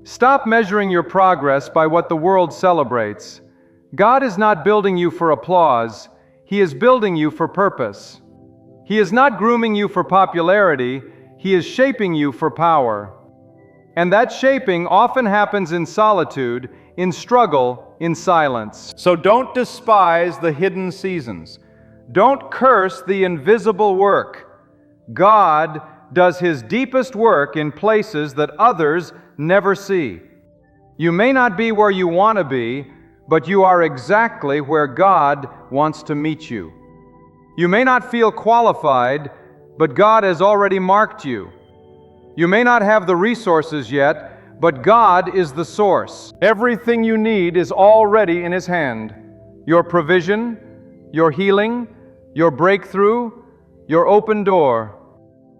Stop measuring your progress by what the world celebrates. God is not building you for applause. He is building you for purpose. He is not grooming you for popularity. He is shaping you for power. And that shaping often happens in solitude, in struggle, in silence. So don't despise the hidden seasons. Don't curse the invisible work. God does His deepest work in places that others never see. You may not be where you want to be, but you are exactly where God wants to meet you. You may not feel qualified, but God has already marked you. You may not have the resources yet, but God is the source. Everything you need is already in His hand. Your provision, your healing, your breakthrough, your open door.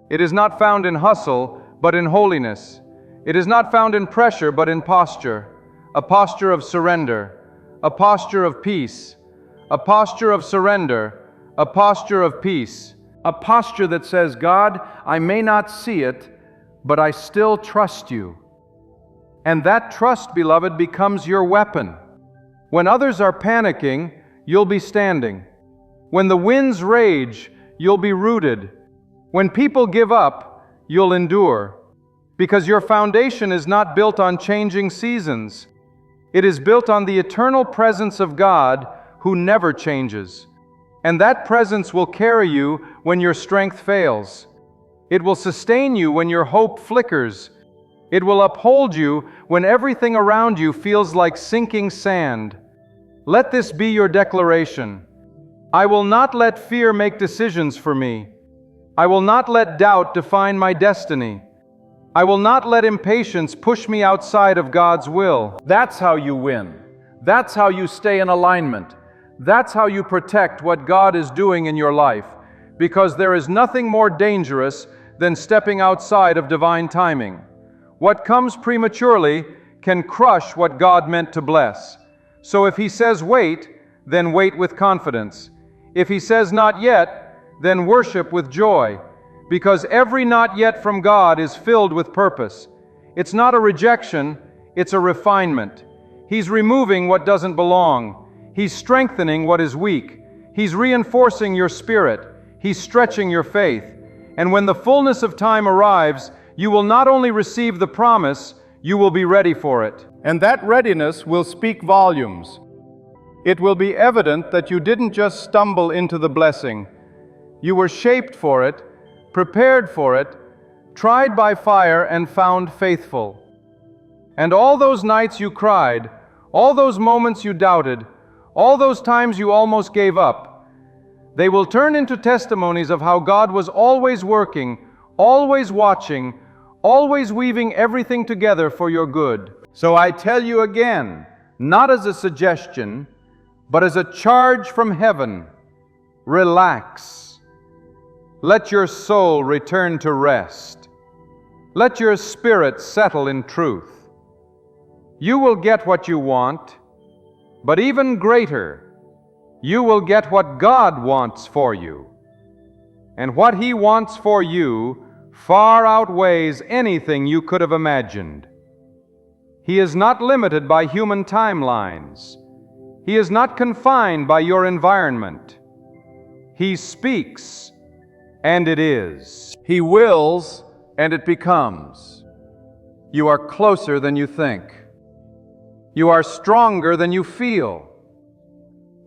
It is not found in hustle, but in holiness. It is not found in pressure, but in posture. A posture of surrender, a posture of peace, a posture of surrender, a posture of peace, a posture that says, God, I may not see it, but I still trust you. And that trust, beloved, becomes your weapon. When others are panicking, you'll be standing. When the winds rage, you'll be rooted. When people give up, you'll endure. Because your foundation is not built on changing seasons. It is built on the eternal presence of God who never changes. And that presence will carry you when your strength fails. It will sustain you when your hope flickers. It will uphold you when everything around you feels like sinking sand. Let this be your declaration. I will not let fear make decisions for me. I will not let doubt define my destiny. I will not let impatience push me outside of God's will. That's how you win. That's how you stay in alignment. That's how you protect what God is doing in your life. Because there is nothing more dangerous than stepping outside of divine timing. What comes prematurely can crush what God meant to bless. So if He says wait, then wait with confidence. If He says not yet, then worship with joy, because every not yet from God is filled with purpose. It's not a rejection, it's a refinement. He's removing what doesn't belong. He's strengthening what is weak. He's reinforcing your spirit. He's stretching your faith. And when the fullness of time arrives, you will not only receive the promise, you will be ready for it. And that readiness will speak volumes. It will be evident that you didn't just stumble into the blessing. You were shaped for it, prepared for it, tried by fire and found faithful. And all those nights you cried, all those moments you doubted, all those times you almost gave up, they will turn into testimonies of how God was always working, always watching, always weaving everything together for your good. So I tell you again, not as a suggestion, but as a charge from heaven. Relax. Let your soul return to rest. Let your spirit settle in truth. You will get what you want, but even greater, you will get what God wants for you. And what He wants for you far outweighs anything you could have imagined. He is not limited by human timelines. He is not confined by your environment. He speaks, and it is. He wills, and it becomes. You are closer than you think. You are stronger than you feel.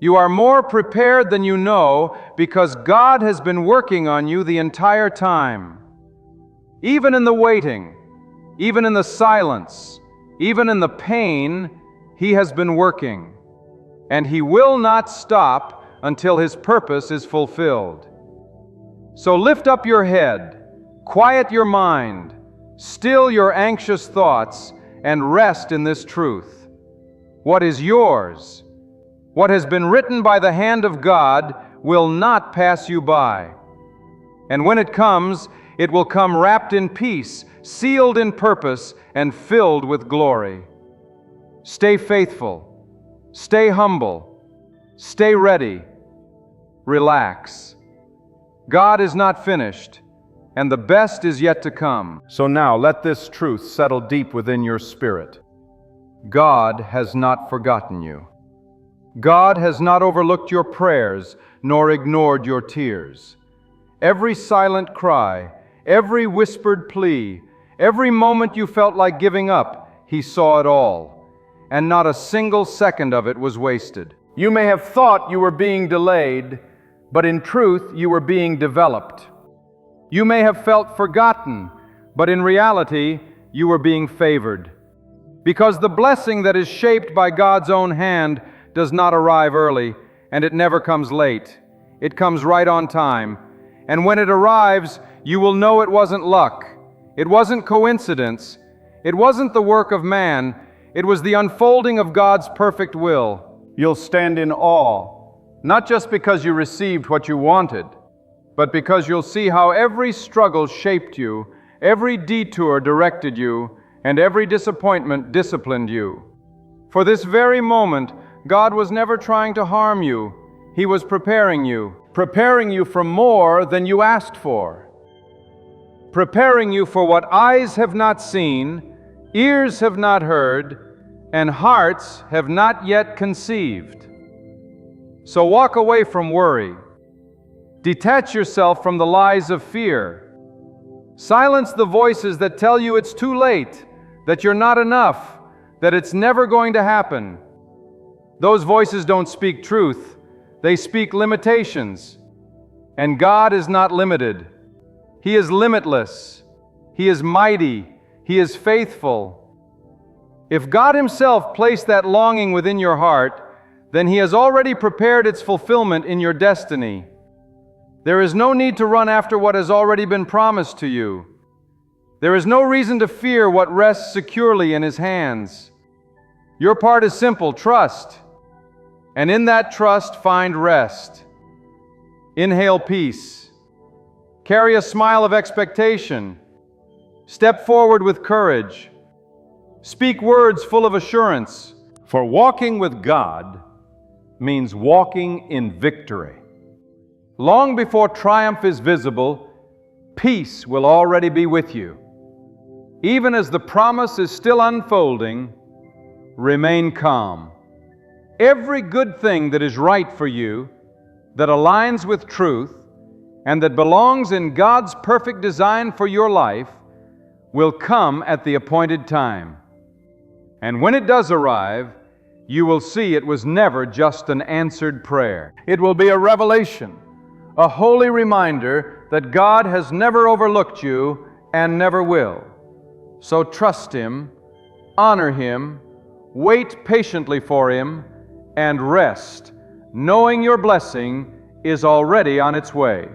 You are more prepared than you know because God has been working on you the entire time. Even in the waiting, even in the silence, even in the pain, He has been working. And He will not stop until His purpose is fulfilled. So lift up your head, quiet your mind, still your anxious thoughts, and rest in this truth. What is yours, what has been written by the hand of God, will not pass you by. And when it comes, it will come wrapped in peace, sealed in purpose, and filled with glory. Stay faithful, stay humble, stay ready, relax. God is not finished, and the best is yet to come. So now let this truth settle deep within your spirit. God has not forgotten you. God has not overlooked your prayers, nor ignored your tears. Every silent cry, every whispered plea, every moment you felt like giving up, He saw it all, and not a single second of it was wasted. You may have thought you were being delayed, but in truth you were being developed. You may have felt forgotten, but in reality you were being favored. Because the blessing that is shaped by God's own hand does not arrive early, and it never comes late. It comes right on time. And when it arrives, you will know it wasn't luck. It wasn't coincidence. It wasn't the work of man. It was the unfolding of God's perfect will. You'll stand in awe, not just because you received what you wanted, but because you'll see how every struggle shaped you, every detour directed you, and every disappointment disciplined you. For this very moment, God was never trying to harm you. He was preparing you for more than you asked for. Preparing you for what eyes have not seen, ears have not heard, and hearts have not yet conceived. So walk away from worry. Detach yourself from the lies of fear. Silence the voices that tell you it's too late, that you're not enough, that it's never going to happen. Those voices don't speak truth. They speak limitations. And God is not limited. He is limitless. He is mighty. He is faithful. If God Himself placed that longing within your heart, then He has already prepared its fulfillment in your destiny. There is no need to run after what has already been promised to you. There is no reason to fear what rests securely in His hands. Your part is simple: trust. And in that trust, find rest. Inhale peace. Carry a smile of expectation. Step forward with courage. Speak words full of assurance. For walking with God means walking in victory. Long before triumph is visible, peace will already be with you. Even as the promise is still unfolding, remain calm. Every good thing that is right for you, that aligns with truth, and that belongs in God's perfect design for your life, will come at the appointed time. And when it does arrive, you will see it was never just an answered prayer. It will be a revelation, a holy reminder that God has never overlooked you and never will. So trust Him, honor Him, wait patiently for Him, and rest, knowing your blessing is already on its way.